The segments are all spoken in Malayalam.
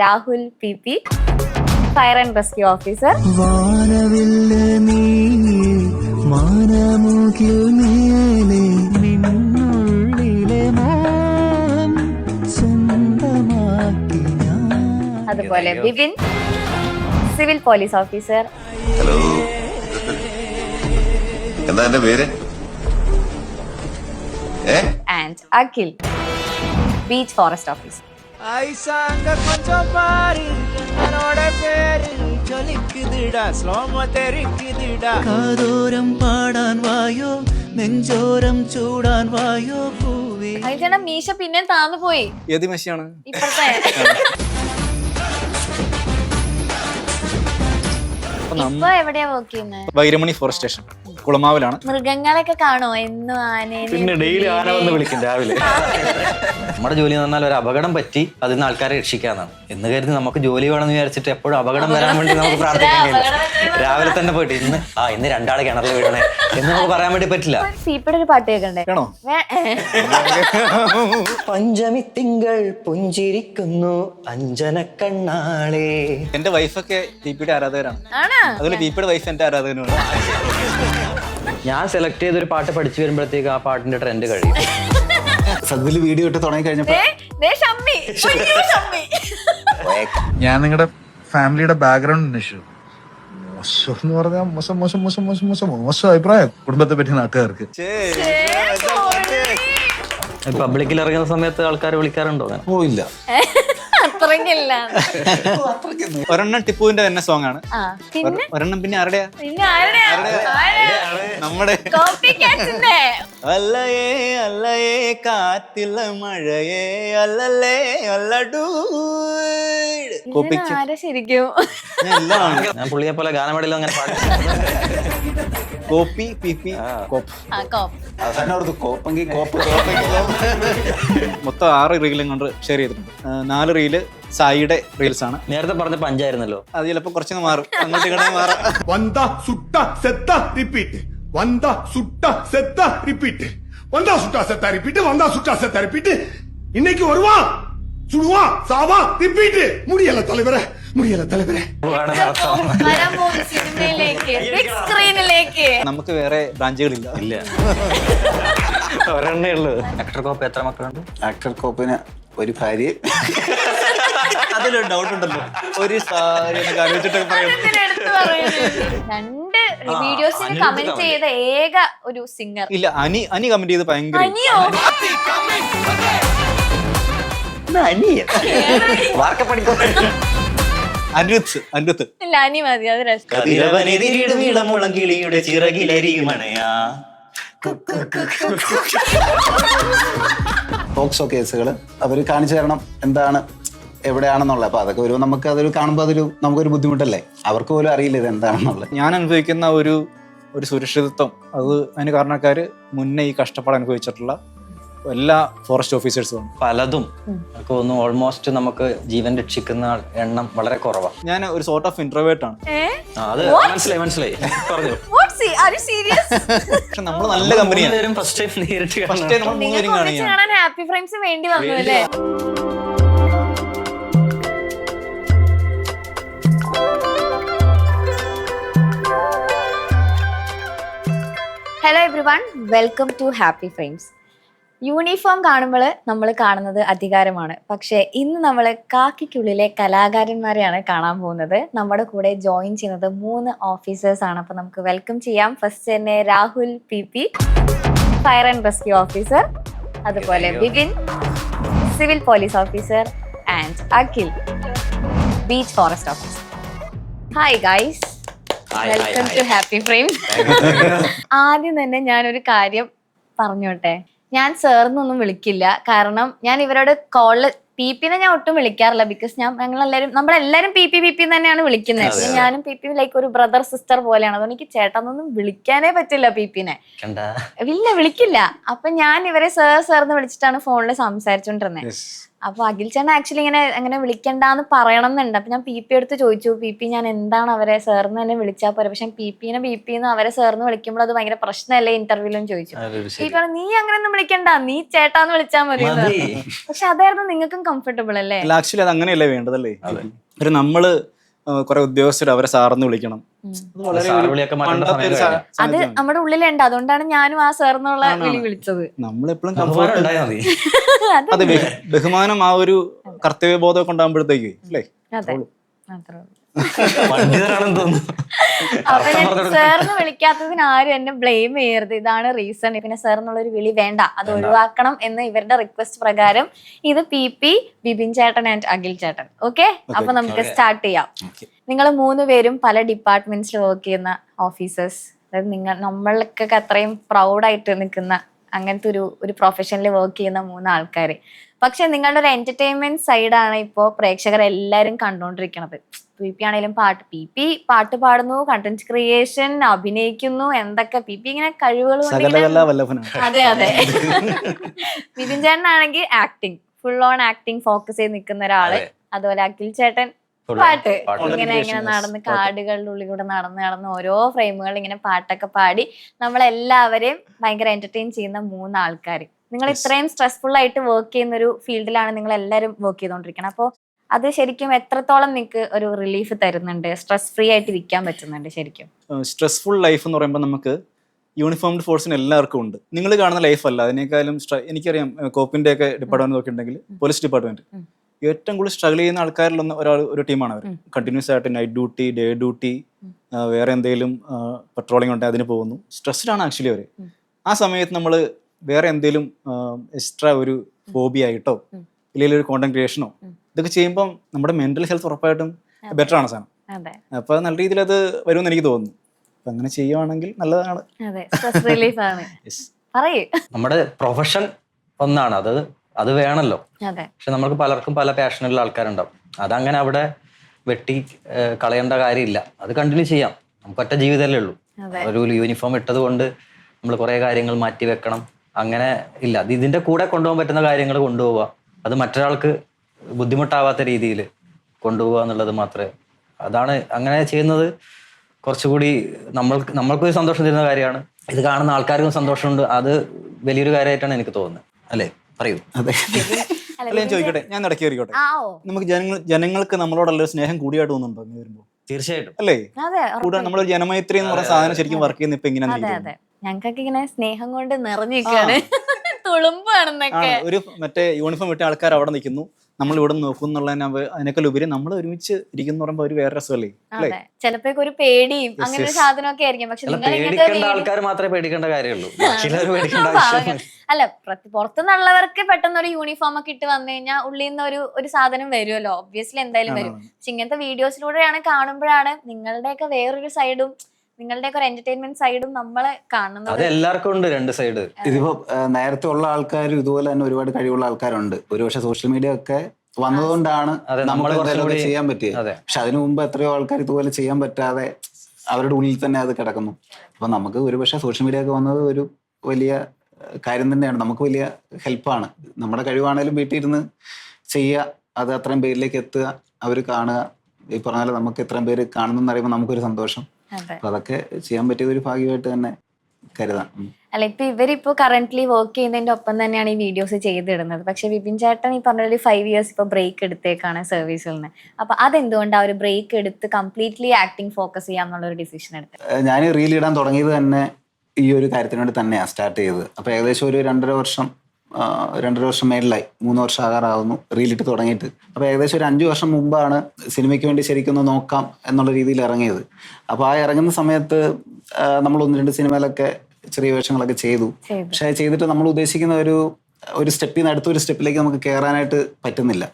Rahul PP, fire and rescue officer. അതുപോലെ Bibin, civil police officer. Hello, എന്താ എന്റെ പേര്? And Akhil, beach forest officer. കാതോരം പാടാൻ വായോ, നെഞ്ചോരം ചൂടാൻ വായോ പൂവേ. ചേട്ടാ മീശ പിന്നെ താന്നു പോയി. ഏത് മഷിയാണ്? ഇപ്പഴത്തെ ഇപ്പൊ എവിടെയാ വർക്ക് ചെയ്യുന്നത്? വൈരമണി ഫോറസ്റ്റ് സ്റ്റേഷൻ, കുളമാവിലാണ്. മൃഗങ്ങളൊക്കെ കാണോ എന്നും? ആനേനെ പിന്നെ ഡെയിലി ആന വന്ന് വിളിക്കും രാവിലെ. നമ്മുടെ ജോലി എന്ന് പറഞ്ഞാൽ ഒരു അപകടം പറ്റി അതിൽ നിന്ന് ആൾക്കാരെ രക്ഷിക്കാന്നാണ്. എന്ന് കരുതി നമുക്ക് ജോലി വേണമെന്ന് വിചാരിച്ചിട്ട് എപ്പോഴും അപകടം വരാൻ വേണ്ടി നമുക്ക് പ്രാർത്ഥിക്കാൻ കഴിയില്ല. രാവിലെ തന്നെ പോയിട്ട് ഇന്ന് രണ്ടാളെ കിണറിൽ വീഴണേ എന്ന് നമുക്ക് പറയാൻ വേണ്ടി പറ്റില്ല. സീപ്പയുടെ ഒരു പാട്ട് കേൾക്കണ്ടേ? ആണോ? പഞ്ചമി തിങ്കൾ പുഞ്ചിരിക്കുന്നു അഞ്ജന കണ്ണാളെ. എന്റെ വൈഫൊക്കെ പിപിയുടെ ആരാധകരാണ്. ആണോ? അതുപോലെ പിപിയുടെ വൈഫ് എന്റെ ആരാധകനാണ്. ഞാൻ സെലക്ട് ചെയ്തൊരു പാട്ട് പഠിച്ചു വരുമ്പോഴത്തേക്ക് ആ പാട്ടിന്റെ ട്രെൻഡ് കഴിയും. സദ്യയില് വീഡിയോ ഇട്ട് തുടങ്ങി കഴിഞ്ഞപ്പോ ഞാൻ നിങ്ങളുടെ ഫാമിലിയുടെ ബാക്ക്ഗ്രൗണ്ട് അന്വേഷിച്ചു. മോശം എന്ന് പറഞ്ഞാൽ മോശം മോശം മോശം മോശം മോശം മോശം അഭിപ്രായം കുടുംബത്തെ പറ്റി നാട്ടുകാർക്ക്. പബ്ലിക്കിൽ ഇറങ്ങുന്ന സമയത്ത് ആൾക്കാർ വിളിക്കാറുണ്ടോ? ഓ ഇല്ല, അത്രയ്ക്കില്ല. ഒരെണ്ണം ടിപ്പുവിന്റെ തന്നെ സോങ് ആണ്. പിന്നെ ഒരെണ്ണം പിന്നെ ആരുടെയാ? നമ്മുടെ അല്ലയേ അല്ലയേ കാത്തില്ല മഴയേ അല്ലല്ലേ അല്ലടൂ. കോപ്പിക്ക് ആരാ ശരിക്കും? ഞാൻ പുള്ളിയെ പോലെ ഗാനമേളയിലും അങ്ങനെ പാട്ട്. കോപ്പി പിപി കോപ്പ്. അവസാനം അവിടുത്തെ കോപ്പെങ്കിൽ കോപ്പ്. മൊത്തം 6 റീലും കൊണ്ട് ഷെയർ ചെയ്തിട്ടുണ്ട്. 4 റീല് സായിയുടെ റീൽസ് ആണ്. നേരത്തെ പറഞ്ഞപ്പോ 5 ആയിരുന്നല്ലോ. അത് ചിലപ്പോ കുറച്ചൊന്ന് മാറും, അങ്ങോട്ട് ഇങ്ങോട്ട് മാറാം. വന്ദ സുട്ട സെത്ത റിപ്പീറ്റ്, വന്ദ സുട്ട സെത്ത റിപ്പീറ്റ്, വന്ദ സുട്ട സെത്ത റിപ്പീറ്റ്, വന്ദ സുട്ട സെത്ത റിപ്പീറ്റ്. இன்னைக்கு வருவா சுடுவா சாவா ரிப்பீட். முடியல தலைவரே, முடியல தலைவரே. സിനിമയിലേക്ക്, ബിഗ് സ്ക്രീനിലേക്ക്. നമുക്ക് വേറെ ബ്രാഞ്ചുകളില്ല. ഇല്ല, ഒരെണ്ണേ ഉള്ളൂ. ആക്ടർ കോപ്പ് എത്ര മക്കളുണ്ട്? ആക്ടർ കോപ്പിന് ഒരു ഭാര്യ. അതിലൊരു ഡൗട്ട് ഉണ്ടല്ലോ, ഒരു ആലോചിച്ചിട്ട് രണ്ട് വീഡിയോസിന് കമന്റ് ചെയ്ത ഏക ഒരു സിംഗർ. ഇല്ല, അനി കമന്റ് ചെയ്ത് ഭയങ്കര. അനിരുദ്ധ് ഇല്ല, അനി മതി, അത് രസം. കിളിയുടെ ചിറകിലരിമണയാ. പോക്സോ കേസുകൾ അവർ കാണിച്ചു തരണം എന്താണ് എവിടെയാണെന്നുള്ളത്. അപ്പൊ അതൊക്കെ ഒരു നമുക്ക് അതൊരു കാണുമ്പോൾ നമുക്കൊരു ബുദ്ധിമുട്ടല്ലേ, അവർക്ക് പോലും അറിയില്ല ഇത് എന്താണെന്നുള്ളത്. ഞാൻ അനുഭവിക്കുന്ന ഒരു സുരക്ഷിതത്വം, അത് അതിന് കാരണക്കാര് മുന്നേ ഈ കഷ്ടപ്പാട് അനുഭവിച്ചിട്ടുള്ള എല്ലാ ഫോറസ്റ്റ് ഓഫീസേഴ്സും പലതും എനിക്ക് തോന്നുന്നു ഓൾമോസ്റ്റ് നമുക്ക് ജീവൻ രക്ഷിക്കുന്ന എണ്ണം വളരെ കുറവാണ്. ഞാൻ ഒരു സോർട്ട് ഓഫ് ഇൻട്രോവേർട്ട് ആണ്. അത് മനസ്സിലായി പറഞ്ഞു. പക്ഷെ നമ്മള് നല്ല കമ്പനിയാണ്. ഫസ്റ്റ് ടൈം നേരിട്ട് നമ്മൾ 3 പേരും കാണാൻ ഹാപ്പി ഫ്രണ്ട്സ് വേണ്ടി വന്നു അല്ലേ? Hello everyone, welcome to happy frames. Uniform കാണുമ്പോൾ നമ്മൾ കാണുന്നത് അധികാരമാണ്. പക്ഷേ ഇന്ന് നമ്മൾ കാക്കിക്കുള്ളിലെ കലാകാരന്മാരെയാണ് കാണാൻ പോകുന്നത്. നമ്മുടെ കൂടെ ജോയിൻ ചെയ്യുന്നത് 3 ഓഫീസേഴ്സ് ആണ്. അപ്പോൾ നമുക്ക് വെൽക്കം ചെയ്യാം. ഫസ്റ്റ് തന്നെ Rahul PP, fire and rescue officer. അതുപോലെ Bibin, civil police officer. And Akhil, beach forest officer. Hi guys, welcome to happy frames. ആദ്യം തന്നെ ഞാനൊരു കാര്യം പറഞ്ഞോട്ടെ. ഞാൻ സാറിനൊന്നും വിളിക്കില്ല, കാരണം ഞാൻ ഇവരോട് കോളില് PP ഞാൻ ഒട്ടും വിളിക്കാറില്ല. ബിക്കോസ് നമ്മളെല്ലാരും PP തന്നെയാണ് വിളിക്കുന്നത്. ഞാനും PP ലൈക്ക് ഒരു ബ്രദർ സിസ്റ്റർ പോലെയാണ്. അതുകൊണ്ട് എനിക്ക് ചേട്ടനൊന്നും വിളിക്കാനേ പറ്റില്ല PP. ഇല്ല, വിളിക്കില്ല. അപ്പൊ ഞാൻ ഇവരെ സാർന്ന് വിളിച്ചിട്ടാണ് ഫോണിൽ സംസാരിച്ചോണ്ടിരുന്നത്. അപ്പൊ അഖിൽ ചേട്ടൻ ആക്ച്വലി ഇങ്ങനെ അങ്ങനെ വിളിക്കണ്ടെന്ന് പറയണം എന്നുണ്ട്. അപ്പൊ ഞാൻ PP എടുത്ത് ചോദിച്ചു, PP ഞാൻ എന്താണ് അവരെ സാറിന് തന്നെ വിളിച്ചാൽ പോരെ, പക്ഷെ PP അവരെ സാറിന് വിളിക്കുമ്പോൾ അത് ഭയങ്കര പ്രശ്നമല്ലേ ഇന്റർവ്യൂലും ചോദിച്ചു. PP പറഞ്ഞു നീ അങ്ങനെയൊന്നും വിളിക്കണ്ട, നീ ചേട്ടാന്ന് വിളിച്ചാൽ മതി. പക്ഷെ അതായിരുന്നു നിങ്ങൾക്കും കംഫർട്ടബിൾ അല്ലേ? അല്ല, ആക്ച്വലി അത് അങ്ങനെയല്ലേ വേണ്ടതല്ലേ. ഒരു നമ്മള് കുറെ ഉദ്യോഗസ്ഥർ അവരെ സാറെന്ന് വിളിക്കണം. അത് നമ്മുടെ ഉള്ളിലുണ്ട്. അതുകൊണ്ടാണ് ഞാനും ആ സാറിനുള്ള വിളി വിളിച്ചത്. നമ്മളെപ്പോഴും കംഫർട്ട്, അതെ, ബഹുമാനം, ആ ഒരു കർത്തവ്യബോധമൊക്കെ ഉണ്ടാകുമ്പോഴത്തേക്ക് അല്ലേ. അതെ, അത്രേ ഉള്ളൂ. പണ്ഡിതരാണെന്ന് തോന്നുന്നു. അപ്പൊ ഞാൻ സാറിന് വിളിക്കാത്തതിന് ആരും എന്നെ ബ്ലെയിം ചെയ്യരുത്, ഇതാണ് റീസൺ. പിന്നെ സാർ എന്നുള്ളൊരു വിളി വേണ്ട, അത് ഒഴിവാക്കണം എന്ന് ഇവരുടെ റിക്വസ്റ്റ് പ്രകാരം ഇത് PP, ബിബിൻ ചേട്ടൻ ആൻഡ് അഖിൽ ചേട്ടൻ. ഓക്കെ, അപ്പൊ നമുക്ക് സ്റ്റാർട്ട് ചെയ്യാം. നിങ്ങൾ 3 പേരും പല ഡിപ്പാർട്ട്മെന്റ്സിൽ വർക്ക് ചെയ്യുന്ന ഓഫീസേഴ്സ്, അതായത് നമ്മൾക്കൊക്കെ അത്രയും പ്രൗഡായിട്ട് നിൽക്കുന്ന അങ്ങനത്തെ ഒരു പ്രൊഫഷനിൽ വർക്ക് ചെയ്യുന്ന 3 ആൾക്കാർ. പക്ഷെ നിങ്ങളുടെ ഒരു എന്റർടൈൻമെന്റ് സൈഡാണ് ഇപ്പോൾ പ്രേക്ഷകർ എല്ലാവരും കണ്ടുകൊണ്ടിരിക്കുന്നത്. PP ആണെങ്കിലും PP പാട്ട് പാടുന്നു, കണ്ടന്റ് ക്രിയേഷൻ, അഭിനയിക്കുന്നു, എന്തൊക്കെ PP ഇങ്ങനെ കഴിവുകൾ. അതെ അതെ. ബിബിൻ ചേട്ടനാണെങ്കിൽ acting, full on acting focus ചെയ്ത് നിൽക്കുന്ന ഒരാള്. അതുപോലെ അഖിൽ ചേട്ടൻ പാട്ട് ഇങ്ങനെ നടന്ന് കാടുകളുടെ ഉള്ളിൽ കൂടെ നടന്ന് ഓരോ ഫ്രെയിമുകൾ ഇങ്ങനെ പാട്ടൊക്കെ പാടി നമ്മളെല്ലാവരെയും ഭയങ്കര എന്റർടൈൻ ചെയ്യുന്ന 3 ആൾക്കാർ. നിങ്ങൾ ഇത്രയും സ്ട്രെസ്ഫുൾ ആയിട്ട് വർക്ക് ചെയ്യുന്ന ഒരു ഫീൽഡിലാണ് നിങ്ങൾ എല്ലാവരും വർക്ക് ചെയ്തുകൊണ്ടിരിക്കുന്നത്. അപ്പോൾ അത് ശരിക്കും എത്രത്തോളം നിങ്ങൾക്ക് ഒരു റിലീഫ് തരുന്നുണ്ട്, സ്ട്രെസ് ഫ്രീ ആയിട്ട് ഇരിക്കാൻ പറ്റുന്നുണ്ട്? ശരിക്കും സ്ട്രെസ്ഫുൾ ലൈഫ് എന്ന് പറയുമ്പോൾ നമുക്ക് യൂണിഫോംഡ് ഫോഴ്സിന് എല്ലാവർക്കും ഉണ്ട്. നിങ്ങൾ കാണുന്ന ലൈഫ് അല്ല, അതിനേക്കാളും എനിക്കറിയാം. കോപ്പിന്റെ ഒക്കെ ഡിപ്പാർട്ട്മെന്റ് നോക്കിയിട്ടുണ്ടെങ്കിൽ പോലീസ് ഡിപ്പാർട്ട്മെന്റ് ഏറ്റവും കൂടുതൽ സ്ട്രഗിൾ ചെയ്യുന്ന ആൾക്കാരിലൊന്ന് ഒരു ടീമാണ് അവർ. കണ്ടിന്യൂസ് ആയിട്ട് നൈറ്റ് ഡ്യൂട്ടി, ഡേ ഡ്യൂട്ടി, വേറെ എന്തെങ്കിലും പെട്രോളിംഗ് ഉണ്ടെങ്കിൽ അതിന് പോകുന്നു. സ്ട്രെസ്ഡാണ് ആക്ച്വലി അവർ. ആ സമയത്ത് നമ്മൾ വേറെ എന്തെങ്കിലും എക്സ്ട്രാ ഒരു ഹോബി ആയിട്ടോ ഇല്ലെങ്കിൽ ഒരു കോണ്ടന്റ് ക്രിയേഷനോ ഇതൊക്കെ ചെയ്യുമ്പോൾ നമ്മുടെ മെന്റൽ ഹെൽത്ത് ഉറപ്പായിട്ടും ബെറ്റർ ആണ് സാധനം. അപ്പൊ നല്ല രീതിയിൽ അത് വരുമെന്ന് എനിക്ക് തോന്നുന്നു. അപ്പൊ അങ്ങനെ ചെയ്യുവാണെങ്കിൽ നല്ലതാണ്. നമ്മുടെ പ്രൊഫഷൻ ഒന്നാണ്, അത് വേണമല്ലോ. പക്ഷെ നമ്മൾക്ക് പലർക്കും പല പാഷനുള്ള ആൾക്കാരുണ്ടാവും. അതങ്ങനെ അവിടെ വെട്ടി കളയേണ്ട കാര്യമില്ല, അത് കണ്ടിന്യൂ ചെയ്യാം. നമുക്ക് ഒറ്റ ജീവിതമല്ലേ ഉള്ളൂ. ഒരു യൂണിഫോം ഇട്ടത് കൊണ്ട് നമ്മൾ കുറെ കാര്യങ്ങൾ മാറ്റി വെക്കണം അങ്ങനെ ഇല്ല. അത് ഇതിന്റെ കൂടെ കൊണ്ടുപോകാൻ പറ്റുന്ന കാര്യങ്ങൾ കൊണ്ടുപോവുക, അത് മറ്റൊരാൾക്ക് ബുദ്ധിമുട്ടാവാത്ത രീതിയിൽ കൊണ്ടുപോകുക എന്നുള്ളത് മാത്രമേ. അതാണ് അങ്ങനെ ചെയ്യുന്നത് കുറച്ചുകൂടി നമ്മൾക്കൊരു സന്തോഷം തരുന്ന കാര്യമാണ്. ഇത് കാണുന്ന ആൾക്കാർക്കും സന്തോഷമുണ്ട്. അത് വലിയൊരു കാര്യമായിട്ടാണ് എനിക്ക് തോന്നുന്നത്. അല്ലേ, പറയൂ. അതെ. അല്ല, ഞാൻ ചോദിക്കട്ടെ, ഞാൻ ഇടയ്ക്ക് കയറിക്കോട്ടെ. നമുക്ക് ജനങ്ങൾക്ക് നമ്മളോടുള്ള സ്നേഹം കൂടിയായിട്ട് തോന്നുന്നുണ്ടോ ഇങ്ങനെ വരുമ്പോൾ? തീർച്ചയായിട്ടും അല്ലേ. കൂടെ നമ്മളൊരു ജനമൈത്രി എന്ന് പറയുന്ന സാധനം ശരിക്കും വർക്ക് ചെയ്യുന്ന ഇപ്പൊ എങ്ങനെയാണെന്ന് ഞങ്ങൾക്കൊക്കെ ഇങ്ങനെ സ്നേഹം കൊണ്ട് നിറഞ്ഞിരിക്കുകയാണ്, തുളുമ്പാണെന്നൊക്കെ. ഒരു മറ്റേ യൂണിഫോം ഇട്ട ആൾക്കാർ അവിടെ നിൽക്കുന്നു, നമ്മൾ ഇവിടെ നോക്കും എന്നുള്ള അതിനേക്കാൾ ഉപരി നമ്മൾ ഒരുമിച്ച് ഇരിക്കുന്ന പറയുമ്പോൾ ഒരു വേറെ രസമല്ലേ. ചിലപ്പോ ഒരു പേടിയും അങ്ങനെ ഒരു സാധനമൊക്കെ ആയിരിക്കും. പക്ഷെ പേടിക്കേണ്ട ആൾക്കാർ മാത്രമേ പേടിക്കേണ്ട കാര്യമുള്ളൂ. അല്ല, പുറത്തുനിന്നുള്ളവർക്ക് പെട്ടെന്ന് ഒരു യൂണിഫോം ഒക്കെ ഇട്ട് വന്നു കഴിഞ്ഞാൽ ഉള്ളിൽ നിന്ന് ഒരു സാധനം വരുമല്ലോ, ഒബ്വിയസ്ലി എന്തായാലും വരും. പക്ഷെ ഇങ്ങനത്തെ വീഡിയോസിലൂടെയാണ് കാണുമ്പോഴാണ് നിങ്ങളുടെയൊക്കെ വേറൊരു സൈഡും നിങ്ങളുടെയൊക്കെ ഒരു എന്റർടൈൻമെന്റ് സൈഡും നമ്മളെ കാണുന്നത്. എല്ലാവർക്കും ഉണ്ട് രണ്ട് സൈഡ്. ഇതിപ്പോ നേരത്തെ ഉള്ള ആൾക്കാരും ഇതുപോലെ തന്നെ ഒരുപാട് കഴിവുള്ള ആൾക്കാരുണ്ട്. ഒരുപക്ഷെ സോഷ്യൽ മീഡിയ ഒക്കെ വന്നതുകൊണ്ടാണ് നമുക്ക് എന്തെങ്കിലുമൊക്കെ ചെയ്യാൻ പറ്റിയത്. പക്ഷെ അതിനു മുമ്പ് എത്രയോ ആൾക്കാർ ഇതുപോലെ ചെയ്യാൻ പറ്റാതെ അവരുടെ ഉള്ളിൽ തന്നെ അത് കിടക്കുന്നു. അപ്പൊ നമുക്ക് ഒരുപക്ഷെ സോഷ്യൽ മീഡിയ ഒക്കെ വന്നത് ഒരു വലിയ കാര്യം തന്നെയാണ്, നമുക്ക് വലിയ ഹെൽപ്പാണ്. നമ്മുടെ കഴിവാണേലും വീട്ടിൽ ഇരുന്ന് ചെയ്യുക, അത് അത്രയും പേരിലേക്ക് എത്തുക, അവർ കാണുക. ഈ പറഞ്ഞാൽ നമുക്ക് ഇത്രയും പേര് കാണുന്നെന്ന് അറിയുമ്പോൾ നമുക്കൊരു സന്തോഷം. അപ്പൊ അതൊക്കെ ചെയ്യാൻ പറ്റിയ ഒരു ഭാഗ്യമായിട്ട് തന്നെ കരുതാം. അല്ല, ഇപ്പൊ ഇവരിപ്പോ കറന്റ്ലി വർക്ക് ചെയ്യുന്നതിന്റെ ഒപ്പം തന്നെയാണ് ഈ വീഡിയോസ് ചെയ്തിടുന്നത്. പക്ഷെ വിപിൻ ചേട്ടൻ ഈ പറഞ്ഞ 5 years ഇപ്പൊ ബ്രേക്ക് എടുത്തേക്കാണ് സർവീസിൽ നിന്ന്. അപ്പൊ അതെന്തുകൊണ്ട് ആ ഒരു ബ്രേക്ക് എടുത്ത് കംപ്ലീറ്റ്ലി ആക്ടിങ് ഫോക്കസ് ചെയ്യാന്നുള്ള ഒരു ഡിസിഷൻ എടുത്തത്? ഞാൻ റീൽ ഇടാൻ തുടങ്ങിയത് തന്നെ ഈ ഒരു കാര്യത്തിന് വേണ്ടി തന്നെയാണ് സ്റ്റാർട്ട് ചെയ്തത്. അപ്പൊ ഏകദേശം ഒരു 2.5 വർഷം മേളിലായി, 3 വർഷം ആകാറാവുന്നു റീലിട്ട് തുടങ്ങിയിട്ട്. അപ്പോൾ ഏകദേശം ഒരു 5 വർഷം മുമ്പാണ് സിനിമയ്ക്ക് വേണ്ടി ശരിക്കും ഒന്ന് നോക്കാം എന്നുള്ള രീതിയിൽ ഇറങ്ങിയത്. അപ്പോൾ ആ ഇറങ്ങുന്ന സമയത്ത് നമ്മൾ 1-2 സിനിമയിലൊക്കെ ചെറിയ വേഷങ്ങളൊക്കെ ചെയ്തു. പക്ഷേ ചെയ്തിട്ട് നമ്മൾ ഉദ്ദേശിക്കുന്ന ഒരു സ്റ്റെപ്പിൽ നിന്ന് അടുത്തൊരു സ്റ്റെപ്പിലേക്ക് നമുക്ക് കയറാനായിട്ട് പറ്റുന്നില്ല.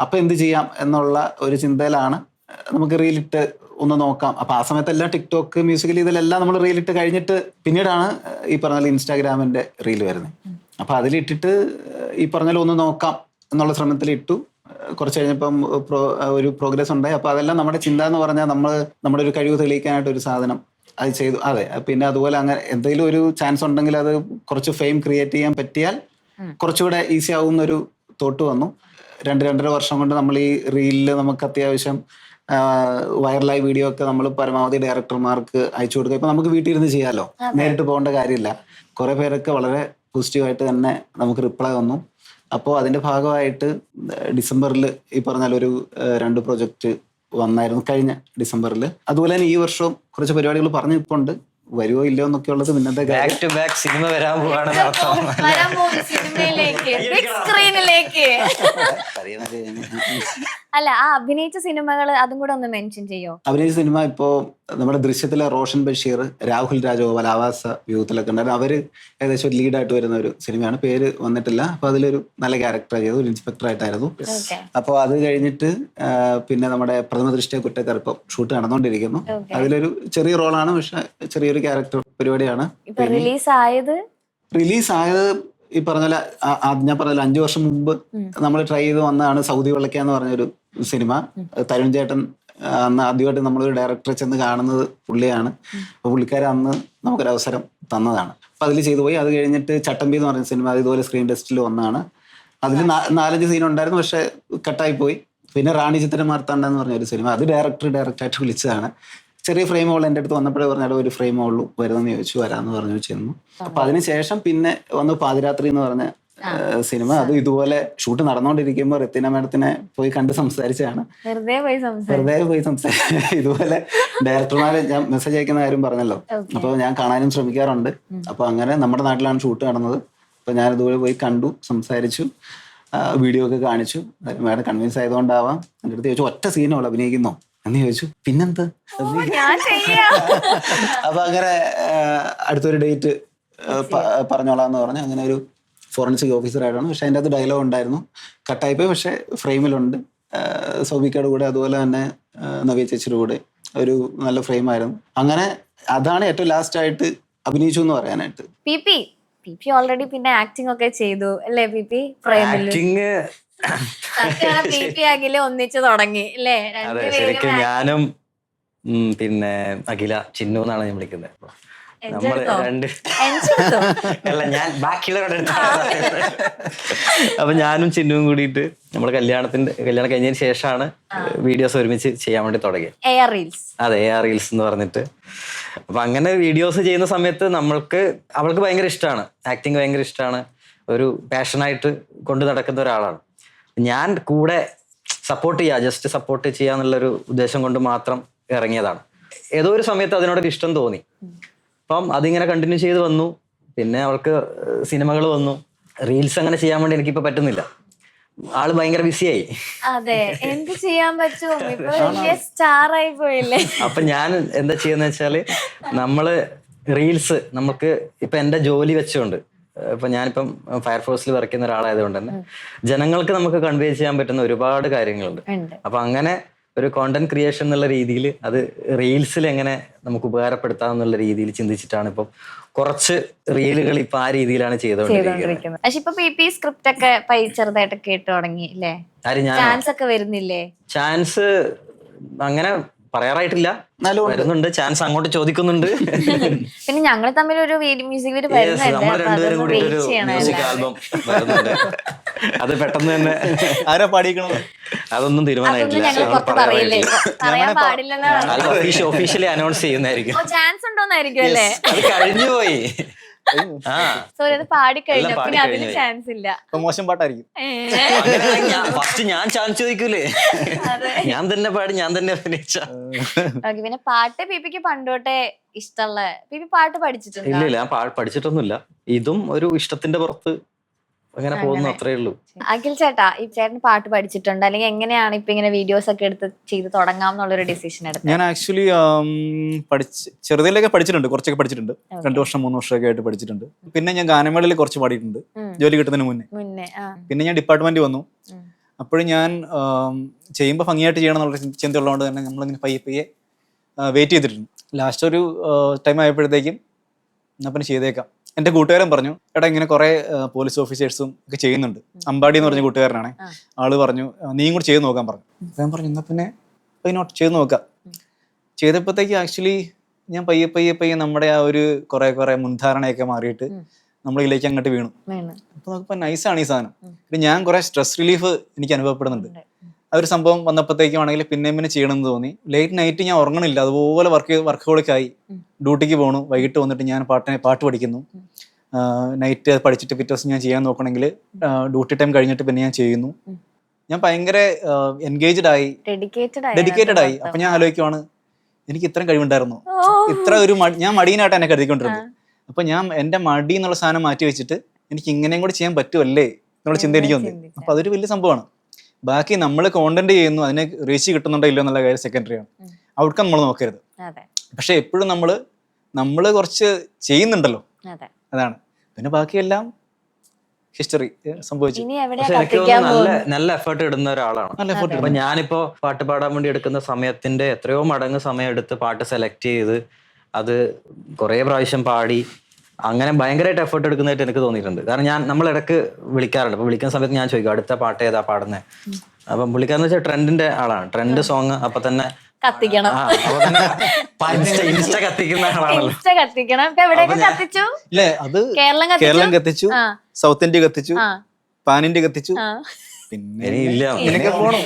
അപ്പോൾ എന്ത് ചെയ്യാം എന്നുള്ള ഒരു ചിന്തയിലാണ് നമുക്ക് റീലിട്ട് ഒന്ന് നോക്കാം. അപ്പോൾ ആ സമയത്തെല്ലാം ടിക്ടോക്ക്, മ്യൂസിക്കലി ഇതിലെല്ലാം നമ്മൾ റീലിട്ട് കഴിഞ്ഞിട്ട് പിന്നീടാണ് ഈ പറഞ്ഞ ഇൻസ്റ്റാഗ്രാമിൻ്റെ റീൽ വരുന്നത്. അപ്പോൾ അതിലിട്ടിട്ട് ഈ പറഞ്ഞാൽ ഒന്ന് നോക്കാം എന്നുള്ള ശ്രമത്തിലിട്ടു. കുറച്ച് കഴിഞ്ഞപ്പം ഒരു പ്രോഗ്രസ് ഉണ്ടായി. അപ്പോൾ അതെല്ലാം നമ്മുടെ ചിന്ത എന്ന് പറഞ്ഞാൽ നമ്മുടെ ഒരു കഴിവ് തെളിയിക്കാനായിട്ട് ഒരു സാധനം അത് ചെയ്തു. അതെ, പിന്നെ അതുപോലെ അങ്ങനെ എന്തെങ്കിലും ഒരു ചാൻസ് ഉണ്ടെങ്കിൽ അത് കുറച്ച് ഫെയിം ക്രിയേറ്റ് ചെയ്യാൻ പറ്റിയാൽ കുറച്ചുകൂടെ ഈസി ആവുന്നൊരു തോട്ട് വന്നു. രണ്ടര വർഷം കൊണ്ട് നമ്മൾ ഈ റീലിൽ നമുക്ക് അത്യാവശ്യം വൈറലായി വീഡിയോ ഒക്കെ നമ്മൾ പരമാവധി ഡയറക്ടർമാർക്ക് അയച്ചു കൊടുക്കുക. ഇപ്പൊ നമുക്ക് വീട്ടിൽ ഇരുന്ന് ചെയ്യാമല്ലോ, നേരിട്ട് പോകേണ്ട കാര്യമില്ല. കുറെ പേരൊക്കെ വളരെ പോസിറ്റീവായിട്ട് തന്നെ നമുക്ക് റിപ്ലൈ വന്നു. അപ്പോൾ അതിന്റെ ഭാഗമായിട്ട് ഡിസംബറിൽ ഈ പറഞ്ഞാൽ ഒരു 2 പ്രൊജക്റ്റ് വന്നായിരുന്നു കഴിഞ്ഞ ഡിസംബറിൽ. അതുപോലെ തന്നെ ഈ വർഷവും കുറച്ച് പരിപാടികൾ പറഞ്ഞിട്ടുണ്ട്, വരുമോ ഇല്ലയോ എന്നൊക്കെ ഉള്ളത് പിന്നത്തെ ബാക്ക് ടു ബാക്ക് സിനിമ വരാൻ പോവാണ് വരാൻ പോകുന്ന സിനിമയിലേക്ക്, ബിഗ് സ്ക്രീനിലേക്ക്. അല്ല, ആ അഭിനയിച്ച സിനിമകൾ അതും കൂടെ ഒന്ന് മെൻഷൻ ചെയ്യോ? അഭിനയിച്ച സിനിമ ഇപ്പോ നമ്മുടെ ദൃശ്യത്തിലെ റോഷൻ ബഷീർ, രാഹുൽ രാജഗോപാൽ, ആവാസ വ്യൂഹത്തിലൊക്കെ ഉണ്ടായിരുന്നു. അവര് ഏകദേശം ഒരു ലീഡായിട്ട് വരുന്ന ഒരു സിനിമയാണ്, പേര് വന്നിട്ടില്ല. അപ്പൊ അതിലൊരു നല്ല ക്യാരക്ടർ ചെയ്തു, ഒരു ഇൻസ്പെക്ടർ ആയിട്ടായിരുന്നു. അപ്പോൾ അത് കഴിഞ്ഞിട്ട് പിന്നെ നമ്മുടെ പ്രഥമ ദൃഷ്ടിയ കുറ്റക്കാർ ഷൂട്ട് നടന്നുകൊണ്ടിരിക്കുന്നു. അതിലൊരു ചെറിയ റോളാണ്, പക്ഷെ ചെറിയൊരു ക്യാരക്ടർ പരിപാടിയാണ്. റിലീസ് ആയത് ഈ പറഞ്ഞ ഞാൻ പറഞ്ഞ 5 വർഷം മുമ്പ് നമ്മൾ ട്രൈ ചെയ്ത് വന്നതാണ് സൗദി വെള്ളക്ക എന്ന് പറഞ്ഞൊരു സിനിമ. തരുൺ ചേട്ടൻ അന്ന് ആദ്യമായിട്ട് നമ്മളൊരു ഡയറക്ടറെ ചെന്ന് കാണുന്നത് പുള്ളിയാണ്. അപ്പൊ പുള്ളിക്കാരെ അന്ന് നമുക്കൊരു അവസരം തന്നതാണ്. അപ്പൊ അതിൽ ചെയ്തു പോയി. അത് കഴിഞ്ഞിട്ട് ചട്ടമ്പി എന്ന് പറഞ്ഞ സിനിമ ഇതുപോലെ സ്ക്രീൻ ടെസ്റ്റിൽ വന്നതാണ്. അതിൽ 4-5 സീൻ ഉണ്ടായിരുന്നു, പക്ഷെ കട്ടായി പോയി. പിന്നെ റാണി ചിത്രമാർത്താണ്ട എന്ന് പറഞ്ഞൊരു സിനിമ, അത് ഡയറക്റ്റായിട്ട് വിളിച്ചതാണ്. ചെറിയ ഫ്രെയിം ഹോൾ എൻ്റെ അടുത്ത് വന്നപ്പോഴേ പറഞ്ഞാൽ ഒരു ഫ്രെയിം ഹോളിൽ വരുമെന്ന് ചോദിച്ചു, വരാമെന്ന് പറഞ്ഞു ചെന്നു. അപ്പൊ അതിനുശേഷം പിന്നെ വന്നു പാതിരാത്രി എന്ന് പറഞ്ഞ സിനിമ. അത് ഇതുപോലെ ഷൂട്ട് നടന്നുകൊണ്ടിരിക്കുമ്പോൾ റെത്തിന മാഡത്തിനെ പോയി കണ്ട് സംസാരിച്ചാണ്. വെറുതെ പോയി സംസാരിച്ചു. ഇതുപോലെ ഡയറക്ടർമാരെ ഞാൻ മെസ്സേജ് അയക്കുന്ന കാര്യം പറഞ്ഞല്ലോ, അപ്പോൾ ഞാൻ കാണാനും ശ്രമിക്കാറുണ്ട്. അപ്പൊ അങ്ങനെ നമ്മുടെ നാട്ടിലാണ് ഷൂട്ട് നടന്നത്. അപ്പൊ ഞാൻ ഇതുപോലെ പോയി കണ്ടു, സംസാരിച്ചു, വീഡിയോ ഒക്കെ കാണിച്ചു. മാഡം കൺവിൻസ് ആയതുകൊണ്ടാവാം എൻ്റെ അടുത്ത് ചോദിച്ചു, ഒറ്റ സീനോളൂ അഭിനയിക്കുന്നോ എന്ന് ചോദിച്ചു. പിന്നെന്ത്, അപ്പൊ അങ്ങനെ അടുത്തൊരു ഡേറ്റ് പറഞ്ഞോളാം എന്ന് പറഞ്ഞു. അങ്ങനെ ഒരു ഫോറൻസിക് ഓഫീസറായിട്ടാണ്. പക്ഷെ അതിൻ്റെ അകത്ത് ഡയലോഗ് ഉണ്ടായിരുന്നു, കട്ടായിപ്പോയി. പക്ഷെ ഫ്രെയിമിലുണ്ട്. സൗബിക്കയുടെ കൂടെ അതുപോലെ തന്നെ നവ്യ ചേച്ചിയുടെ കൂടെ ഒരു നല്ല ഫ്രെയിമായിരുന്നു. അങ്ങനെ അതാണ് ഏറ്റവും ലാസ്റ്റ് ആയിട്ട് അഭിനയിച്ചു എന്ന് പറയാനായിട്ട്. പി ഓൾറെഡി പിന്നെ ആക്ടിംഗ് ഒക്കെ ചെയ്തു അല്ലേ? ആക്ടിങ് ഒന്നിച്ചു തുടങ്ങി അല്ലേ? അതെ, ശരിക്കും ഞാനും പിന്നെ അഖില, ചിന്നു എന്നാണ് ഞാൻ വിളിക്കുന്നത്. നമ്മള് അല്ല, ഞാൻ ബാക്കിയുള്ളവരുടെ അപ്പൊ ഞാനും ചിന്നുവും കൂടിയിട്ട് നമ്മള് കല്യാണം കഴിഞ്ഞതിന് ശേഷമാണ് വീഡിയോസ് ഒരുമിച്ച് ചെയ്യാൻ വേണ്ടി തുടങ്ങിയത്. അതെ, AR റീൽസ് എന്ന് പറഞ്ഞിട്ട്. അപ്പൊ അങ്ങനെ വീഡിയോസ് ചെയ്യുന്ന സമയത്ത് അവൾക്ക് ഭയങ്കര ഇഷ്ടമാണ്, ആക്ടിങ് ഭയങ്കര ഇഷ്ടമാണ്, ഒരു പാഷനായിട്ട് കൊണ്ടു നടക്കുന്ന ഒരാളാണ്. ഞാൻ കൂടെ ജസ്റ്റ് സപ്പോർട്ട് ചെയ്യാന്നുള്ളൊരു ഉദ്ദേശം കൊണ്ട് മാത്രം ഇറങ്ങിയതാണ്. ഏതോ ഒരു സമയത്ത് അതിനോടൊരു ഇഷ്ടം തോന്നി. അപ്പം അതിങ്ങനെ കണ്ടിന്യൂ ചെയ്ത് വന്നു. പിന്നെ അവൾക്ക് സിനിമകൾ വന്നു. റീൽസ് അങ്ങനെ ചെയ്യാൻ വേണ്ടി എനിക്കിപ്പോ പറ്റുന്നില്ല, ആള് ഭയങ്കര ബിസിയായി. അതെ, എന്ത് ചെയ്യാൻ പറ്റും, സ്റ്റാർ ആയി പോയില്ലേ. അപ്പൊ ഞാൻ എന്താ ചെയ്യുന്ന വെച്ചാല്, നമ്മള് റീൽസ് നമുക്ക് ഇപ്പൊ എന്റെ ജോലി വെച്ചുകൊണ്ട്, ഇപ്പൊ ഞാനിപ്പം ഫയർഫോഴ്സിൽ വർക്ക് ചെയ്യുന്ന ഒരാളായതുകൊണ്ട് തന്നെ ജനങ്ങൾക്ക് നമുക്ക് കൺവേ ചെയ്യാൻ പറ്റുന്ന ഒരുപാട് കാര്യങ്ങളുണ്ട്. അപ്പൊ അങ്ങനെ ഒരു കോണ്ടന്റ് ക്രിയേഷൻ എന്നുള്ള രീതിയിൽ അത് റീൽസിൽ എങ്ങനെ നമുക്ക് ഉപകാരപ്പെടുത്താം എന്നുള്ള രീതിയിൽ ചിന്തിച്ചിട്ടാണ് ഇപ്പം കുറച്ച് റീലുകൾ ഇപ്പൊ ആ രീതിയിലാണ് ചെയ്തുകൊണ്ടിരിക്കുന്നത്. പക്ഷെ ഇപ്പൊ പി സ്ക്രിപ്റ്റ് ഒക്കെ ചെറുതായിട്ട് കേട്ടു തുടങ്ങി അല്ലേ? ചാൻസ് ഒക്കെ വരുന്നില്ലേ? ചാൻസ് അങ്ങനെ പറയാറായിട്ടില്ല, വരുന്നുണ്ട്. ചാൻസ് അങ്ങോട്ട് ചോദിക്കുന്നുണ്ട്. പിന്നെ ഞങ്ങൾ തമ്മിൽ ഒരു മ്യൂസിക് വീഡിയോ മ്യൂസിക് ആൽബം വരുന്നുണ്ട്. അത് പെട്ടെന്ന് തന്നെ ആരാ പാടിക്കണം അതൊന്നും തീരുമാനമായിട്ടില്ല. ഒഫീഷ്യലി അനൗൺസ് ചെയ്യുന്നതായിരിക്കും. ചാൻസ് ഉണ്ടോന്നായിരിക്കും അല്ലേ? അത് കഴിഞ്ഞു പോയി. സോറി, അത് പാടിക്കഴിഞ്ഞു, പിന്നെ അതിന് ചാൻസ് ഇല്ല. മോശം പാട്ടായിരിക്കും. ഫസ്റ്റ് ഞാൻ ചാൻസ് ചോദിക്കൂലേ, ഞാൻ തന്നെ പാടി, ഞാൻ തന്നെ അഭിനയിച്ച. പിന്നെ പാട്ട് പിപിക്ക് പണ്ടോട്ടെ ഇഷ്ടമുള്ള, പിപി പാട്ട് പഠിച്ചിട്ടുണ്ട്? ഇല്ല, ഞാൻ പഠിച്ചിട്ടൊന്നുമില്ല. ഇതും ഒരു ഇഷ്ടത്തിന്റെ പുറത്ത് അങ്ങനെ പോകുന്നു, അത്രേ ഉള്ളൂ. അഖിൽ ചേട്ടാ, ഈ ചേട്ടൻ പാട്ട് പഠിച്ചിട്ടുണ്ട്, അല്ലെങ്കിൽ എങ്ങനെയാണ് ഇപ്പൊ ഇങ്ങനെ വീഡിയോസ് ഒക്കെ എടുത്ത് ചെയ്ത് തുടങ്ങാം എന്നുള്ളൊരു ഡിസിഷൻ എടുത്തത്? ഞാൻ ആക്ച്വലി ചെറുതിലൊക്കെ പഠിച്ചിട്ടുണ്ട്, കുറച്ചൊക്കെ പഠിച്ചിട്ടുണ്ട്. 2 വർഷം 3 വർഷമൊക്കെ ആയിട്ട് പഠിച്ചിട്ടുണ്ട്. പിന്നെ ഞാൻ ഗാനമേളയിൽ കുറച്ച് പാടിയിട്ടുണ്ട് ജോലി കിട്ടുന്നതിന് മുന്നേ. പിന്നെ ഞാൻ ഡിപ്പാർട്ട്മെന്റ് വന്നു. അപ്പോഴും ഞാൻ ചെയ്യുമ്പോൾ ഭംഗിയായിട്ട് ചെയ്യണം എന്നുള്ള ചിന്ത ഉള്ളതുകൊണ്ട് തന്നെ നമ്മളിങ്ങനെ പയ്യെ വെയിറ്റ് ചെയ്തിട്ടുണ്ട്. ലാസ്റ്റ് ഒരു ടൈം ആയപ്പോഴത്തേക്കും എന്നാ പിന്നെ ചെയ്തേക്കാം. എൻ്റെ കൂട്ടുകാരൻ പറഞ്ഞു, എടാ ഇങ്ങനെ കുറെ പോലീസ് ഓഫീസേഴ്സും ഒക്കെ ചെയ്യുന്നുണ്ട്, അമ്പാടി എന്ന് പറഞ്ഞ കൂട്ടുകാരനാണ്. ആള് പറഞ്ഞു നീയും കൂടി ചെയ്ത് നോക്കാൻ പറഞ്ഞു. ഞാൻ പറഞ്ഞു എന്നാ പിന്നെ അതിനോട്ട് ചെയ്ത് നോക്കാം. ചെയ്തപ്പോഴത്തേക്ക് ആക്ച്വലി ഞാൻ പയ്യെ നമ്മുടെ ആ ഒരു കുറെ മുൻധാരണയൊക്കെ മാറിയിട്ട് നമ്മളിലേക്ക് അങ്ങോട്ട് വീണു. അപ്പൊ നോക്കുമ്പോൾ നൈസാണ് ഈ സാധനം. പിന്നെ ഞാൻ കുറെ സ്ട്രെസ് റിലീഫ് എനിക്ക് അനുഭവപ്പെടുന്നുണ്ട്. ആ ഒരു സംഭവം വന്നപ്പോഴത്തേക്കും ആണെങ്കിൽ പിന്നെ ചെയ്യണമെന്ന് തോന്നി. ലേറ്റ് നൈറ്റ് ഞാൻ ഉറങ്ങണില്ല, അതുപോലെ വർക്കഹോളിക്കായി ഡ്യൂട്ടിക്ക് പോകണു. വൈകിട്ട് വന്നിട്ട് ഞാൻ പാട്ട് പഠിക്കുന്നു. നൈറ്റ് പഠിച്ചിട്ട് പിറ്റേ ദിവസം ഞാൻ ചെയ്യാൻ നോക്കണമെങ്കിൽ ഡ്യൂട്ടി ടൈം കഴിഞ്ഞിട്ട് പിന്നെ ഞാൻ ചെയ്യുന്നു. ഞാൻ ഭയങ്കര എൻഗേജ്ഡ് ആയി, ഡെഡിക്കേറ്റഡ് ആയി. അപ്പൊ ഞാൻ ആലോചിക്കുവാണ്, എനിക്ക് ഇത്രയും കഴിവുണ്ടായിരുന്നു, ഇത്ര ഒരു ഞാൻ മടീനായിട്ട് എന്നെ കരുതിക്കൊണ്ടിരുന്നത്. അപ്പൊ ഞാൻ എന്റെ മടി എന്നുള്ള സാധനം മാറ്റി വെച്ചിട്ട് എനിക്ക് ഇങ്ങനെയും കൂടി ചെയ്യാൻ പറ്റുമല്ലേ എന്നുള്ള ചിന്ത എനിക്ക് വന്നു. അപ്പൊ അതൊരു വലിയ സംഭവമാണ്. ബാക്കി നമ്മൾ കോണ്ടന്റ് ചെയ്യുന്നു, അതിന് റീച്ച് കിട്ടുന്നുണ്ടോ ഇല്ലോ എന്നുള്ള കാര്യം സെക്കൻഡറി ആണ്. ഔട്ട്കം നമ്മൾ നോക്കരുത്. പക്ഷെ എപ്പോഴും നമ്മള് കുറച്ച് ചെയ്യുന്നുണ്ടല്ലോ, അതാണ്. പിന്നെ ബാക്കിയെല്ലാം ഹിസ്റ്ററി സംഭവിച്ചു. നല്ല എഫേർട്ട് ഇടുന്ന ഒരാളാണ്. അപ്പൊ ഞാനിപ്പോ പാട്ട് പാടാൻ വേണ്ടി എടുക്കുന്ന സമയത്തിന്റെ എത്രയോ മടങ്ങ് സമയം എടുത്ത് പാട്ട് സെലക്ട് ചെയ്ത് അത് കുറെ പ്രാവശ്യം പാടി അങ്ങനെ ഭയങ്കരമായിട്ട് എഫേർട്ട് എടുക്കുന്നതായിട്ട് എനിക്ക് തോന്നിയിട്ടുണ്ട്. കാരണം നമ്മൾ ഇടയ്ക്ക് വിളിക്കാറുണ്ട്. അപ്പൊ വിളിക്കുന്ന സമയത്ത് ഞാൻ ചോദിക്കും അടുത്ത പാട്ട് ഏതാ പാടുന്നത്. അപ്പം പുള്ളിക്കാരെന്ന് വെച്ചാൽ ട്രെൻഡിന്റെ ആളാണ്. ട്രെൻഡ് സോങ് അപ്പൊ തന്നെ കത്തിക്കണം, ഇൻസ്റ്റ കത്തിക്കുന്ന ആളാണല്ലോ. കേരളം കത്തിച്ചു, സൗത്ത് ഇന്ത്യ കത്തിച്ചു, പാൻ ഇന്ത്യ കത്തിച്ചു, പിന്നെ ഇങ്ങനെയൊക്കെ പോണം.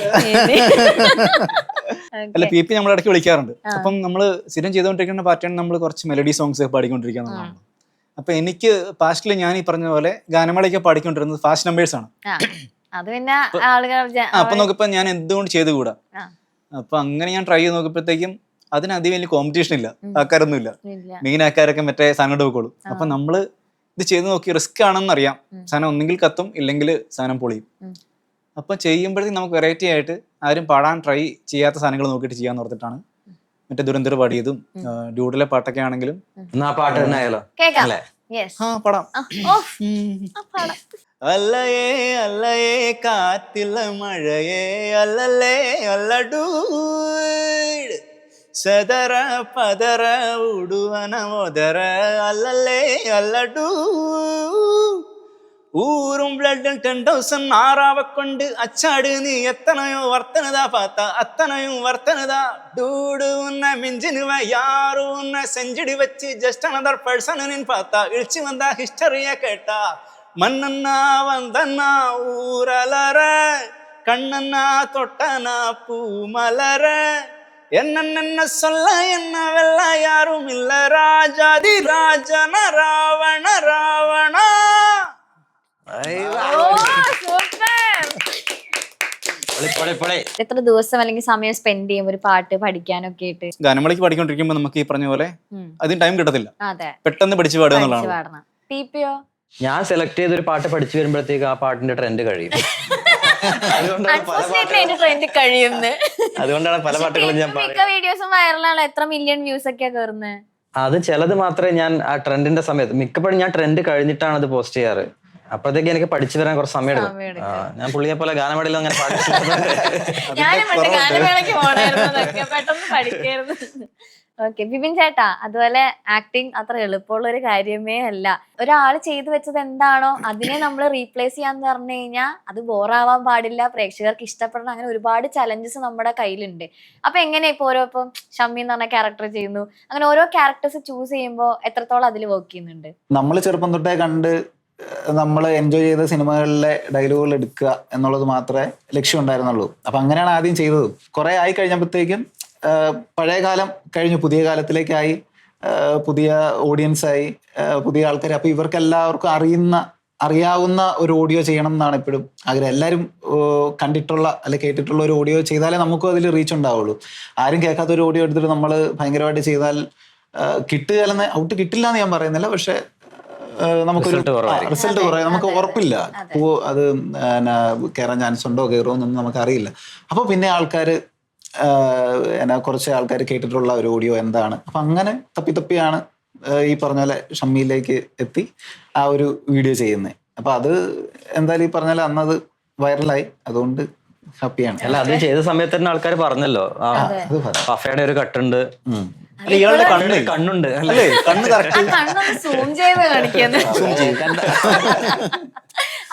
അല്ല, പി നമ്മൾ ഇടയ്ക്ക് വിളിക്കാറുണ്ട്. അപ്പം നമ്മള് സ്ഥിരം ചെയ്തുകൊണ്ടിരിക്കുന്ന പാർട്ടിയാണ് നമ്മൾ കുറച്ച് മെലഡി സോങ്സ് പാടിക്കൊണ്ടിരിക്കുന്നതാണ്. അപ്പൊ എനിക്ക് പാസ്റ്റില് ഞാൻ ഈ പറഞ്ഞ പോലെ ഗാനമേളയൊക്കെ പാടിക്കൊണ്ടിരുന്നത് ഫാസ്റ്റ് നമ്പേഴ്സ് ആണ്. അപ്പൊ നോക്കിയപ്പോ ഞാൻ എന്തുകൊണ്ട് ചെയ്തുകൂടാ. അപ്പൊ അങ്ങനെ ഞാൻ ട്രൈ ചെയ്ത് നോക്കിയപ്പോഴത്തേക്കും അതിന് അധികം വലിയ കോമ്പറ്റീഷൻ ഇല്ല, ആൾക്കാരൊന്നും ഇല്ല. മെയിൻ ആൾക്കാരൊക്കെ മറ്റേ സാധനം വെക്കോളും. അപ്പൊ നമ്മള് ഇത് ചെയ്ത് നോക്കി റിസ്ക് ആണെന്ന് അറിയാം. സാധനം ഒന്നെങ്കിൽ കത്തും, ഇല്ലെങ്കിൽ സാധനം പൊളിയും. അപ്പൊ ചെയ്യുമ്പോഴത്തേക്കും നമുക്ക് വെറൈറ്റി ആയിട്ട് ആരും പാടാൻ ട്രൈ ചെയ്യാത്ത സാധനങ്ങൾ നോക്കിയിട്ട് ചെയ്യാന്ന് ഓർത്തിട്ടാണ് മറ്റേ ദുരന്തർ പാടിയതും ഡ്യൂഡിലെ പാട്ടൊക്കെ ആണെങ്കിലും പാടാം. അല്ലയേ അല്ലയേ കാത്തില്ല മഴയേ അല്ലല്ലേ അല്ലടൂ സദര പദര ഉടുവന മോദര അല്ലല്ലേ അല്ലടൂ ഊറും ബ്ലഡും 10,000 ആറാവെ കൊണ്ട് അച്ചാട് നീ എത്തനയോ വർത്തനതാ പാത്ത അത്തനയും വർത്തനതാ ഡൂഡ് ഉന്ന മിഞ്ചിനുവ യാറു ഉന്ന സെഞ്ചുറി വെച്ച് ജസ്റ്റ് അനദർ പേഴ്സൺ നിൻ പാത്ത ഇഴിച്ചു വന്ന ഹിസ്റ്ററിയെ കേട്ട മണ്ണന്ന വന്തന്ന ഊരലറ കണ്ണന്ന തൊട്ടന പൂമലറ എന്നെ சொல்ல என்ன வெல்ல யாரும் இல்ல ராஜாதி ராஜன ராவண ராവണ. എത്ര ദിവസം അല്ലെങ്കിൽ സമയം സ്പെൻഡ് ചെയ്യും ഒരു പാട്ട് പഠിക്കാനൊക്കെ ആയിട്ട്? ഗാനമേളയ്ക്ക് പാടിക്കൊണ്ടിരിക്കുമ്പോൾ നമുക്ക് ഈ പറഞ്ഞ പോലെ അതിന് ടൈം കിട്ടത്തില്ല, പെട്ടെന്ന് പഠിച്ചു പാടുക എന്നുള്ളതാണ്. ഞാൻ സെലക്ട് ചെയ്തൊരു പാട്ട് പഠിച്ചു വരുമ്പോഴത്തേക്ക് ആ പാട്ടിന്റെ ട്രെൻഡ് കഴിയും. അതുകൊണ്ടാണ് പല പാട്ടുകളും ഞാൻ വൈറലാണ്. എത്ര മില്യൺ വ്യൂസ് ഒക്കെ കയറുന്നത്? അത് ചിലത് മാത്രമേ ഞാൻ ആ ട്രെൻഡിന്റെ സമയത്ത്, മിക്കപ്പോഴും ഞാൻ ട്രെൻഡ് കഴിഞ്ഞിട്ടാണ് അത് പോസ്റ്റ് ചെയ്യാറ്. അപ്പോഴത്തേക്ക് എനിക്ക് പഠിച്ചു വരാൻ കുറച്ച് സമയം എടുക്കും. ഞാൻ പുള്ളിയെ പോലെ ഗാനമേളയിൽ അങ്ങനെ ഓക്കെ, ബിബിൻ ചേട്ടാ, അതുപോലെ ആക്ടിങ് അത്ര എളുപ്പമുള്ള ഒരു കാര്യമേ അല്ല. ഒരാൾ ചെയ്തു വെച്ചത് എന്താണോ അതിനെ നമ്മൾ റീപ്ലേസ് ചെയ്യാന്ന് പറഞ്ഞു കഴിഞ്ഞാൽ അത് ബോറാവാൻ പാടില്ല, പ്രേക്ഷകർക്ക് ഇഷ്ടപ്പെടണം. അങ്ങനെ ഒരുപാട് ചലഞ്ചസ് നമ്മുടെ കയ്യിലുണ്ട്. അപ്പൊ എങ്ങനെയാ ഇപ്പൊ ഇപ്പം ഷമ്മി എന്ന് പറഞ്ഞ ക്യാരക്ടർ ചെയ്യുന്നു, അങ്ങനെ ഓരോ ക്യാരക്ടേഴ്സ് ചൂസ് ചെയ്യുമ്പോൾ എത്രത്തോളം അതിൽ വർക്ക് ചെയ്യുന്നുണ്ട്? നമ്മൾ ചെറുപ്പം തൊട്ടേ കണ്ട് നമ്മൾ എൻജോയ് ചെയ്ത സിനിമകളിലെ ഡയലോഗുകൾ എടുക്കുക എന്നുള്ളത് മാത്രമേ ലക്ഷ്യം ഉണ്ടായിരുന്നുള്ളൂ. അപ്പൊ അങ്ങനെയാണ് ആദ്യം ചെയ്തത്. കുറെ ആയി കഴിഞ്ഞപ്പോഴത്തേക്കും പഴയ കാലം കഴിഞ്ഞു, പുതിയ കാലത്തിലേക്കായി, പുതിയ ഓഡിയൻസായി, പുതിയ ആൾക്കാർ. അപ്പൊ ഇവർക്കെല്ലാവർക്കും അറിയാവുന്ന ഒരു ഓഡിയോ ചെയ്യണം എന്നാണ് എപ്പോഴും ആഗ്രഹം. എല്ലാവരും കണ്ടിട്ടുള്ള അല്ലെ കേട്ടിട്ടുള്ള ഒരു ഓഡിയോ ചെയ്താലേ നമുക്കും അതിൽ റീച്ച് ഉണ്ടാവുള്ളൂ. ആരും കേൾക്കാത്ത ഒരു ഓഡിയോ എടുത്തിട്ട് നമ്മൾ ഭയങ്കരമായിട്ട് ചെയ്താൽ കിട്ടുകയെന്ന് ഔട്ട് കിട്ടില്ല എന്ന് ഞാൻ പറയുന്നില്ല, പക്ഷെ നമുക്കൊരു റിസൾട്ട് കുറയും, നമുക്ക് ഉറപ്പില്ല. അത് കയറാൻ ചാൻസ് ഉണ്ടോ കയറുമോ എന്നൊന്നും നമുക്കറിയില്ല. അപ്പോൾ പിന്നെ ആൾക്കാർ കുറച്ച് ആൾക്കാർ കേട്ടിട്ടുള്ള ഒരു ഓഡിയോ എന്താണ്, അപ്പൊ അങ്ങനെ തപ്പിയാണ് ഈ പറഞ്ഞ പോലെ ഷമ്മിയിലേക്ക് എത്തി ആ ഒരു വീഡിയോ ചെയ്യുന്നത്. അപ്പൊ അത് എന്തായാലും ഈ പറഞ്ഞ പോലെ അന്നത് വൈറലായി, അതുകൊണ്ട് ഹാപ്പിയാണ്. അല്ല, അത് ചെയ്ത സമയത്ത് തന്നെ ആൾക്കാർ പറഞ്ഞല്ലോ പഫയുടെ ഒരു കട്ടുണ്ട്, ഇയാളുടെ കണ്ണുണ്ട് അല്ലേ, കണ്ണ്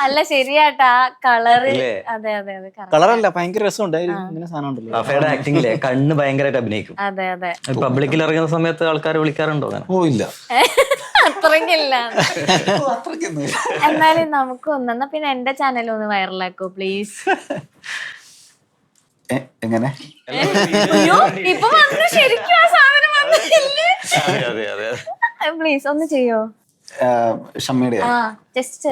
അല്ല ശരിയാട്ടാ, കളറ്. അതെ അതെ അതെ, കളറല്ല, ഭയങ്കര രസമുണ്ട്. ഇങ്ങനെ സാധനം ഉണ്ടല്ലോ പഫയുടെ ആക്ടിംഗിലെ കണ്ണ് ഭയങ്കരമായിട്ട് അഭിനയിക്കും. അതെ അതെ. പബ്ലിക്കിൽ ഇറങ്ങുന്ന സമയത്ത് ആൾക്കാർ വിളിക്കാറുണ്ടോ? ഓ ഇല്ല, അത്രയ്ക്കില്ല. അത്രയ്ക്കൊന്നും എന്നാലും നമുക്ക് ഒന്നെന്നാ പിന്നെ എന്റെ ചാനൽ ഒന്ന് വൈറലാക്കോ പ്ലീസ്. എങ്ങനെ അയ്യോ ഇപ്പൊ വന്നു ശരിക്കും ആ സാധനം വന്നില്ലേ? പ്ലീസ് ഒന്ന് ചെയ്യോ? ഷമ്മിയുടെ ആ ജസ്റ്റ്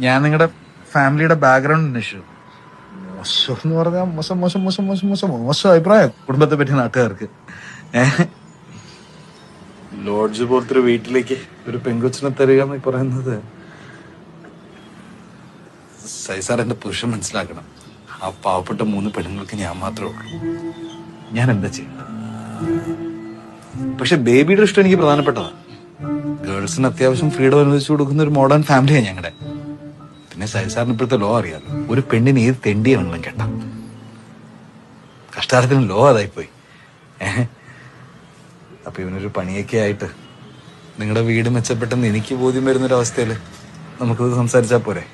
ഞാൻ നിങ്ങളുടെ ഫാമിലിയുടെ ബാക്ക്ഗ്രൗണ്ട് അന്വേഷിച്ചു. മോശം എന്ന് പറഞ്ഞാൽ മോശം മോശം മോശം മോശം മോശം മോശം അഭിപ്രായം കുടുംബത്തെ പറ്റി നാട്ടുകാർക്ക്. ലോഡ്ജ് പോലത്തെ ഒരു വീട്ടിലേക്ക് ഒരു പെങ്കൊച്ചിനെ തരിക എന്ന് പറയുന്നത് സൈസാർ എന്റെ പുരുഷൻ മനസ്സിലാക്കണം. ആ പാവപ്പെട്ട 3 പെണ്ണുങ്ങൾക്ക് ഞാൻ മാത്രമേ ഉള്ളൂ. ഞാൻ എന്താ ചെയ്യുന്നത്? പക്ഷെ ബേബിയുടെ ഇഷ്ടം എനിക്ക് പ്രധാനപ്പെട്ടതാണ്. ഗേൾസിന് അത്യാവശ്യം ഫ്രീഡം അനുവദിച്ചു കൊടുക്കുന്ന ഒരു മോഡേൺ ഫാമിലിയാണ് ഞങ്ങളുടെ. പിന്നെ സൈസാറിന് ഇപ്പോഴത്തെ ലോ അറിയാലോ, ഒരു പെണ്ണിന് ഏത് തെണ്ടിയെ വേണമെങ്കിലും കേട്ടാ. കഷ്ടാരത്തിന് ലോ അതായിപ്പോയി. അപ്പൊ ഇവനൊരു പണിയൊക്കെ ആയിട്ട് നിങ്ങളുടെ വീട് മെച്ചപ്പെട്ടെന്ന് എനിക്ക് ബോധ്യം വരുന്നൊരവസ്ഥയില് നമുക്കത് സംസാരിച്ചാ പോരെ?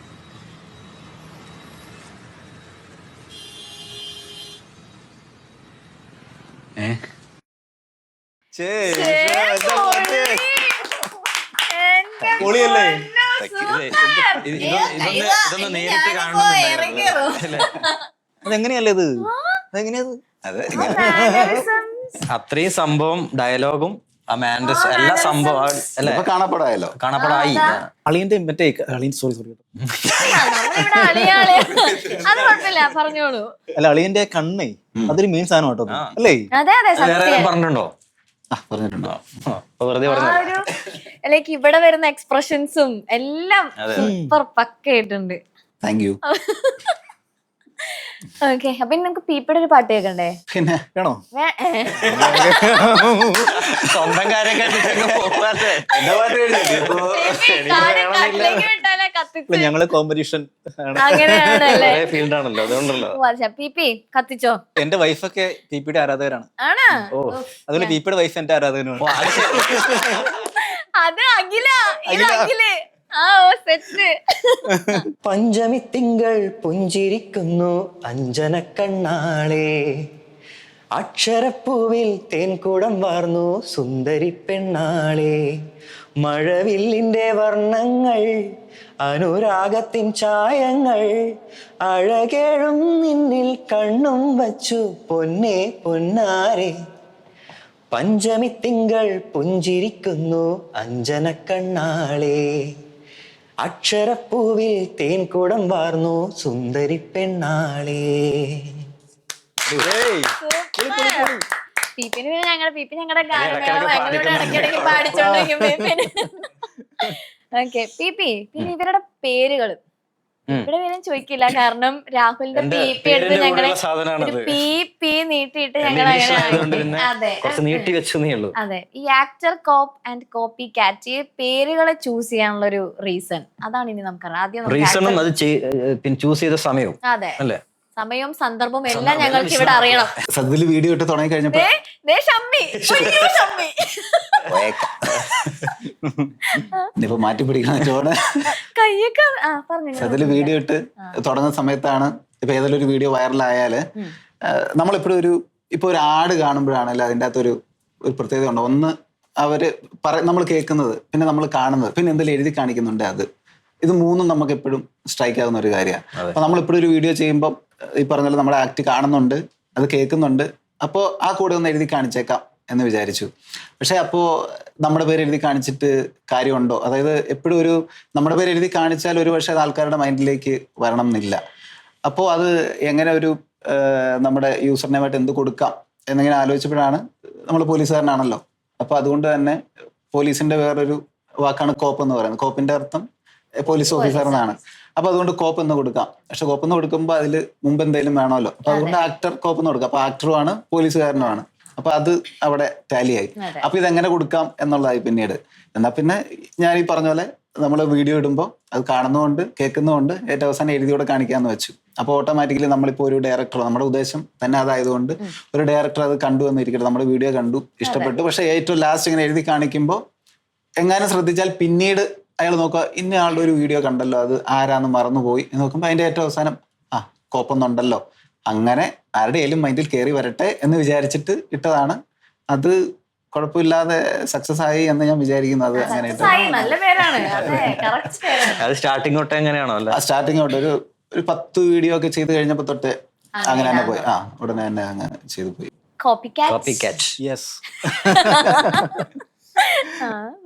പൊളിയല്ലേ? ഇതൊന്ന് നേരിട്ട് കാണുന്നുണ്ടായിരുന്നു. അതെങ്ങനെയല്ലേ ഇത്? അതെങ്ങനെയത്? അതെ അത്രയും സംഭവം, ഡയലോഗും ആ മാൻഡസ് എല്ലാ സംഭവം അല്ലെ ഇപ്പൊ കാണപ്പെടായല്ലോ. കാണപ്പെടായി. അളിയന്റെ മറ്റേ സോറി അത് കുഴപ്പമില്ല പറഞ്ഞോളൂ. അല്ല അളിയന്റെ കണ്ണേ അതൊരു മെയിൻ സാധനം കേട്ടോ അല്ലേ? അതെ അതെ വേറെ സത്യം. പറഞ്ഞിട്ടുണ്ടോ? പറഞ്ഞിട്ടുണ്ടോ? വെറുതെ ആ പറഞ്ഞു. ഒരു ലൈക്ക് ഇവിടെ വരുന്ന എക്സ്പ്രഷൻസും എല്ലാം സൂപ്പർ പക്കയായിട്ടുണ്ട്. Thank you. ഓക്കെ അപ്പൊ ഇനി നമുക്ക് പീപ്പയുടെ ഒരു പാട്ട് കേൾക്കണ്ടേ? പിന്നെ വേണോ? സ്വന്തം കാര്യം ഞങ്ങള് കോമ്പറ്റീഷൻ അങ്ങനെയാണല്ലേ? ഫീൽഡ് ആണല്ലോ, അതുകൊണ്ടല്ലോ. പീപ്പി കത്തിച്ചോ? എന്റെ വൈഫൊക്കെ പീപ്പിയുടെ ആരാധകരാണ്. ആണോ? അതുപോലെ പീപ്പിയുടെ വൈഫ് എന്റെ ആരാധകനാണ്. അത് അഖില ഇത് അഖില്. ആ ഓ സെറ്റ്. പഞ്ചമി തിങ്കൾ പുഞ്ചിരിക്കുന്നു അഞ്ജന കണ്ണാളെ, അക്ഷരപ്പൂവിൽ തേൻകൂടം വാർന്നു സുന്ദരി പെണ്ണാളെ, മഴവില്ലിന്റെ വർണ്ണങ്ങൾ അനുരാഗത്തിൻ ചായങ്ങൾ, അഴകേഴും നിന്നിൽ കണ്ണും വച്ചു പൊന്നേ പൊന്നാരെ, പഞ്ചമി തിങ്കൾ പുഞ്ചിരിക്കുന്നു അഞ്ജന കണ്ണാളെ, അക്ഷരപ്പൂവിൽ തേൻകൂടം വാർന്നു സുന്ദരി പെണ്ണാളെ. പീപ്പിന് പിന്നെ ഞങ്ങളുടെ ഗാനമേള ഇടയ്ക്കിടയ്ക്ക് പാടിച്ചോണ്ടിരിക്കും പീപ്പിന്. ഓക്കെ പീപ്പി പിന്നെ ഇവരുടെ പേരുകള് ഇവിടെ പേരും ചോദിക്കില്ല, കാരണം രാഹുലിന്റെ പീപ്പി എടുത്ത് ഞങ്ങളെ ഒരു പീപ്പി നീട്ടിയിട്ട് ഞങ്ങൾ അങ്ങനെ. അതെ നീട്ടി വെച്ചേ ഉള്ളൂ. അതെ ഈ ആക്ടർ കോപ്പ് ആൻഡ് കോപ്പി കാറ്റ് ഈ പേരുകളെ ചൂസ് ചെയ്യാനുള്ള ഒരു റീസൺ അതാണ് ഇനി നമുക്കറിയാം. ആദ്യം റീസണും അത് ചൂസ് ചെയ്ത സമയവും അതെ അല്ലേ, സമയവും സന്ദർഭവും എല്ലാം ഞങ്ങൾക്ക് ഇവിടെ അറിയണം. സത്യത്തിൽ വീഡിയോ ഇട്ട് തുടങ്ങി കഴിഞ്ഞപ്പോ ഇനിയിപ്പോ മാറ്റി പിടിക്കണം ചോട്. കയ്യൊക്കെ പറഞ്ഞു. സത്യത്തിൽ വീഡിയോ ഇട്ട് തുടങ്ങുന്ന സമയത്താണ് ഇപ്പൊ ഏതെങ്കിലും ഒരു വീഡിയോ വൈറലായാല് നമ്മളിപ്പോഴും ഇപ്പൊ ഒരു ആഡ് കാണുമ്പോഴാണല്ലോ അതിൻ്റെ അകത്തൊരു പ്രത്യേകത ഉണ്ട്. ഒന്ന് അവര് നമ്മൾ കേൾക്കുന്നത്, പിന്നെ നമ്മൾ കാണുന്നത്, പിന്നെ എന്തെങ്കിലും എഴുതി കാണിക്കുന്നുണ്ട്. ഇത് മൂന്നും നമുക്ക് എപ്പോഴും സ്ട്രൈക്ക് ആകുന്ന ഒരു കാര്യമാണ്. അപ്പൊ നമ്മളിപ്പോഴും ഒരു വീഡിയോ ചെയ്യുമ്പോൾ ഈ പറഞ്ഞാൽ നമ്മുടെ ആക്ട് കാണുന്നുണ്ട്, അത് കേൾക്കുന്നുണ്ട്, അപ്പോൾ ആ കൂടെ ഒന്ന് എഴുതി കാണിച്ചേക്കാം എന്ന് വിചാരിച്ചു. പക്ഷെ അപ്പോൾ നമ്മുടെ പേര് എഴുതി കാണിച്ചിട്ട് കാര്യമുണ്ടോ? അതായത് എപ്പോഴും നമ്മുടെ പേര് എഴുതി കാണിച്ചാൽ ഒരു പക്ഷേ അത് ആൾക്കാരുടെ മൈൻഡിലേക്ക് വരണം എന്നില്ല. അപ്പോൾ അത് എങ്ങനെ നമ്മുടെ യൂസർ നെയിമായിട്ട് എന്ത് കൊടുക്കാം എന്നിങ്ങനെ ആലോചിച്ചപ്പോഴാണ്, നമ്മൾ പോലീസുകാരനാണല്ലോ, അപ്പോൾ അതുകൊണ്ട് തന്നെ പോലീസിന്റെ വേറൊരു വാക്കാണ് കോപ്പ് എന്ന് പറയുന്നത്. കോപ്പിന്റെ അർത്ഥം പോലീസ് ഓഫീസർ എന്നാണ്. അപ്പൊ അതുകൊണ്ട് കോപ്പ് എന്ന് കൊടുക്കാം. പക്ഷെ കോപ്പ് എന്ന് കൊടുക്കുമ്പോൾ അതിൽ മുമ്പ് എന്തെങ്കിലും വേണമല്ലോ, അപ്പൊ അതുകൊണ്ട് ആക്ടർ കോപ്പ് എന്ന് കൊടുക്കാം. അപ്പൊ ആക്ടറുമാണ് പോലീസുകാരനുമാണ്. അപ്പൊ അത് അവിടെ ടാലിയായി. അപ്പൊ ഇതെങ്ങനെ കൊടുക്കാം എന്നുള്ളതായി പിന്നീട്. എന്നാ പിന്നെ ഞാൻ ഈ പറഞ്ഞ പോലെ നമ്മൾ വീഡിയോ ഇടുമ്പോൾ അത് കാണുന്നതുകൊണ്ട് കേൾക്കുന്നതുകൊണ്ട് ഏറ്റവും അവസാനം എഴുതിയോടെ കാണിക്കാന്ന് വെച്ചു. അപ്പോൾ ഓട്ടോമാറ്റിക്കലി നമ്മളിപ്പോൾ ഒരു ഡയറക്ടർ, നമ്മുടെ ഉദ്ദേശം തന്നെ അതായതുകൊണ്ട് ഒരു ഡയറക്ടർ അത് കണ്ടു എന്നിരിക്കട്ടെ, നമ്മുടെ വീഡിയോ കണ്ടു, ഇഷ്ടപ്പെട്ടു. പക്ഷെ ഏറ്റവും ലാസ്റ്റ് ഇങ്ങനെ എഴുതി കാണിക്കുമ്പോൾ എങ്ങാനും ശ്രദ്ധിച്ചാൽ പിന്നീട് അയാൾ നോക്കുക, ഇന്ന ആളുടെ ഒരു വീഡിയോ കണ്ടല്ലോ, അത് ആരാന്ന് മറന്നുപോയി എന്ന് നോക്കുമ്പോൾ അതിന്റെ ഏറ്റവും അവസാനം കോപ്പൊന്നുണ്ടല്ലോ, അങ്ങനെ ആരുടെയും മൈൻഡിൽ കയറി വരട്ടെ എന്ന് വിചാരിച്ചിട്ട് ഇട്ടതാണ്. അത് കുഴപ്പമില്ലാതെ സക്സസ് ആയി എന്ന് ഞാൻ വിചാരിക്കുന്നു. അത് അങ്ങനെ സായി നല്ല പേരാണ്. അതെ, കറക്റ്റ് പേരാണ്. അത് സ്റ്റാർട്ടിങ് തൊട്ട് എങ്ങനെയാണോ അല്ല സ്റ്റാർട്ടിങ് തൊട്ട് ഒരു 10 വീഡിയോ ഒക്കെ ചെയ്ത് കഴിഞ്ഞപ്പോ തൊട്ട് അങ്ങനെ തന്നെ പോയി. ഉടനെ തന്നെ അങ്ങനെ ചെയ്തു പോയി. Copy copy cat. യെസ്.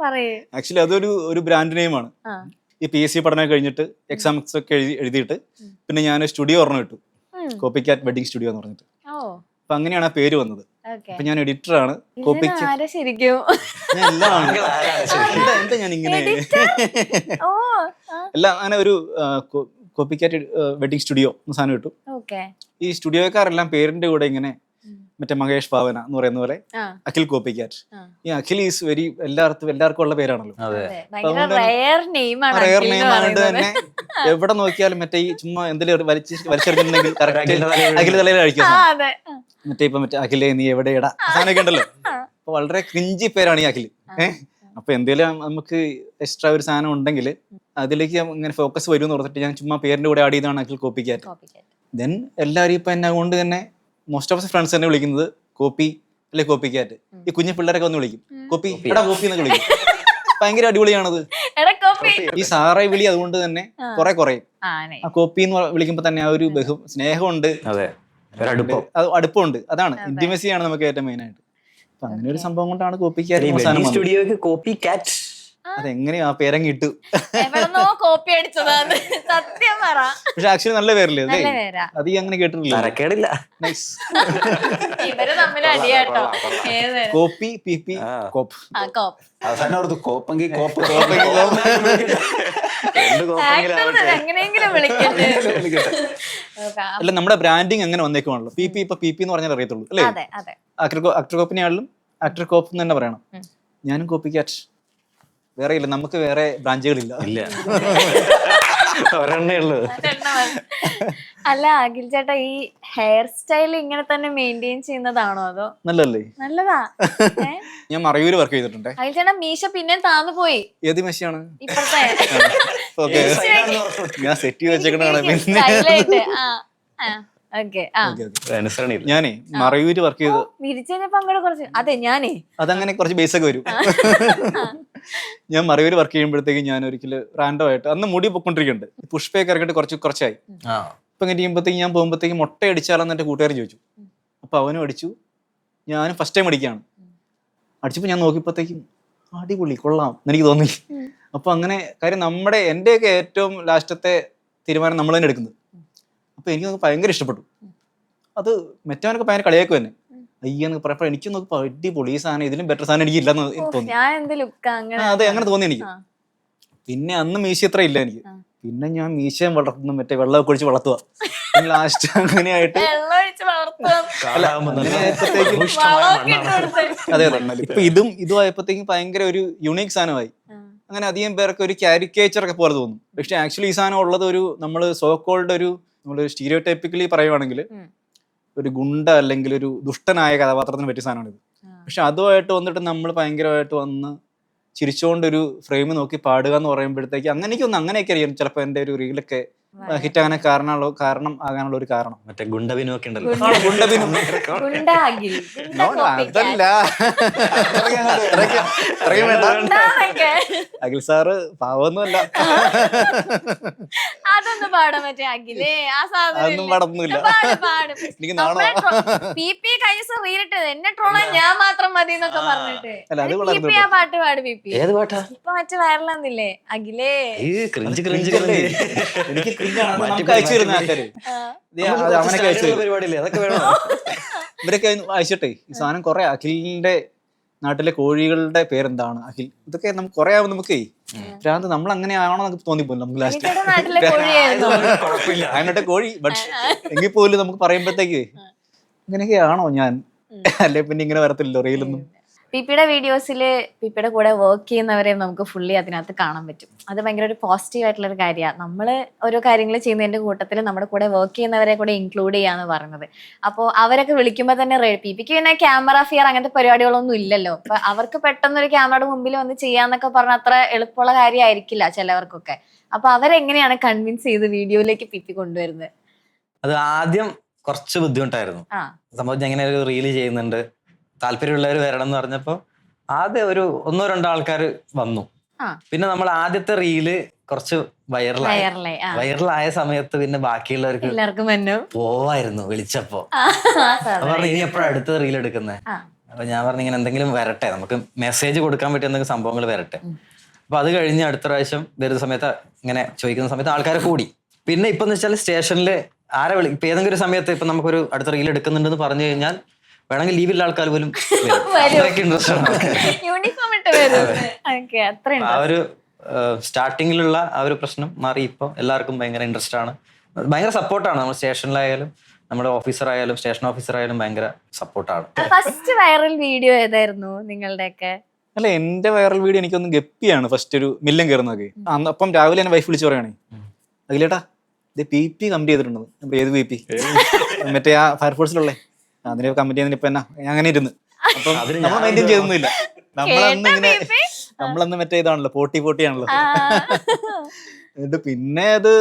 പറയേ. ആക്ച്വലി അതൊരു ബ്രാൻഡ് നെയിമാണ്. ഈ PSC പഠനം കഴിഞ്ഞിട്ട് എക്സാംസ് ഒക്കെ എഴുതിയിട്ട് പിന്നെ ഞാൻ സ്റ്റുഡിയോ ഓർമ്മ കിട്ടും, കോപ്പി ക്യാറ്റ് വെഡിങ് സ്റ്റുഡിയോ എന്ന് പറഞ്ഞിട്ട്. അപ്പൊ അങ്ങനെയാണ് ആ പേര് വന്നത്. അപ്പൊ ഞാൻ എഡിറ്ററാണ്. കോപ്പി ശരിക്കും എന്താ ഞാൻ ഇങ്ങനെ എല്ലാം അങ്ങനെ ഒരു കോപ്പി ക്യാറ്റ് വെഡിങ് സ്റ്റുഡിയോ എന്ന സാധനം കിട്ടും. ഈ സ്റ്റുഡിയോക്കാരെല്ലാം പേരിന്റെ കൂടെ ഇങ്ങനെ മറ്റേ മഹേഷ് ഭാവന എന്ന് പറയുന്ന പോലെ അഖിൽ കോപ്പി ക്യാറ്റ്. ഈ അഖിൽ ഈസ് വെരി എല്ലാവർക്കും ഉള്ള പേരാണല്ലോ. റയർ നെയിം ആയതുകൊണ്ട് തന്നെ എവിടെ നോക്കിയാലും മറ്റേ ഈ ചുമ്മാ എന്തെങ്കിലും വലിച്ചെറിഞ്ഞിട്ടുണ്ടെങ്കിൽ അഖിൽ തലയിൽ കഴിക്കാം. മറ്റേ ഇപ്പൊ മറ്റേ അഖിലേ നീ എവിടെയിടാ സാധനമൊക്കെ ഉണ്ടല്ലോ. അപ്പൊ വളരെ ക്രിഞ്ചി പേരാണ് ഈ അഖിൽ. അപ്പൊ എന്തെങ്കിലും നമുക്ക് എക്സ്ട്രാ ഒരു സാധനം ഉണ്ടെങ്കിൽ അതിലേക്ക് ഇങ്ങനെ ഫോക്കസ് വരും എന്ന് പറഞ്ഞിട്ട് ഞാൻ ചുമ്മാ പേരിന്റെ കൂടെ ആഡ് ചെയ്താണ് അഖിൽ കോപ്പി ക്യാറ്റ്. ദെൻ എല്ലാവരും ഇപ്പൊ എന്നെ കൊണ്ട് തന്നെ മോസ്റ്റ് ഓഫ് ഫ്രണ്ട്സ് തന്നെ വിളിക്കുന്നത് കോപ്പി അല്ലെ കോപ്പി ക്യാറ്റ്. ഈ കുഞ്ഞു പിള്ളേരൊക്കെ ഒന്ന് വിളിക്കും കോപ്പി എടാ കോപ്പി എന്നൊക്കെ വിളിക്കും. ഭയങ്കര അടിപൊളിയാണത് ഈ സാറേ വിളി. അതുകൊണ്ട് തന്നെ കുറെ കുറയും. ആ കോപ്പി എന്ന് വിളിക്കുമ്പോ തന്നെ ആ ഒരു സ്നേഹമുണ്ട്, അടുപ്പമുണ്ട്. അതാണ് ഇന്റിമസിയാണ് നമുക്ക് ഏറ്റവും മെയിൻ ആയിട്ട്. അപ്പൊ അങ്ങനെ ഒരു സംഭവം കൊണ്ടാണ് കോപ്പി ക്യാറ്റ് സ്റ്റുഡിയോക്ക് കോപ്പി ക്യാറ്റ്. അതെങ്ങനെയാ ആ പേരങ്ങ് ഇട്ടു. കോപ്പി അടിച്ചതാണ് സത്യം പറ. പക്ഷെ ആക്ച്വലി നല്ല പേരല്ലേ അത്? അങ്ങനെ കേട്ടിട്ടില്ല. ഇവര് തമ്മിൽ അടിയാട്ടോ. കോപ്പി PP കോപ്പ്. കോപ്പെങ്കിൽ കോപ്പ് എങ്ങനെയെങ്കിലും വിളിക്കണ്ടേ. അല്ല നമ്മുടെ ബ്രാൻഡിങ് അങ്ങനെ വന്നേക്കുവാണല്ലോ. PP ഇപ്പൊ PP എന്ന് പറഞ്ഞാൽ അറിയത്തുള്ളൂ അല്ലേ? ആക്ടർ കോപ്പിനെയാളും ആക്ടർ കോപ്പ് എന്ന് തന്നെ പറയണം. ഞാനും കോപ്പി ക്യാറ്റ്. വേറെ ഇല്ല, നമുക്ക് വേറെ ബ്രാഞ്ചുകളില്ല. അല്ല അഖിൽ ചേട്ടാ, ഈ ഹെയർ സ്റ്റൈൽ ഇങ്ങനെ തന്നെ മെയിൻറ്റെയിൻ ചെയ്യുന്നതാണോ അതോ? നല്ലല്ലേ? നല്ലതാ. ഞാൻ മറയൂര് വർക്ക് ചെയ്തിട്ടുണ്ട്. അഖിൽ ചേട്ടാ മീശ പിന്നെ താന്നു പോയി. ഏത് മീശയാണ്? ഇപ്പഴത്തെ ഞാൻ സെറ്റ് ചെയ്ത് വെച്ചേക്കണാണ്. ഞാനേ മറയൂര് വർക്ക് ചെയ്ത് അതങ്ങനെ കുറച്ച് ബേസ് ഒക്കെ വരും. ഞാൻ മറയൂര് വർക്ക് ചെയ്യുമ്പോഴത്തേക്കും ഞാൻ ഒരിക്കലും റാൻഡോ ആയിട്ട് അന്ന് മുടി പൊക്കൊണ്ടിരിക്കുന്നുണ്ട്. പുഷ്പയൊക്കെ ഇറക്കിട്ട് കുറച്ചായി. ഇപ്പൊ ഇങ്ങനെ ചെയ്യുമ്പോഴത്തേക്കും ഞാൻ പോകുമ്പോഴത്തേക്കും മുട്ട അടിച്ചാലെന്ന് എന്റെ കൂട്ടുകാരൻ ചോദിച്ചു. അപ്പൊ അവനും അടിച്ചു, ഞാനും ഫസ്റ്റ് ടൈം അടിക്കുകയാണ്. അടിച്ചപ്പോ ഞാൻ നോക്കിയപ്പോഴത്തേക്കും അടിപൊളി കൊള്ളാം എനിക്ക് തോന്നി. അപ്പൊ അങ്ങനെ കാര്യം എന്റെയൊക്കെ ഏറ്റവും ലാസ്റ്റത്തെ തീരുമാനം നമ്മൾ തന്നെ എടുക്കുന്നത്. അപ്പൊ എനിക്ക് ഭയങ്കര ഇഷ്ടപ്പെട്ടു. അത് മറ്റവനൊക്കെ ഭയങ്കര കളിയാക്കും തന്നെ. അയ്യെന്ന് പറയപ്പോ എനിക്ക് നോക്കി അടിപൊളി ഈ സാധനം, ഇതിലും ബെറ്റർ സാധനം എനിക്ക് ഇല്ലെന്ന് തോന്നി. അതെ അങ്ങനെ തോന്നി എനിക്ക്. പിന്നെ അന്ന് മീശ അത്ര ഇല്ല എനിക്ക്. പിന്നെ ഞാൻ മീശയും വളർത്തുന്നു, മറ്റേ വെള്ളമൊക്കെ ഒഴിച്ച് വളർത്തുക. ലാസ്റ്റ് അങ്ങനെയായിട്ട് അതെ ഇപ്പൊ ഇതും ആയപ്പോഴത്തേക്കും ഭയങ്കര ഒരു യുണീക് സാധനമായി. അങ്ങനെ അധികം പേർക്ക് ഒരു കാരിക്കേച്ചർ ഒക്കെ പോലെ തോന്നും. പക്ഷെ ആക്ച്വലി ഈ സാധനം ഉള്ളത് ഒരു നമ്മള് സോ കോൾഡ് നമ്മള് സ്റ്റീരിയോ ടൈപ്പിക്കലി പറയുവാണെങ്കിൽ ഒരു ഗുണ്ട അല്ലെങ്കിൽ ഒരു ദുഷ്ടനായ കഥാപാത്രത്തിന് പറ്റിയ സാധനമാണിത്. പക്ഷെ അതുമായിട്ട് വന്നിട്ട് നമ്മൾ ഭയങ്കരമായിട്ട് വന്ന് ചിരിച്ചുകൊണ്ടൊരു ഫ്രെയിം നോക്കി പാടുക എന്ന് പറയുമ്പോഴത്തേക്ക് അങ്ങനെയൊക്കെ അറിയാം. ചിലപ്പോൾ എൻ്റെ ഒരു റീലൊക്കെ ഹിറ്റ് അങ്ങനെ കാരണം ആകാനുള്ള ഒരു കാരണം മറ്റേ ഗുണ്ടബിനൊക്കെ ഉണ്ടല്ലോ. അതല്ല അഖിൽ സാറ് പാവൊന്നുമല്ല. അതൊന്നും പാടാൻ പറ്റേ അഖിലേ? അതൊന്നും പാടൊന്നുമില്ല. എനിക്ക് നാണോ എന്നെ ട്രോളാൻ ഞാൻ മാത്രം മതി എന്നൊക്കെ പറഞ്ഞിട്ട് ആ പാട്ട് പാട് പിപി. ഏത് പാട്ടാ? ഇപ്പൊ മറ്റേ വൈറലാന്നില്ലേ അഖിലേ? എനിക്ക് നമുക്ക് അയച്ചു തരുന്ന ആൾക്കാര് അവനൊക്കെ അയച്ചു ഇവരൊക്കെ അയച്ചിട്ടെ ഈ സാധനം കുറെ അഖിലിന്റെ നാട്ടിലെ കോഴികളുടെ പേരെന്താണ് അഖിൽ, ഇതൊക്കെ നമുക്ക് കുറെ ആവുമ്പോൾ നമുക്ക് ഭ്രാന്ത് നമ്മൾ അങ്ങനെ ആണോ നമുക്ക് തോന്നിപ്പോലും നമുക്ക് ലാസ്റ്റ് അതിനോട്ടെ കോഴി. ബട്ട് എങ്കിൽ പോലും നമുക്ക് പറയുമ്പോഴത്തേക്ക് ഇങ്ങനെയൊക്കെ ആണോ ഞാൻ, അല്ലെ പിന്നെ ഇങ്ങനെ വരത്തില്ലല്ലോ റീലൊന്നും. പിപിയുടെ വീഡിയോസില് പിപിയുടെ കൂടെ വർക്ക് ചെയ്യുന്നവരെ നമുക്ക് ഫുള്ളി അതിനകത്ത് കാണാൻ പറ്റും. അത് ഭയങ്കര ഒരു പോസിറ്റീവ് ആയിട്ടുള്ള ഒരു കാര്യമാണ്. നമ്മൾ ഓരോ കാര്യങ്ങൾ ചെയ്യുന്നതിന്റെ കൂട്ടത്തിൽ നമ്മുടെ കൂടെ വർക്ക് ചെയ്യുന്നവരെ കൂടെ ഇൻക്ലൂഡ് ചെയ്യാന്ന് പറഞ്ഞത്. അപ്പോൾ അവരൊക്കെ വിളിക്കുമ്പോൾ തന്നെ പിപിക്ക് പിന്നെ ക്യാമറ ഫിയർ അങ്ങനത്തെ പരിപാടികളൊന്നും ഇല്ലല്ലോ. അപ്പൊ അവർക്ക് പെട്ടെന്ന് ഒരു ക്യാമറയുടെ മുമ്പിൽ വന്ന് ചെയ്യാന്നൊക്കെ പറഞ്ഞാൽ അത്ര എളുപ്പമുള്ള കാര്യമായിരിക്കില്ല ചിലവർക്കൊക്കെ. അപ്പൊ അവരെങ്ങനെയാണ് കൺവിൻസ് ചെയ്ത് വീഡിയോയിലേക്ക് പിപി കൊണ്ടുവരുന്നത്? അത് ആദ്യം കുറച്ച് ബുദ്ധിമുട്ടായിരുന്നു. സംഭവം ഞാൻ ഇങ്ങനെ ഒരു റീല് ചെയ്യുന്നുണ്ട്, താല്പര്യമുള്ളവർ വരണം എന്ന് പറഞ്ഞപ്പോൾ ആദ്യം ഒരു 1-2 ആൾക്കാർ വന്നു. ആ. പിന്നെ നമ്മൾ ആദ്യത്തെ റീല് കുറച്ച് വൈറലായി. വയറിലായി. ആ. വൈറലായ സമയത്ത് പിന്നെ ബാക്കിയുള്ളവർക്ക് എല്ലാവർക്കും വന്നു. പോവായിരുന്നു വിളിച്ചപ്പോ. പറഞ്ഞു ഇനി എപ്പോഴും അടുത്ത റീൽ എടുക്കുന്നത്. അപ്പൊ ഞാൻ പറഞ്ഞു ഇങ്ങനെ എന്തെങ്കിലും വരട്ടെ, നമുക്ക് മെസ്സേജ് കൊടുക്കാൻ പറ്റിയ എന്തെങ്കിലും സംഭവങ്ങൾ വരട്ടെ. അപ്പൊ അത് കഴിഞ്ഞ് അടുത്ത പ്രാവശ്യം വരുന്ന സമയത്ത് ഇങ്ങനെ ചോദിക്കുന്ന സമയത്ത് ആൾക്കാർ കൂടി. പിന്നെ ഇപ്പൊ എന്ന് വെച്ചാൽ സ്റ്റേഷനിൽ ആരെ ഇപ്പൊ ഏതെങ്കിലും ഒരു സമയത്ത് ഇപ്പൊ നമുക്കൊരു അടുത്ത റീൽ എടുക്കുന്നുണ്ടെന്ന് പറഞ്ഞു കഴിഞ്ഞാൽ വേണമെങ്കിൽ ലീവില്ല ആൾക്കാർ പോലും ഇൻട്രസ്റ്റ് ആണ്. യൂണിഫോം ഇട്ട് വരും. ആ ഒരു സ്റ്റാർട്ടിങ്ങിലുള്ള ആ ഒരു പ്രശ്നം മാറി. ഇപ്പൊ എല്ലാവർക്കും ഭയങ്കര ഇൻട്രസ്റ്റ് ആണ്, ഭയങ്കര സപ്പോർട്ടാണ്. നമ്മൾ സ്റ്റേഷനിലായാലും നമ്മുടെ ഓഫീസർ ആയാലും സ്റ്റേഷൻ ഓഫീസർ ആയാലും ഭയങ്കര സപ്പോർട്ടാണ്. ഫസ്റ്റ് വൈറൽ വീഡിയോ ഏതായിരുന്നു നിങ്ങളുടെയൊക്കെ? അല്ല, എന്റെ വൈറൽ വീഡിയോ എനിക്കൊന്ന് ഗപ്പിയാണ് ഫസ്റ്റ് ഒരു മില്ലൻ കയറുന്നതൊക്കെ. അപ്പം രാവിലെ എന്നെ വൈഫ് വിളിച്ച് പറയുകയാണെ, അഖിലേട്ടാ ഇത് PP കമന്റ് ചെയ്തിട്ടുണ്ടെന്ന്. ഏത് PP? മറ്റേ ആ ഫയർഫോഴ്സിലുള്ളേ അതിനെ കമന്റ് ചെയ്യുന്നതിന് ഇപ്പൊ എന്നാ അങ്ങനെ ഇരുന്ന്. അപ്പം നമ്മൾ മെയിൻറ്റെയിൻ ചെയ്തൊന്നുമില്ല. നമ്മളന്ന് മറ്റേ ഇതാണല്ലോ, 40 ആണല്ലോ. എന്നിട്ട് പിന്നെ അത്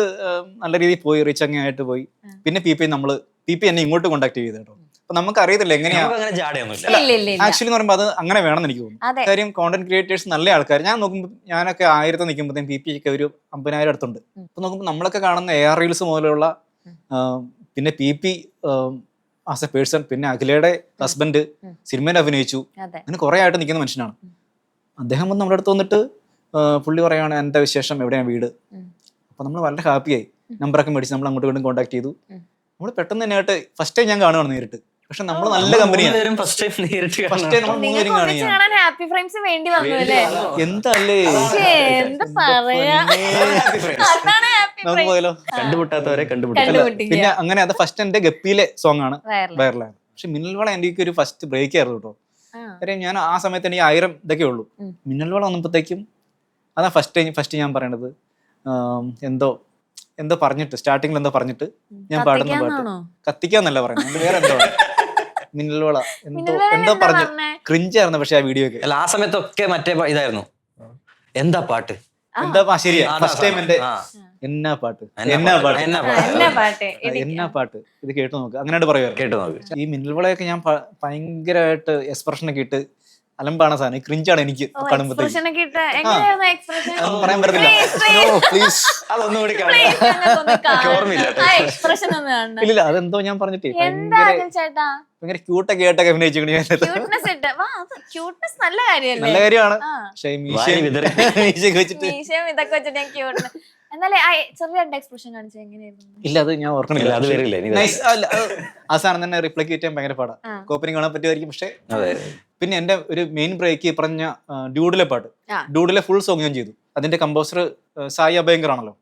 നല്ല രീതിയിൽ പോയി, റീച്ച് അങ്ങനെ ആയിട്ട് പോയി. പിന്നെ PP എന്നെ ഇങ്ങോട്ട് കോണ്ടാക്ട് ചെയ്തു കേട്ടോ. അപ്പൊ നമുക്ക് അറിയത്തില്ല എങ്ങനെയാ ആക്ച്വലി എന്ന് പറയുമ്പോൾ അത് അങ്ങനെ വേണമെന്ന് എനിക്ക് തോന്നുന്നു. കാര്യം കോണ്ടന്റ് ക്രിയേറ്റേഴ്സ് നല്ല ആൾക്കാർ. ഞാൻ നോക്കുമ്പോൾ ഞാനൊക്കെ 1000 നിൽക്കുമ്പോഴത്തേക്കും PP ഒക്കെ ഒരു 50,000 അടുത്തുണ്ട്. അപ്പൊ നോക്കുമ്പോൾ നമ്മളൊക്കെ കാണുന്ന AR റീൽസ് മുതലുള്ള പിന്നെ PP ആസ് എ പേഴ്സൺ, പിന്നെ അഖിലയുടെ ഹസ്ബൻഡ് സിനിമയിൽ അഭിനയിച്ചു, അങ്ങനെ കുറെ ആയിട്ട് നിൽക്കുന്ന മനുഷ്യനാണ്. അദ്ദേഹം വന്ന് നമ്മുടെ അടുത്ത് വന്നിട്ട് പുള്ളി പറയാണ് എൻ്റെ വിശേഷം, എവിടെയാണ് വീട്. അപ്പൊ നമ്മൾ വളരെ ഹാപ്പിയായി. നമ്പറൊക്കെ മേടിച്ച് നമ്മൾ അങ്ങോട്ട് വീണ്ടും കോൺടാക്ട് ചെയ്തു. നമ്മൾ പെട്ടെന്ന് തന്നെ ആയിട്ട് ഫസ്റ്റ് ടൈം ഞാൻ കാണുവാണ് നേരിട്ട്. പക്ഷെ നമ്മൾ നല്ല കമ്പനിയാണ്. ഫസ്റ്റ് ടൈം നമ്മൾ 3 പേരും കാണുകയാണ്. ഹാപ്പി ഫ്രണ്ട്സ് വേണ്ടി വന്നു അല്ലേ? എന്തല്ലേ എന്താ പറയാ, നമുക്ക് പോയാലോ? കണ്ടുമുട്ടാത്തവരെ പിന്നെ അങ്ങനെ അത് ഫസ്റ്റ് എന്റെ ഗപ്പിയിലെ സോങ് ആണ് വൈറലായത്. പക്ഷെ മിന്നൽവള എനിക്ക് ഒരു ഫസ്റ്റ് ബ്രേക്ക് ആയിരുന്നു കേട്ടോ. കാര്യം ഞാൻ ആ സമയത്ത് എനിക്ക് 1000 ഇതൊക്കെ ഉള്ളൂ. മിന്നൽവള വന്നപ്പോഴത്തേക്കും അതാ ഫസ്റ്റ് ഞാൻ പറയണത്. എന്തോ പറഞ്ഞിട്ട് സ്റ്റാർട്ടിങ്ങിൽ എന്തോ പറഞ്ഞിട്ട് ഞാൻ പാടുന്ന പാട്ട് കത്തിക്കാന്നല്ല പറയുന്നത്, വേറെ എന്തോ മിന്നൽവള എന്തോ പറഞ്ഞു. ക്രിഞ്ചായിരുന്നു പക്ഷെ ആ വീഡിയോ ഒക്കെ. അല്ല, ആ സമയത്തൊക്കെ മറ്റേ ഇതായിരുന്നു, എന്താ പാട്ട് ശരിയാ. ഫസ്റ്റ് ടൈം എന്റെ എന്നാ പാട്ട് ഇത് കേട്ടു നോക്ക്, അങ്ങനെയായിട്ട് പറയുക. കേട്ടു നോക്ക്. ഈ മിന്നൽവളയൊക്കെ ഞാൻ ഭയങ്കരമായിട്ട് എക്സ്പ്രഷൻ ഒക്കെ ഇട്ട് അലമ്പാണ് സാധനം. ക്രിഞ്ചാണ് എനിക്ക് കാണുമ്പോഴത്തേക്ക്. പറയാൻ പറ്റത്തില്ല. ഇല്ല, അതെന്തോ ഞാൻ പറഞ്ഞിട്ടേ ഭയങ്കര ക്യൂട്ടൊക്കെ ആയിട്ടൊക്കെ അഭിനയിച്ചിട്ടുണ്ട്. നല്ല കാര്യമാണ്. പക്ഷേ ഇല്ല, അത് ഞാൻ ഓർക്കണില്ല. അവസാനം തന്നെ റിപ്ലൈ ചെയ്യാൻ ഭയങ്കര പാടാ. കോപ്പറിങ് കാണാൻ പറ്റുമായിരിക്കും. പക്ഷെ പിന്നെ എന്റെ ഒരു മെയിൻ ബ്രേക്ക് പറഞ്ഞ ഡ്യൂഡിലെ പാട്ട്, ഡ്യൂഡിലെ ഫുൾ സോങ് ഞാൻ ചെയ്തു. അതിന്റെ കമ്പോസർ സായി അഭയങ്കർ ആണല്ലോ.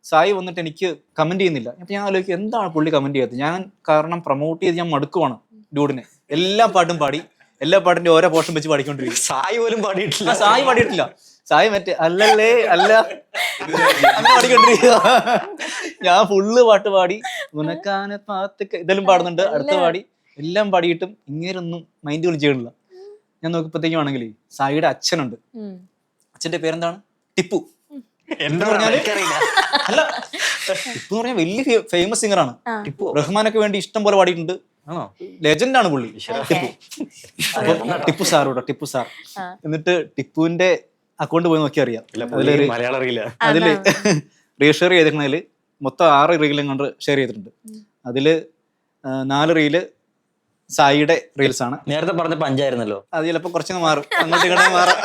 സായി വന്നിട്ട് എനിക്ക് കമന്റ് ചെയ്യുന്നില്ല. അപ്പൊ ഞാൻ ആലോചിക്കും എന്താണ് പുള്ളി കമന്റ് ചെയ്യാത്തത്. ഞാൻ കാരണം പ്രൊമോട്ട് ചെയ്ത് ഞാൻ മടുക്കുവാണ് ഡ്യൂഡിനെ. എല്ലാ പാട്ടും പാടി, എല്ലാ പാട്ടിന്റെ ഓരോ പോർഷൻ വെച്ച് പാടിക്കൊണ്ടിരിക്കും. സായി പോലും പാടിയിട്ടില്ല. സായി പാടിയിട്ടില്ല. സായി മറ്റേ അല്ലല്ലേ അല്ല അങ്ങനെ പാടിക്കൊണ്ടിരിക്കുക. ഞാൻ ഫുള്ള് പാട്ട് പാടി, ഉനക്കാന പാത്തൊക്കെ ഇതെല്ലാം പാടുന്നുണ്ട്, അടുത്ത് പാടി, എല്ലാം പാടിയിട്ടും ഇങ്ങേരൊന്നും മൈൻഡ് പോലും ചെയ്യണില്ല. ഞാൻ നോക്കിയപ്പോഴത്തേക്കും ആണെങ്കിൽ സായിയുടെ അച്ഛനുണ്ട്. അച്ഛന്റെ പേരെന്താണ്? ടിപ്പു. എന്താ പറഞ്ഞാല് അല്ല, ടിപ്പു എന്ന് പറഞ്ഞാൽ വലിയ ഫേമസ് സിംഗറാണ്. ടിപ്പു റഹ്മാനൊക്കെ വേണ്ടി ഇഷ്ടം പോലെ പാടിയിട്ടുണ്ട്. ലെജൻഡ് ആണ് പുള്ളി. ടിപ്പു. അപ്പൊ ടിപ്പു സാർ കേട്ടോ, ടിപ്പു സാർ. എന്നിട്ട് ടിപ്പുവിന്റെ അക്കൗണ്ട് പോയി നോക്കി അറിയാം. അതില് റീഷെയർ ചെയ്തിരിക്കണതില് മൊത്തം 6 റീലും കൊണ്ട് ഷെയർ ചെയ്തിട്ടുണ്ട്. അതില് 4 റീല് സായിയുടെ റീൽസ് ആണ്. നേരത്തെ പറഞ്ഞ പഞ്ചായിരുന്നല്ലോ, അത് ചിലപ്പോ കുറച്ചൊന്ന് മാറും, അങ്ങോട്ട് ഇങ്ങോട്ട് മാറും.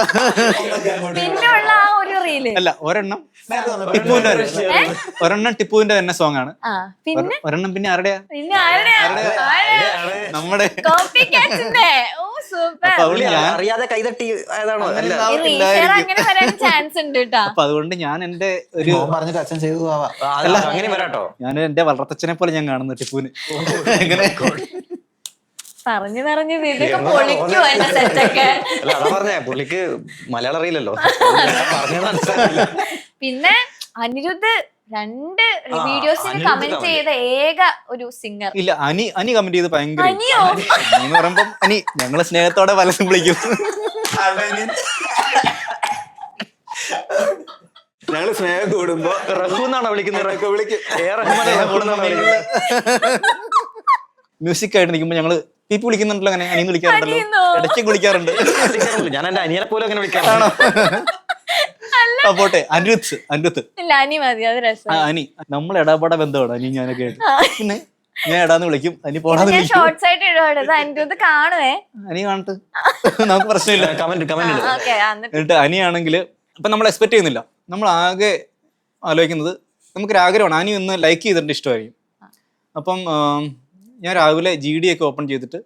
അല്ല, ഒരെണ്ണം ടിപ്പുവിന്റെ തന്നെ സോങ് ആണ്. ഒരെണ്ണം പിന്നെ ആരുടെയാ? നമ്മുടെ. അറിയാതെ കൈതട്ടി ആയതാണോ? അപ്പൊ അതുകൊണ്ട് ഞാൻ എന്റെ ഒരു പറഞ്ഞിട്ട് അച്ഛൻ ചെയ്തു അങ്ങനെ വരാട്ടോ. ഞാൻ എന്റെ വളർത്തച്ഛനെ പോലെ ഞാൻ കാണുന്നു ടിപ്പുവിന്. എങ്ങനെ പറഞ്ഞു പുള്ളിക്ക് മലയാളം അറിയില്ലല്ലോ. പിന്നെ അനിരുദ്ധ് 2 വീഡിയോസിന് കമന്റ് ചെയ്ത ഏക ഒരു സിംഗർ. ഇല്ല, അനി കമന്റ് ചെയ്ത് ഭയങ്കര എന്ന് പറയുമ്പം ഞങ്ങള് സ്നേഹത്തോടെ പലതും വിളിക്കും. ഞങ്ങള് സ്നേഹം കൂടുമ്പോ റഹു എന്നാണോ വിളിക്കുന്നത്? മ്യൂസിക് ആയിട്ട് നിൽക്കുമ്പോൾ ഞങ്ങള് പീപ്പി വിളിക്കുന്നുണ്ടല്ലോ അങ്ങനെ, അനിയെന്ന് വിളിക്കാറുണ്ടല്ലോ, അനിയെന്നോ? ഇടയ്ക്ക് വിളിക്കാറുണ്ട്. ഞാൻ എന്റെ അനിയനെ പോലും അങ്ങനെ വിളിക്കാറാണോ? ആ പോട്ടെ, അനിരുത്ത് ഇല്ല അനി മതി, അത് രസം. അനി, നമ്മൾ ഇടപെട ബന്ധമാണ് അനി ഞാനൊക്കെ ആയിട്ട്. പിന്നെ ഞാൻ എടാന്ന് വിളിക്കും, അനി പോടാന്ന് ഞാൻ വിളിക്കും. ഷോർട്സ് ആയിട്ട് ഇടുവാണ്, ഇത് അനിരുദ്ധ് കാണുവേ. അനി കാണട്ടെ, നമുക്ക് പ്രശ്നമില്ല. Comment okay. എന്നിട്ട് അനിയാണെങ്കിൽ ഇപ്പൊ നമ്മൾ എക്സ്പെക്ട് ചെയ്യുന്നില്ല, നമ്മൾ ആകെ ആലോചിക്കുന്നത് നമുക്കൊരു ആഗ്രഹമാണ് അനി ഒന്ന് ലൈക്ക് ചെയ്തിട്ട് ഇഷ്ടമായിരിക്കും. അപ്പം ഞാൻ രാവിലെ GD ഒക്കെ ഓപ്പൺ ചെയ്തിട്ട്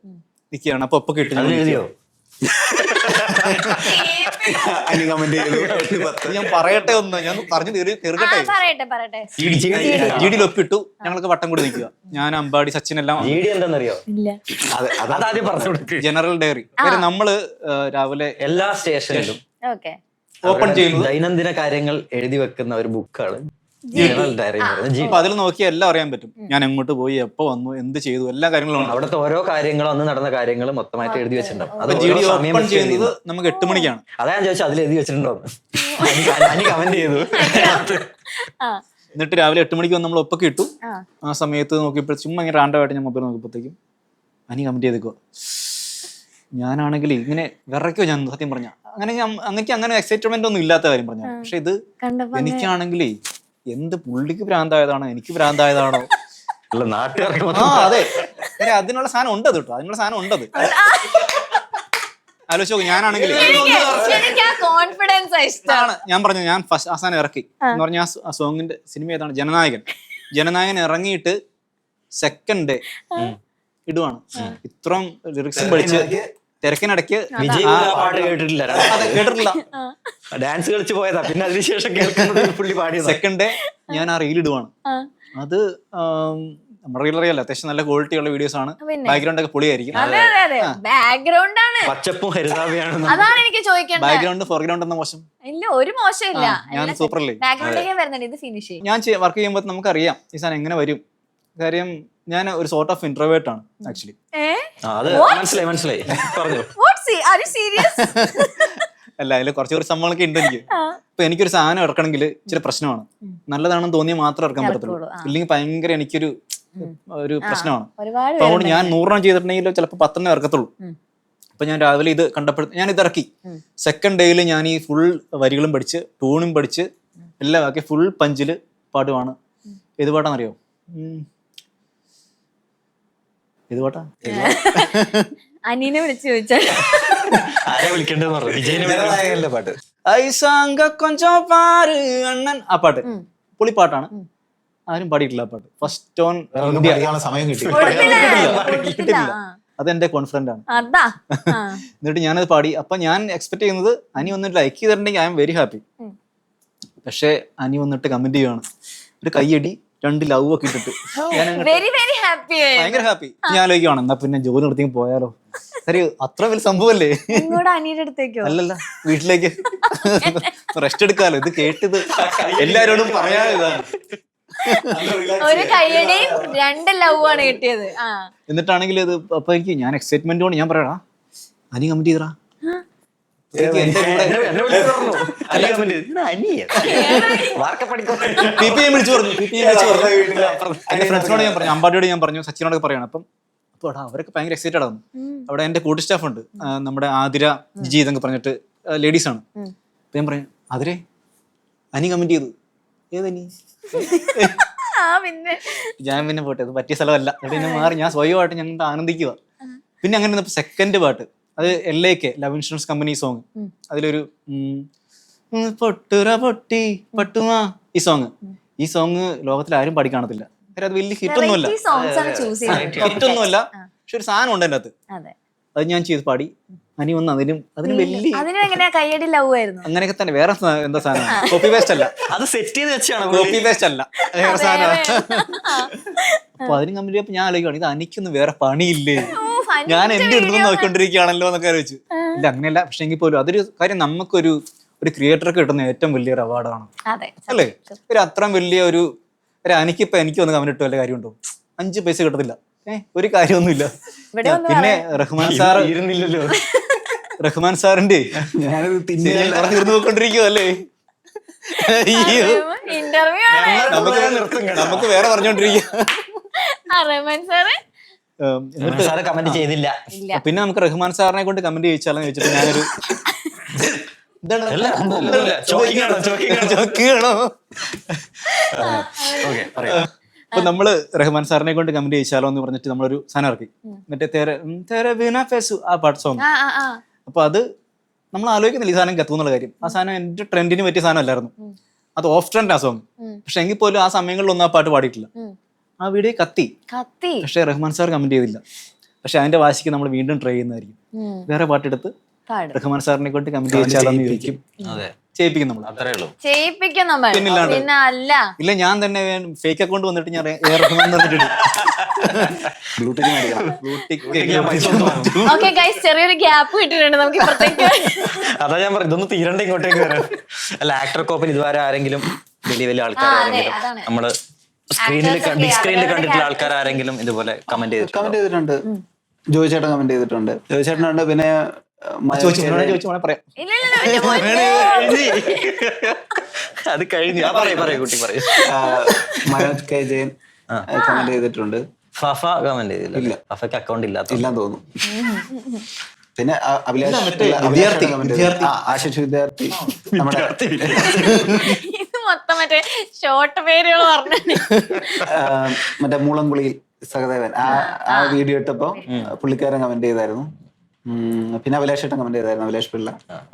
നിൽക്കുകയാണ്. അപ്പൊ ഒപ്പൊക്കെ ഇട്ട് എഴുതിയോ? അനി കമന്റ് ചെയ്തു ഞാൻ പറയട്ടെ ഒന്ന്, ഞാൻ പറഞ്ഞു തീർക്കട്ടെ. പറയട്ടെ. GD ഒപ്പിട്ടു, ഞങ്ങൾക്ക് വട്ടം കൂടി നിൽക്കുക. ഞാൻ അമ്പാടി സച്ചിൻ എല്ലാം GD എന്താണെന്നറിയോ? ഇല്ല. അതാദ്യം പറഞ്ഞു കൊടുക്കുക. General diary. നമ്മള് രാവിലെ എല്ലാ സ്റ്റേഷനിലും ഓക്കെ. ഓപ്പൺ ചെയ്യുന്നത് ദൈനംദിന കാര്യങ്ങൾ എഴുതി വെക്കുന്ന ഒരു ബുക്കാണ് ജനറൽ ഡയറി എന്ന് പറയുന്നത്. അപ്പൊ അതിൽ നോക്കിയാൽ എല്ലാം അറിയാൻ പറ്റും. ഞാൻ എങ്ങോട്ട് പോയി, എപ്പോ വന്നു, എന്ത് ചെയ്തു, എല്ലാ കാര്യങ്ങളും ഉണ്ട്. അവിടുത്തെ ഓരോ കാര്യങ്ങളും അന്ന് നടന്ന കാര്യങ്ങൾ മൊത്തമായിട്ട് എഴുതി വെച്ചിട്ടുണ്ടാവും. അത് GD ഓരോ സമയം ഓപ്പൺ വെച്ച് ചെയ്യുന്നത് എഴുതുന്നത്. നമുക്ക് 8 മണിക്കാണ്. അതാ ഞാൻ ചോദിച്ചു അതിൽ എഴുതി വെച്ചിട്ടുണ്ടോ? അനി കമന്റ് ചെയ്തു. എന്നിട്ട് രാവിലെ 8 മണിക്ക് വന്ന് നമ്മൾ ഒപ്പൊക്കെ ഇട്ടു. ആ സമയത്ത് നോക്കിയപ്പോൾ ചുമ്മാ ഇങ്ങനെ റാൻഡമായിട്ട് ഞാൻ മൊബൈൽ നോക്കിയപ്പോഴത്തേക്കും അനി കമന്റ് ചെയ്തേക്കോ. ഞാനാണെങ്കിൽ ഇങ്ങനെ വിറയ്ക്കോ, ഞാൻ സത്യം പറഞ്ഞ അങ്ങനെ എക്സൈറ്റ്മെന്റ് ഒന്നും ഇല്ലാത്ത കാര്യം പറഞ്ഞു. പക്ഷെ ഇത് എനിക്കാണെങ്കിലേ എന്ത് പുള്ളിക്ക് ഭ്രാന്തായതാണോ എനിക്ക് ഭ്രാന്തായതാണോ, അല്ല നാട്ടുകാർക്ക് അതെ, അതിനുള്ള സാധനം ഉണ്ടത് കേട്ടോ, അതിനുള്ള സാധനം ഉണ്ടത്. ആലോചിച്ച് നോക്ക്, ഞാനാണെങ്കിൽ കോൺഫിഡൻസ് ഇഷ്ടമാണ്. ഞാൻ പറഞ്ഞു, ഞാൻ ഫസ്റ്റ് ആ സാധനം ഇറക്കി എന്ന് പറഞ്ഞ ആ സോങ്ങിന്റെ സിനിമ ഏതാണ്, ജനനായകൻ ഇറങ്ങിയിട്ട് സെക്കൻഡ് ഡേ ഇടുവാണ്. ഇത്രയും ലിറിക്സും പഠിച്ച് തിരക്കിനിടയ്ക്ക് പാട്ട് കേട്ടിട്ടില്ല, കേട്ടിട്ടില്ല, ഡാൻസ് കളിച്ച് പോയതാ. പിന്നെ അതിനുശേഷം കേൾക്കുന്നത് പുള്ളി പാടിയത്. സെക്കൻഡ് ഡേ ഞാൻ ആ റീൽ ഇടുവാണ്. അത് നമ്മുടെ റീൽ അറിയാലോ, അത്യാവശ്യം നല്ല ക്വാളിറ്റി ഉള്ള വീഡിയോസ് ആണ്. ബാക്ക്ഗ്രൗണ്ട് ഒക്കെ പൊളിയായിരിക്കും. ബാക്ക്ഗ്രൗണ്ട് ആണ്, പച്ചപ്പും ഹരിതാഭയാണ്. അതാണ് എനിക്ക് ചോദിക്കേണ്ടത്. ബാക്ക്ഗ്രൗണ്ട് ഫോർഗ്രൗണ്ട് എന്ന മോശം ഇല്ല, ഒരു മോശമില്ല. ഞാൻ സൂപ്പറല്ലേ. ബാക്ക്ഗ്രൗണ്ടിലേക്ക് വരുന്നുണ്ട്, ഇത് ഫിനിഷ് ചെയ്യും. ഞാൻ വർക്ക് ചെയ്യുമ്പോൾ നമുക്കറിയാം ഈ സാധനം എങ്ങനെ വരും. കാര്യം ഞാൻ ഒരു സോർട്ട് ഓഫ് ഇൻട്രോവേർട്ട് ആണ് ആക്ച്വലി. അത് മനസ്സിലായി പറഞ്ഞു. അല്ല, അതിൽ കുറച്ച് സംഭവങ്ങളൊക്കെ ഉണ്ട് എനിക്ക്. ഇപ്പൊ എനിക്കൊരു സാധനം ഇറക്കണമെങ്കിൽ ഇച്ചിരി പ്രശ്നമാണ്. നല്ലതാണെന്ന് തോന്നിയാൽ മാത്രം ഇറക്കാൻ പറ്റത്തുള്ളൂ, ഇല്ലെങ്കിൽ ഭയങ്കര എനിക്കൊരു പ്രശ്നമാണ്. അപ്പൊ അതുകൊണ്ട് ഞാൻ 100 ചെയ്തിട്ടുണ്ടെങ്കിൽ ചിലപ്പോൾ 10 ഇറക്കത്തുള്ളൂ. അപ്പൊ ഞാൻ രാവിലെ ഇത് കണ്ടപ്പോൾ ഞാൻ ഇത് ഇറക്കി. സെക്കൻഡ് ഡേയിൽ ഞാൻ ഈ ഫുൾ വരികളും പഠിച്ച് ട്യൂണും പഠിച്ച് എല്ലാം ആക്കി ഫുൾ പഞ്ചില് പാടുവാണ്. ഏത് പാട്ടാണെന്നറിയോ? ഏത് പാട്ടാ? അനീനെ വിളിച്ചു ചോദിച്ചാൽ ആരെ വിളിക്കേണ്ടതെന്ന് പറഞ്ഞു. വിജയനെ പാട്ട് അണ്ണൻ, ആ പാട്ട് പൊളിപ്പാട്ടാണ്. ആരും പാടിയിട്ടില്ല ആ പാട്ട്. ഫസ്റ്റ് ഓൺ സമയം കിട്ടി. കിട്ടില്ല. അതെന്റെ കോൺഫിഡന്റ് ആണ്. എന്നിട്ട് ഞാനത് പാടി. അപ്പൊ ഞാൻ എക്സ്പെക്ട് ചെയ്യുന്നത് അനി വന്നിട്ട് ലൈക്ക് ചെയ്തിട്ടുണ്ടെങ്കിൽ ഐ എം വെരി ഹാപ്പി. പക്ഷെ അനി വന്നിട്ട് കമന്റ് ചെയ്യുവാണ്, ഒരു കയ്യടി, 2 ലവ് ഒക്കെ ഇട്ടിട്ട് ഭയങ്കര ഹാപ്പി. ഞാൻ ആലോചിക്കുവാണ്, എന്നാ പിന്നെ ജോലി നിർത്തി പോയാലോ. കാര്യം അത്ര വലിയ സംഭവല്ലേ. അല്ലല്ല, വീട്ടിലേക്ക് റെസ്റ്റ് എടുക്കാലോ. ഇത് കേട്ടത് എല്ലാരോടും പറയാനിതാണ്. ഒരു കയ്യടിയും 2 ലവ് ആണ് കിട്ടിയത്. എന്നിട്ടാണെങ്കിൽ ഇത് അപ്പൊ എനിക്ക് ഞാൻ എക്സൈറ്റ്മെന്റ് കൊണ്ട് ഞാൻ പറയടാ അനി കമന്റ് ചെയ്തടാ. വിളിച്ചു പറഞ്ഞു. എന്റെ ഫ്രണ്ട്സിനോട് ഞാൻ പറഞ്ഞു, അമ്പാടിയോട് ഞാൻ പറഞ്ഞു, സച്ചിനോടൊക്കെ പറയണം. അപ്പം അവരൊക്കെ ഭയങ്കര എക്സൈറ്റഡ് ആണ്. അവിടെ എന്റെ കൂട്ടി സ്റ്റാഫ് ഉണ്ട്, നമ്മുടെ ആതിര, ജിജി എന്നൊക്കെ പറഞ്ഞിട്ട് ലേഡീസ് ആണ്. അപ്പൊ ഞാൻ പറഞ്ഞു, അതിരെ അനി കമന്റ് ചെയ്തു. ഏതനി? ഞാൻ പിന്നെ പോട്ടെ, അത് പറ്റിയ സ്ഥലമല്ല. അവിടെ മാറി ഞാൻ സ്വയമായിട്ട് ഞങ്ങൾ ആനന്ദിക്കുക. പിന്നെ അങ്ങനെ സെക്കൻഡ് പാട്ട്, അത് LAK love insurance company song. അതിലൊരു പൊട്ടുറ പൊട്ടി പട്ടുമാ ഈ സോങ് ലോകത്തിൽ ആരും പാടി കാണത്തില്ല. അത് വലിയ ഹിറ്റൊന്നുമല്ല, പക്ഷെ ഒരു സാധനം ഉണ്ട് എൻ്റെ അകത്ത്. അത് ഞാൻ ചെയ്ത് പാടി. അനി വന്ന് അതിനും വലിയ അങ്ങനെയൊക്കെ തന്നെ. വേറെ എന്താ സാധനം, കോപ്പി പേസ്റ്റ് അല്ല, അത് സെറ്റ് ചെയ്ത് വെച്ചാണ്. കോപ്പി പേസ്റ്റ് അല്ല, വേറെ സാധനം. അപ്പൊ അതിന് കമ്പനി. അപ്പൊ ഞാൻ ആലോചിക്കുകയാണ്, ഇത് അനിക്കൊന്നും വേറെ പണിയില്ലേ, ഞാൻ എന്റെ അടുത്ത് നോക്കിക്കൊണ്ടിരിക്കുകയാണല്ലോ എന്നൊക്കെ ആലോചിച്ചു. ഇല്ല, അങ്ങനെയല്ല. പക്ഷെ എങ്കിൽ പോലും അതൊരു കാര്യം, നമുക്കൊരു ക്രിയേറ്റർക്ക് കിട്ടുന്ന ഏറ്റവും വലിയൊരു അവാർഡാണ് അല്ലേ. ഒരു അത്രയും വലിയ ഒരു അനിക്കിപ്പോ എനിക്ക് ഒന്ന് കമന്റ് ഇട്ടോ വല്ല കാര്യമുണ്ടോ? 5 പൈസ കിട്ടത്തില്ല, ഒരു കാര്യമൊന്നുമില്ല. പിന്നെ റഹ്മാൻ സാറിന്റെ തീർന്നു പോയിക്കൊണ്ടിരിക്കുവല്ലേ. നമുക്ക് വേറെ പറഞ്ഞോണ്ടിരിക്കുക. എന്നിട്ട് സാറ് കമന്റ് ചെയ്തില്ല. ഇല്ല. പിന്നെ നമുക്ക് റഹ്മാൻ സാറിനെ കൊണ്ട് കമന്റ് ചെയ്യിച്ചാലെന്ന് ചോദിച്ചിട്ട് ഞാനൊരു അപ്പൊ നമ്മള് റഹ്മാൻ സാറിനെ കൊണ്ട് കമന്റ് ചെയ്യിച്ചാലോ എന്ന് പറഞ്ഞിട്ട് നമ്മളൊരു സാധനം ഇറക്കി. മറ്റേ തേരെ ബിനാ ഫേസു ആ പാട്ട് സോങ്. അപ്പൊ അത് നമ്മൾ ആലോചിക്കുന്നില്ല ഈ സാധനം കത്തുന്നുള്ള കാര്യം. ആ സാധനം എന്റെ ട്രെൻഡിന് പറ്റിയ സാധനം അല്ലായിരുന്നു. അത് ഓഫ് ട്രെൻഡ് ആ സോങ്. പക്ഷെ എങ്കിൽ പോലും ആ സമയങ്ങളിലൊന്നും ആ പാട്ട് പാടിയിട്ടില്ല. ആ വീഡിയോ കത്തി. പക്ഷെ റഹ്മാൻ സാർ കമന്റ് ചെയ്തില്ല. പക്ഷെ അതിന്റെ വാശിക്ക് നമ്മൾ വീണ്ടും ട്രൈ ചെയ്യുന്നതായിരിക്കും. വേറെ പാട്ടെടുത്ത് റഹ്മാൻ സാറിനെ കൊണ്ട് കമന്റ് ചെയ്യിച്ചാലെന്ന് ചോദിക്കും. ചെയ്യിപ്പിക്കും നമ്മൾ. അത്രേ ഉള്ളൂ. ചെയ്യിപ്പിക്കും നമ്മൾ. പിന്നെ അല്ല ഇല്ല, ഞാൻ തന്നെ ഫേക്ക് അക്കൗണ്ട് വന്നിട്ട് ഞാൻ റഹ്മാൻ പറഞ്ഞിട്ട് ഓക്കെ ഗൈസ്, ചെറിയൊരു ഗ്യാപ്പ് കിട്ടിയിട്ടുണ്ട് നമുക്ക് ഇപ്പുറത്തേക്ക്. അതാ ഞാൻ പറഞ്ഞു ഇതൊന്ന് തീരണ്ട ഇങ്ങോട്ടേക്ക് വരാം. അല്ല, ആക്ടർ കോപ്പിൽ ഇതുവരെ ആരെങ്കിലും വലിയ വലിയ ആൾക്കാരാരെങ്കിലും നമ്മള് ബിഗ് സ്ക്രീനിൽ കണ്ടിട്ടുള്ള ആൾക്കാരെങ്കിലും ഇതുപോലെ കമന്റ് ചെയ്തിട്ടുണ്ട്. ജോയി ചേട്ടൻ കമന്റ് ചെയ്തിട്ടുണ്ട്. ജോയി ചേട്ടനുണ്ട്. പിന്നെ പറയാം. അത് കഴിഞ്ഞു. പറയൂ കുട്ടി പറയൂ. മനോജ് കെ ജയൻ കമന്റ് ചെയ്തിട്ടുണ്ട്. ഫഫ കമന്റ് ചെയ്തില്ല. ഫഫയ്ക്ക് അക്കൗണ്ട് ഇല്ലാന്ന് തോന്നുന്നു. പിന്നെ ആശിഷ് വിദ്യാർത്ഥി മൊത്തം മറ്റേ ഷോർട്ട് പേരുകൾ പറഞ്ഞു. മറ്റേ മൂളംകുളിയിൽ സഹദേവൻ ആ വീഡിയോ ഇട്ടപ്പോ പുള്ളിക്കാരൻ കമന്റ് ചെയ്തായിരുന്നു. പിന്നെ അഭിലാഷ് ഏട്ടൻ കമന്റ് ചെയ്തായിരുന്നു. അഭിലാഷ് പിള്ള.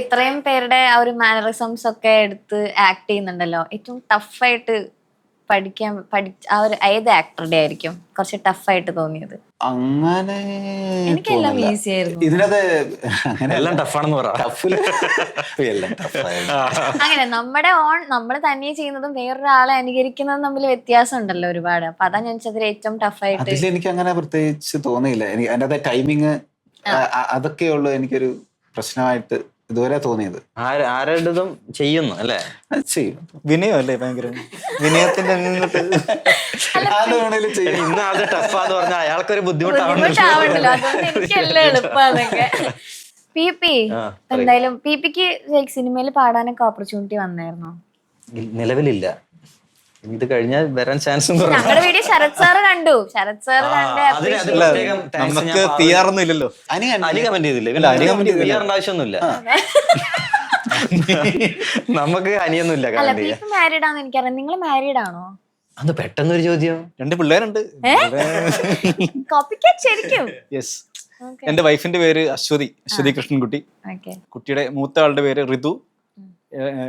ഇത്രയും പേരുടെ ആ ഒരു മാനറിസംസ് ഒക്കെ എടുത്ത് ആക്ട് ചെയ്യുന്നുണ്ടല്ലോ, ഏറ്റവും ടഫായിട്ട് ആ ഒരു ഏത് ആക്ടറുടെ ആയിരിക്കും കുറച്ച് ടഫായിട്ട് തോന്നിയത്? അങ്ങനെ എനിക്കെല്ലാം ഈസി ആയിരുന്നു. ഇതിനകത്ത് എല്ലാം ടഫാണെന്ന് പറയാം. അങ്ങനെ നമ്മൾ തന്നെ ചെയ്യുന്നതും വേറൊരാളെ അനുകരിക്കുന്നതും തമ്മിൽ വ്യത്യാസം ഉണ്ടല്ലോ ഒരുപാട്. അപ്പൊ അതാ ഞാൻ ചോദിച്ചതിൽ ഏറ്റവും ടഫായിട്ട്. അതിൽ എനിക്ക് അങ്ങനെ പ്രത്യേകിച്ച് തോന്നിയില്ല. എനിക്ക് അതിന്റെ ടൈമിങ് അതൊക്കെയുള്ളൂ എനിക്കൊരു പ്രശ്നമായിട്ട് ഇതുവരെ തോന്നിയത്. ആരുടേതും ചെയ്യുന്നു അല്ലേ? ചെയ്യും. വിനയം അല്ലേ ഭയങ്കര വിനയത്തിന്റെ ഇന്ന് ആളുടെ ടഫാന്ന് പറഞ്ഞാൽ അയാൾക്കൊരു ബുദ്ധിമുട്ടാവണ്ടല്ലോ. അതുകൊണ്ട് എനിക്കെല്ലാം എളുപ്പമാണൊക്കെ. എന്തായാലും പിപിക്ക് സിനിമയിൽ പാടാനൊക്കെ ഓപ്പർച്യൂണിറ്റി വന്നായിരുന്നോ? നിലവിലില്ല. ഇത് കഴിഞ്ഞാൽ വരാൻ ചാൻസ് ഞങ്ങളുടെ വീഡിയോ ശരത് സാറ് കണ്ടു. ശരത് സാറ് നമുക്ക് തീയാറൊന്നും ഇല്ലല്ലോ. അലി കമന്റ് ചെയ്തില്ല. ആവശ്യമൊന്നുമില്ല. നമുക്ക് അനിയൊന്നുമില്ല. മാരീഡ് ആണെന്ന് എനിക്കറിയാം. നിങ്ങൾ മാരീഡ് ആണോ? അത് പെട്ടെന്നൊരു ചോദ്യം. 2 പിള്ളേരുണ്ട്. ശരിക്കും? യെസ്. എന്റെ വൈഫിന്റെ പേര് അശ്വതി കൃഷ്ണൻകുട്ടി. കുട്ടിയുടെ മൂത്ത ആളുടെ പേര് ഋതു,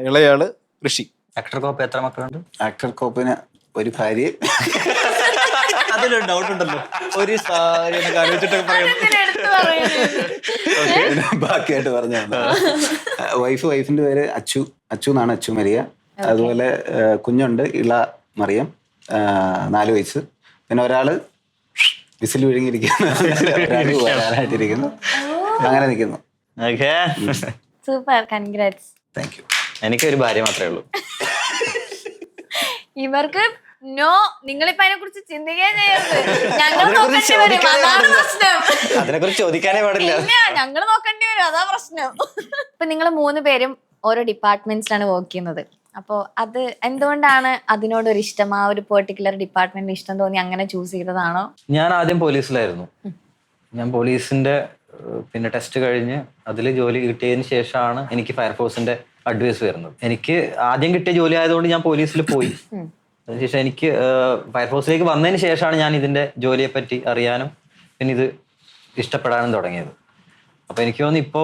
ഇളയാള് ഋഷി. ആക്ടർ കോപ്പ് എത്ര മക്കളുണ്ട്? ആക്ടർ കോപ്പിന് ഒരു ഭാര്യ. അതിലൊരു ഡൗട്ട് ഉണ്ടല്ലോ. ഒരു ബാക്കിയായിട്ട് പറഞ്ഞു. വൈഫിന്റെ പേര് അച്ചു എന്നാണ്. അച്ചു മരിയ. അതുപോലെ കുഞ്ഞുണ്ട്, ഇള മറിയം, 4 വയസ്സ്. പിന്നെ ഒരാള് വിസിൽ വിഴുങ്ങിയിരിക്കുന്നു, വരാനായിട്ടിരിക്കുന്നു. അങ്ങനെ നിൽക്കുന്നു. Super, congrats. Thank you. എനിക്കൊരു ഭാര്യ മാത്രമേ ഉള്ളൂ. ഇവർക്ക് നിങ്ങളിപ്പോ അതിനെ കുറിച്ച് ചിന്തിക്കാൻ ചെയ്യരുത്. ഞങ്ങൾ നോക്കേണ്ടി വരും, അതാണ് പ്രശ്നം. അതിനെക്കുറിച്ച് ചോദിക്കാനേ പാടില്ല. ഞങ്ങൾ നോക്കേണ്ടി വരും, അതാ പ്രശ്നം. ഇപ്പൊ നിങ്ങൾ 3 പേരും ഓരോ ഡിപ്പാർട്ട്മെന്റ്സിലാണ് വർക്ക് ചെയ്യുന്നത്. അപ്പോ അത് എന്തുകൊണ്ടാണ് അതിനോടൊരു ഇഷ്ടം, ആ ഒരു പെർട്ടിക്കുലർ ഡിപ്പാർട്ട്മെന്റിന് ഇഷ്ടം തോന്നി അങ്ങനെ ചൂസ് ചെയ്തതാണോ? ഞാൻ ആദ്യം പോലീസിലായിരുന്നു. ഞാൻ പോലീസിന്റെ പിന്നെ ടെസ്റ്റ് കഴിഞ്ഞ് അതിൽ ജോലി കിട്ടിയതിന് ശേഷമാണ് എനിക്ക് ഫയർഫോഴ്സിന്റെ അഡ്വൈസ് വരുന്നത്. എനിക്ക് ആദ്യം കിട്ടിയ ജോലി ആയതുകൊണ്ട് ഞാൻ പോലീസിൽ പോയി. അതിനുശേഷം എനിക്ക് ഫയർഫോഴ്സിലേക്ക് വന്നതിന് ശേഷമാണ് ഞാൻ ഇതിന്റെ ജോലിയെ പറ്റി അറിയാനും പിന്നെ ഇത് ഇഷ്ടപ്പെടാനും തുടങ്ങിയത്. അപ്പൊ എനിക്ക് തോന്നുന്നു ഇപ്പോ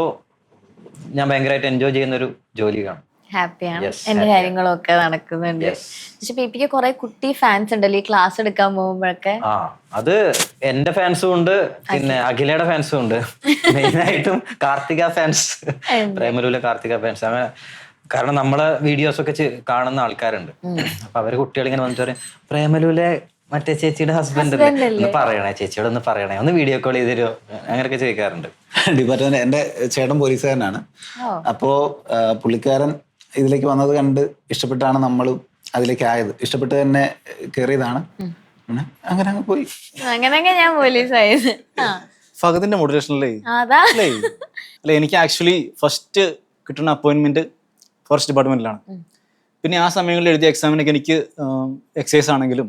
ഞാൻ ഭയങ്കരമായിട്ട് എൻജോയ് ചെയ്യുന്നൊരു ജോലിയാണ്. ഹാപ്പിയാണ്, എന്റെ കാര്യങ്ങളൊക്കെ നടക്കുന്നുണ്ട്. പക്ഷെ പിപിക്ക് കുറെ കുട്ടി ഫാൻസ് ഉണ്ടല്ലോ ഈ ക്ലാസ് എടുക്കാൻ പോകുമ്പോഴൊക്കെ. അത് എന്റെ ഫാൻസും ഉണ്ട്, പിന്നെ അഖിലയുടെ ഫാൻസും ഉണ്ട്. മെയിനായിട്ടും കാർത്തിക ഫാൻസ്, പ്രേമലൂലെ കാർത്തിക ഫാൻസ്. അങ്ങനെ കാരണം നമ്മളെ വീഡിയോസ് ഒക്കെ കാണുന്ന ആൾക്കാരുണ്ട്. അപ്പൊ അവര് കുട്ടികൾ ഇങ്ങനെ വന്നിട്ട് പറയും, പ്രേമലൂലെ മറ്റേ ചേച്ചിയുടെ ഹസ്ബൻഡ് ഒന്ന് പറയണേ, ചേച്ചിയോട് ഒന്ന് പറയണേ, ഒന്ന് വീഡിയോ കോൾ ചെയ്ത് തരുമോ, അങ്ങനെയൊക്കെ ചോദിക്കാറുണ്ട്. ഡിപ്പാർട്ട്മെന്റ് എന്റെ ചേട്ടൻ പോലീസുകാരനാണ്. അപ്പോ പുള്ളിക്കാരൻ ഇതിലേക്ക് വന്നത് കണ്ട് ഇഷ്ടപ്പെട്ടാണ് നമ്മളും അതിലേക്ക് ആയത്. ഇഷ്ടപ്പെട്ട് തന്നെ കയറിയതാണ്. അങ്ങനെ അങ്ങ് പോയി. അങ്ങനെയൊക്കെ ഞാൻ പോലീസായത്. ഫഹദിന്റെ മോട്ടിവേഷനല്ലേ? അല്ല, എനിക്ക് ആക്ച്വലി ഫസ്റ്റ് കിട്ടുന്ന അപ്പോയിന്റ്മെന്റ് ഫോറസ്റ്റ് ഡിപ്പാർട്ട്മെന്റിലാണ്. പിന്നെ ആ സമയങ്ങളിൽ എഴുതിയ എക്സാമിനൊക്കെ എനിക്ക് എക്സൈസ് ആണെങ്കിലും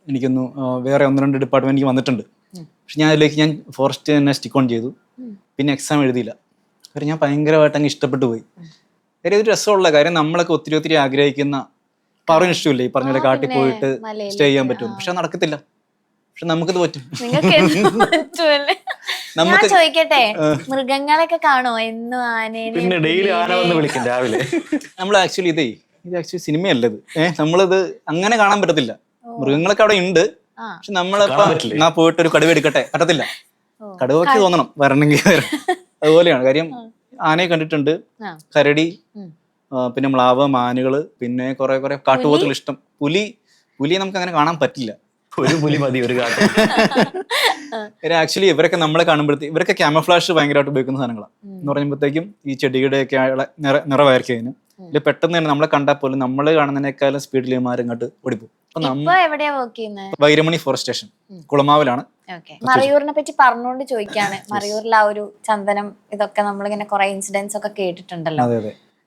എനിക്കൊന്ന് വേറെ 1-2 ഡിപ്പാർട്ട്മെന്റ് വന്നിട്ടുണ്ട്. പക്ഷെ ഞാൻ ഫോറസ്റ്റ് തന്നെ സ്റ്റിക്ക് ഓൺ ചെയ്തു. പിന്നെ എക്സാം എഴുതിയില്ല. കാര്യം ഞാൻ ഭയങ്കരമായിട്ട് അങ്ങ് ഇഷ്ടപ്പെട്ടു പോയി. കാര്യം ഇതൊരു രസമുള്ള കാര്യം, നമ്മളൊക്കെ ഒത്തിരി ആഗ്രഹിക്കുന്ന പറഞ്ഞു ഇഷ്ടമില്ല ഈ പറഞ്ഞ പോലെ കാട്ടിൽ പോയിട്ട് സ്റ്റേ ചെയ്യാൻ പറ്റും. പക്ഷെ നടക്കത്തില്ല. പക്ഷെ നമുക്കിത് പറ്റും. ഞാൻ ചോദിക്കട്ടെ, മൃഗങ്ങളൊക്കെ കാണോ എന്നും ആനേനെ? പിന്നെ ഡെയിലി ആന വന്ന് വിളിക്കും രാവിലെ. നമ്മൾ ആക്ച്വലി ഇത് ആക്ച്വലി സിനിമയല്ലത്. നമ്മളിത് അങ്ങനെ കാണാൻ പറ്റത്തില്ല. മൃഗങ്ങളൊക്കെ അവിടെ ഉണ്ട്. പക്ഷെ നമ്മളിപ്പോ ഞാൻ പോയിട്ട് ഒരു കടുവ എടുക്കട്ടെ, പറ്റത്തില്ല. കടുവയ്ക്ക് തോന്നണം വരണമെങ്കിൽ. അതുപോലെയാണ് കാര്യം. ആനയെ കണ്ടിട്ടുണ്ട്, കരടി, പിന്നെ മ്ലാവ്, മാനുകള്, പിന്നെ കുറെ കാട്ടുപോത്തുകൾ ഇഷ്ടം. പുലിയെ നമുക്ക് അങ്ങനെ കാണാൻ പറ്റില്ല. ഒരു പുലി മതി ഒരു കാട്ട്. ആക്ച്വലി ഇവരൊക്കെ നമ്മളെ കാണുമ്പോഴത്തേക്ക് ഇവരൊക്കെ ക്യാമഫ്ലാഷ് ഭയങ്കരമായിട്ട് ഉപയോഗിക്കുന്ന സാധനങ്ങളാണ്. എന്ന് പറയുമ്പോഴത്തേക്കും ഈ ചെടിയുടെയൊക്കെ നിറവായിരിക്കും. ഇതിൽ പെട്ടെന്ന് തന്നെ നമ്മളെ കണ്ടാൽ പോലും നമ്മൾ കാണുന്നതിനേക്കാളും സ്പീഡിൽ ഇങ്ങോട്ട് ഓടിപ്പോകും. വൈരമണി ഫോറസ്റ്റ് സ്റ്റേഷൻ കുളമാവിലാണ്. മറയൂരിനെ പറ്റി പറഞ്ഞുകൊണ്ട് ചോദിക്കാണ്. മറയൂരിൽ ആ ഒരു ചന്ദനം ഇതൊക്കെ നമ്മളിങ്ങനെ കുറെ ഇൻസിഡൻസ് ഒക്കെ കേട്ടിട്ടുണ്ടല്ലോ.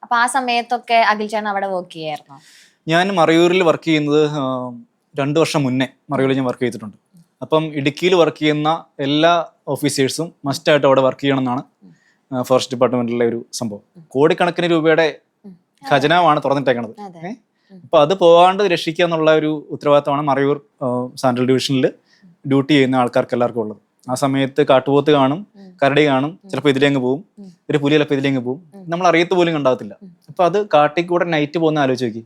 അപ്പൊ ആ സമയത്തൊക്കെ അഖിൽ ചേട്ടൻ അവിടെ വർക്ക് ചെയ്യായിരുന്നോ? ഞാൻ മറയൂരിൽ വർക്ക് ചെയ്യുന്നത് 2 വർഷം മുന്നേ മറയൂരിൽ ഞാൻ വർക്ക് ചെയ്തിട്ടുണ്ട്. അപ്പം ഇടുക്കിയിൽ വർക്ക് ചെയ്യുന്ന എല്ലാ ഓഫീസേഴ്സും മസ്റ്റായിട്ട് അവിടെ വർക്ക് ചെയ്യണം എന്നാണ് ഫോറസ്റ്റ് ഡിപ്പാർട്ട്മെന്റിലെ ഒരു സംഭവം. കോടിക്കണക്കിന് രൂപയുടെ ഖജനാവാണ് തുറന്നിട്ടേക്കണത്. അപ്പൊ അത് പോകാണ്ട് രക്ഷിക്കുക എന്നുള്ള ഒരു ഉത്തരവാദിത്തമാണ് മറയൂർ സെൻട്രൽ ഡിവിഷനിൽ ഡ്യൂട്ടി ചെയ്യുന്ന ആൾക്കാർക്ക് എല്ലാവർക്കും ഉള്ളത്. ആ സമയത്ത് കാട്ടുപോത്ത് കാണും, കരടി കാണും, ചിലപ്പോൾ ഇതിലേങ്ങ് പോവും, ഒരു പുലി ചിലപ്പോൾ ഇതിലേങ്ങ് പോവും. നമ്മൾ അറിയത്ത് പോലും കണ്ടാകത്തില്ല. അപ്പൊ അത് കാട്ടിൽ കൂടെ നൈറ്റ് പോകുന്ന ആലോചിച്ച് നോക്കി.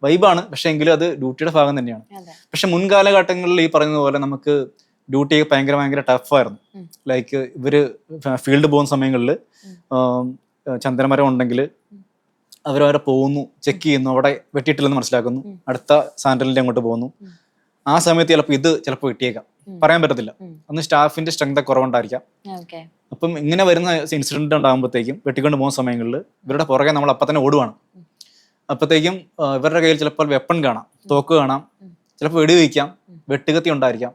വൈബാണ്, പക്ഷെ എങ്കിലും അത് ഡ്യൂട്ടിയുടെ ഭാഗം തന്നെയാണ്. പക്ഷെ മുൻകാലഘട്ടങ്ങളിൽ ഈ പറയുന്ന പോലെ നമുക്ക് ഡ്യൂട്ടി ഭയങ്കര ടഫായിരുന്നു. ലൈക്ക് ഇവര് ഫീൽഡ് പോകുന്ന സമയങ്ങളിൽ ചന്ദനമരം ഉണ്ടെങ്കിൽ അവരവരെ പോകുന്നു, ചെക്ക് ചെയ്യുന്നു, അവിടെ വെട്ടിയിട്ടില്ലെന്ന് മനസ്സിലാക്കുന്നു, അടുത്ത സാൻഡലിന്റെ അങ്ങോട്ട് പോകുന്നു. ആ സമയത്ത് ചിലപ്പോൾ കിട്ടിയേക്കാം, പറയാൻ പറ്റത്തില്ല. അന്ന് സ്റ്റാഫിന്റെ സ്ട്രെങ്ത് കുറവുണ്ടായിരിക്കാം. അപ്പം ഇങ്ങനെ വരുന്ന ഇൻസിഡന്റ് ഉണ്ടാകുമ്പോഴത്തേക്കും വെട്ടിക്കൊണ്ട് പോകുന്ന സമയങ്ങളിൽ ഇവരുടെ പുറകെ നമ്മൾ അപ്പം തന്നെ ഓടുവാണ്. അപ്പോഴത്തേക്കും ഇവരുടെ കയ്യിൽ ചിലപ്പോൾ വെപ്പൺ കാണാം, തോക്ക് കാണാം, ചിലപ്പോൾ വെടിവെക്കാം, വെട്ടുകത്തി ഉണ്ടായിരിക്കാം.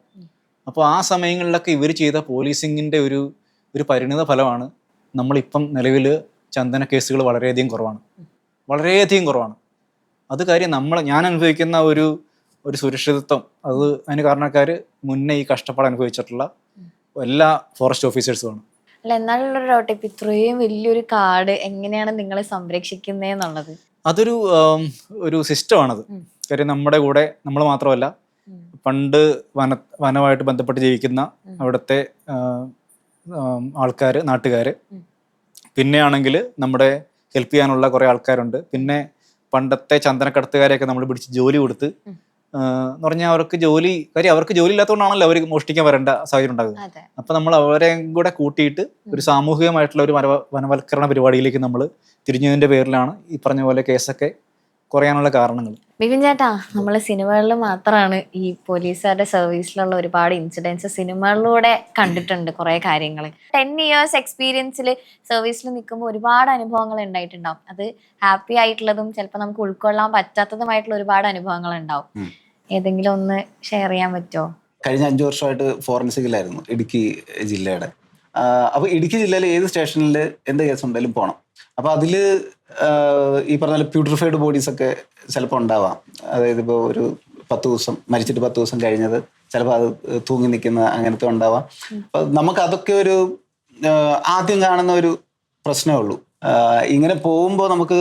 അപ്പോൾ ആ സമയങ്ങളിലൊക്കെ ഇവർ ചെയ്ത പോലീസിങ്ങിന്റെ ഒരു പരിണിത ഫലമാണ് നമ്മളിപ്പം നിലവിൽ ചന്ദന കേസുകൾ വളരെയധികം കുറവാണ്. അത് കാര്യം ഞാൻ അനുഭവിക്കുന്ന ഒരു സുരക്ഷിതത്വം, അതിന് കാരണക്കാർ മുന്നേ ഈ കഷ്ടപ്പാട് അനുഭവിച്ചിട്ടുള്ള എല്ലാ ഫോറസ്റ്റ് ഓഫീസേഴ്സുമാണ്. അല്ല, എന്നാലുള്ളൊരു ഡൗട്ട്, ഇപ്പൊ ഇത്രയും വലിയൊരു കാട് എങ്ങനെയാണ് നിങ്ങൾ സംരക്ഷിക്കുന്നതെന്നുള്ളത്? അതൊരു സിസ്റ്റമാണത്. കാര്യം നമ്മുടെ കൂടെ നമ്മൾ മാത്രമല്ല, പണ്ട് വനമായിട്ട് ബന്ധപ്പെട്ട് ജീവിക്കുന്ന അവിടുത്തെ ആൾക്കാർ, നാട്ടുകാർ, പിന്നെ ആണെങ്കിൽ നമ്മുടെ ഹെൽപ്പ് ചെയ്യാനുള്ള കുറേ ആൾക്കാരുണ്ട്. പിന്നെ പണ്ടത്തെ ചന്ദനക്കടത്തുകാരെയൊക്കെ നമ്മൾ പിടിച്ച് ജോലി കൊടുത്ത് എന്ന് പറഞ്ഞാൽ അവർക്ക് ജോലി ഇല്ലാത്തതുകൊണ്ടാണല്ലോ അവർ മോഷ്ടിക്കാൻ വരേണ്ട സാഹചര്യം ഉണ്ടാകുന്നത്. അപ്പൊ നമ്മൾ അവരെ കൂടെ കൂട്ടിയിട്ട് ഒരു സാമൂഹികമായിട്ടുള്ള ഒരു വനവൽക്കരണ പരിപാടിയിലേക്ക് നമ്മൾ തിരിഞ്ഞതിന്റെ പേരിലാണ് ഈ പറഞ്ഞ പോലെ കേസൊക്കെ കുറയാനുള്ള കാരണങ്ങൾ. ബിപിൻ ചേട്ടാ, നമ്മള് സിനിമകളിൽ മാത്രമാണ് ഈ പോലീസുകാരുടെ സർവീസിലുള്ള ഒരുപാട് ഇൻസിഡൻസ് സിനിമകളിലൂടെ കണ്ടിട്ടുണ്ട്. കുറെ കാര്യങ്ങൾ 10 years എക്സ്പീരിയൻസിൽ സർവീസിൽ നിൽക്കുമ്പോൾ ഒരുപാട് അനുഭവങ്ങൾ ഉണ്ടായിട്ടുണ്ടാവും. അത് ഹാപ്പി ആയിട്ടുള്ളതും ചിലപ്പോൾ നമുക്ക് ഉൾക്കൊള്ളാൻ പറ്റാത്തതുമായിട്ടുള്ള ഒരുപാട് അനുഭവങ്ങൾ ഉണ്ടാവും. ഏതെങ്കിലും ഒന്ന് ഷെയർ ചെയ്യാൻ പറ്റുമോ? കഴിഞ്ഞ 5 വർഷമായിട്ട് ഫോറൻസിക്കിലായിരുന്നു ഇടുക്കി ജില്ലയുടെ. അപ്പോൾ ഇടുക്കി ജില്ലയിൽ ഏത് സ്റ്റേഷനിൽ എന്ത് കേസ് ഉണ്ടെങ്കിലും പോകണം. അപ്പോൾ അതിൽ ഈ പറഞ്ഞ പ്യൂട്രിഫൈഡ് ബോഡീസ് ഒക്കെ ചിലപ്പോൾ ഉണ്ടാവാം. അതായത് ഇപ്പോൾ ഒരു 10 ദിവസം മരിച്ചിട്ട് 10 ദിവസം കഴിഞ്ഞത്, ചിലപ്പോൾ അത് തൂങ്ങി നിൽക്കുന്ന അങ്ങനത്തെ ഉണ്ടാവാം. അപ്പം നമുക്ക് അതൊക്കെ ഒരു ആദ്യം കാണുന്ന ഒരു പ്രശ്നമേ ഉള്ളൂ. ഇങ്ങനെ പോകുമ്പോൾ നമുക്ക്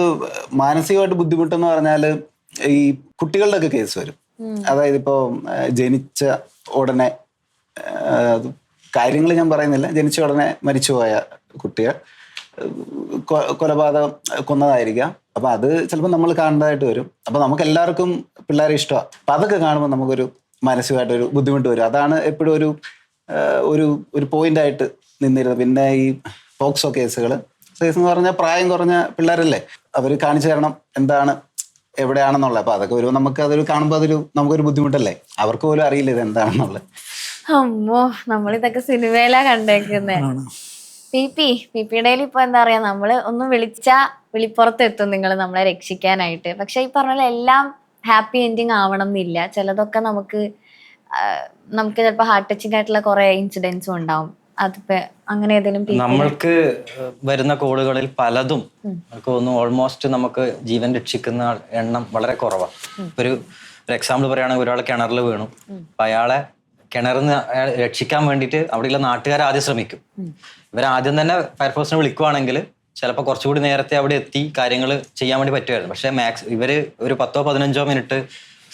മാനസികമായിട്ട് ബുദ്ധിമുട്ടെന്ന് പറഞ്ഞാൽ ഈ കുട്ടികളുടെ ഒക്കെ കേസ് വരും. അതായത് ഇപ്പോൾ ജനിച്ച ഉടനെ, കാര്യങ്ങൾ ഞാൻ പറയുന്നില്ല, ജനിച്ച ഉടനെ മരിച്ചുപോയ കുട്ടിയെ കൊലപാതകം കൊന്നതായിരിക്കാം. അപ്പം അത് ചിലപ്പോൾ നമ്മൾ കാണേണ്ടതായിട്ട് വരും. അപ്പം നമുക്ക് എല്ലാവർക്കും പിള്ളേരെ ഇഷ്ടമാണ്. അപ്പം അതൊക്കെ കാണുമ്പോൾ നമുക്കൊരു മാനസികമായിട്ടൊരു ബുദ്ധിമുട്ട് വരും. അതാണ് എപ്പോഴും ഒരു പോയിന്റായിട്ട് നിന്നിരുന്നത്. പിന്നെ ഈ പോക്സോ കേസുകൾ എന്ന് പറഞ്ഞാൽ പ്രായം കുറഞ്ഞ പിള്ളേരല്ലേ, അവർ കാണിച്ചു തരണം എന്താണ് എവിടെയാണെന്നുള്ളത്. അപ്പം അതൊക്കെ വരുമ്പോൾ അതൊരു കാണുമ്പോൾ നമുക്കൊരു ബുദ്ധിമുട്ടല്ലേ. അവർക്ക് പോലും അറിയില്ല ഇത് എന്താണെന്നുള്ളത്. അമ്മോ, നമ്മളിതൊക്കെ സിനിമയിലാ കണ്ടേക്കുന്നേ. പിപിയുടെ ഇപ്പൊ എന്താ പറയാ, നമ്മള് ഒന്ന് വിളിച്ചാ വിളിപ്പുറത്ത് എത്തും നിങ്ങൾ നമ്മളെ രക്ഷിക്കാനായിട്ട്. പക്ഷെ ഈ പറഞ്ഞ എല്ലാം ഹാപ്പി എൻഡിങ് ആവണം എന്നില്ല. ചിലതൊക്കെ നമുക്ക് ചിലപ്പോൾ ഹാർട്ട് ടച്ചിങ് ആയിട്ടുള്ള കുറെ ഇൻസിഡൻസും ഉണ്ടാവും. അതിപ്പോ അങ്ങനെ ഏതെങ്കിലും നമ്മൾക്ക് വരുന്ന കോളുകളിൽ പലതും നമുക്ക് തോന്നുന്നു ഓൾമോസ്റ്റ് നമുക്ക് ജീവൻ രക്ഷിക്കുന്ന എണ്ണം വളരെ കുറവാണ്. ഒരു എക്സാമ്പിൾ പറയുകയാണെങ്കിൽ ഒരാൾ കിണറിൽ വീണു, അപ്പൊ അയാളെ കിണറിന്ന് രക്ഷിക്കാൻ വേണ്ടിയിട്ട് അവിടെയുള്ള നാട്ടുകാർ ആദ്യം ശ്രമിക്കും. ഇവരാദ്യം തന്നെ ഫയർഫോഴ്സിനെ വിളിക്കുവാണെങ്കിൽ ചിലപ്പോൾ കുറച്ചുകൂടി നേരത്തെ അവിടെ എത്തി കാര്യങ്ങൾ ചെയ്യാൻ വേണ്ടി പറ്റുമായിരുന്നു. പക്ഷേ ഇവര് ഒരു 10-15 മിനിറ്റ്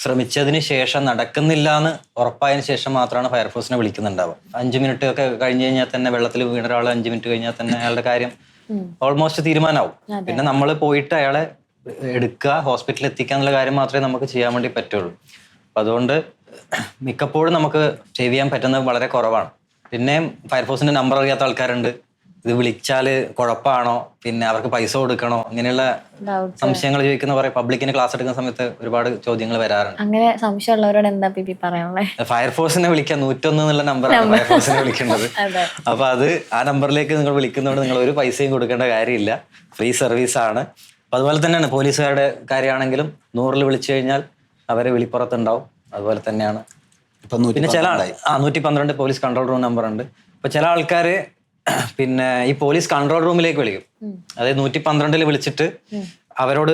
ശ്രമിച്ചതിന് ശേഷം നടക്കുന്നില്ല എന്ന് ഉറപ്പായതിനു ശേഷം മാത്രമാണ് ഫയർഫോഴ്സിനെ വിളിക്കുന്നുണ്ടാവുക. 5 മിനിറ്റ് ഒക്കെ കഴിഞ്ഞ് കഴിഞ്ഞാൽ തന്നെ വെള്ളത്തിൽ വീണ ഒരാൾ 5 മിനിറ്റ് കഴിഞ്ഞാൽ തന്നെ അയാളുടെ കാര്യം ഓൾമോസ്റ്റ് തീരുമാനമാവും. പിന്നെ നമ്മൾ പോയിട്ട് അയാളെ എടുക്കുക, ഹോസ്പിറ്റലിൽ എത്തിക്കുക എന്നുള്ള കാര്യം മാത്രമേ നമുക്ക് ചെയ്യാൻ വേണ്ടി പറ്റുള്ളൂ. അപ്പം അതുകൊണ്ട് മിക്കപ്പോഴും നമുക്ക് സേവ് ചെയ്യാൻ പറ്റുന്നത് വളരെ കുറവാണ്. പിന്നെയും ഫയർഫോഴ്സിന്റെ നമ്പർ അറിയാത്ത ആൾക്കാരുണ്ട്. ഇത് വിളിച്ചാൽ കുഴപ്പമാണോ, പിന്നെ അവർക്ക് പൈസ കൊടുക്കണോ, ഇങ്ങനെയുള്ള സംശയങ്ങൾ ചോദിക്കുന്ന കുറെ പബ്ലിക്കിന് ക്ലാസ് എടുക്കുന്ന സമയത്ത് ഒരുപാട് ചോദ്യങ്ങൾ വരാറുണ്ട്. അങ്ങനെ സംശയമുള്ളവരോട് എന്താ പിപി പറയാനുള്ളത്? ഫയർഫോഴ്സിനെ വിളിക്കാൻ 101 എന്നുള്ള നമ്പറാണ് ഫയർഫോഴ്സിനെ വിളിക്കേണ്ടത്. അപ്പൊ അത് ആ നമ്പറിലേക്ക് നിങ്ങൾ വിളിക്കുന്നതുകൊണ്ട് നിങ്ങൾ ഒരു പൈസയും കൊടുക്കേണ്ട കാര്യമില്ല, ഫ്രീ സർവീസ് ആണ്. അപ്പൊ അതുപോലെ തന്നെയാണ് പോലീസുകാരുടെ കാര്യമാണെങ്കിലും 100-ൽ വിളിച്ചു കഴിഞ്ഞാൽ അവരെ വിളിപ്പുറത്തുണ്ടാവും. അതുപോലെ തന്നെയാണ് പിന്നെ ചില 112 പോലീസ് കൺട്രോൾ റൂം നമ്പർ ഉണ്ട്. അപ്പൊ ചില ആൾക്കാര് പിന്നെ ഈ പോലീസ് കൺട്രോൾ റൂമിലേക്ക് വിളിക്കും. അതായത് 112-ൽ വിളിച്ചിട്ട് അവരോട്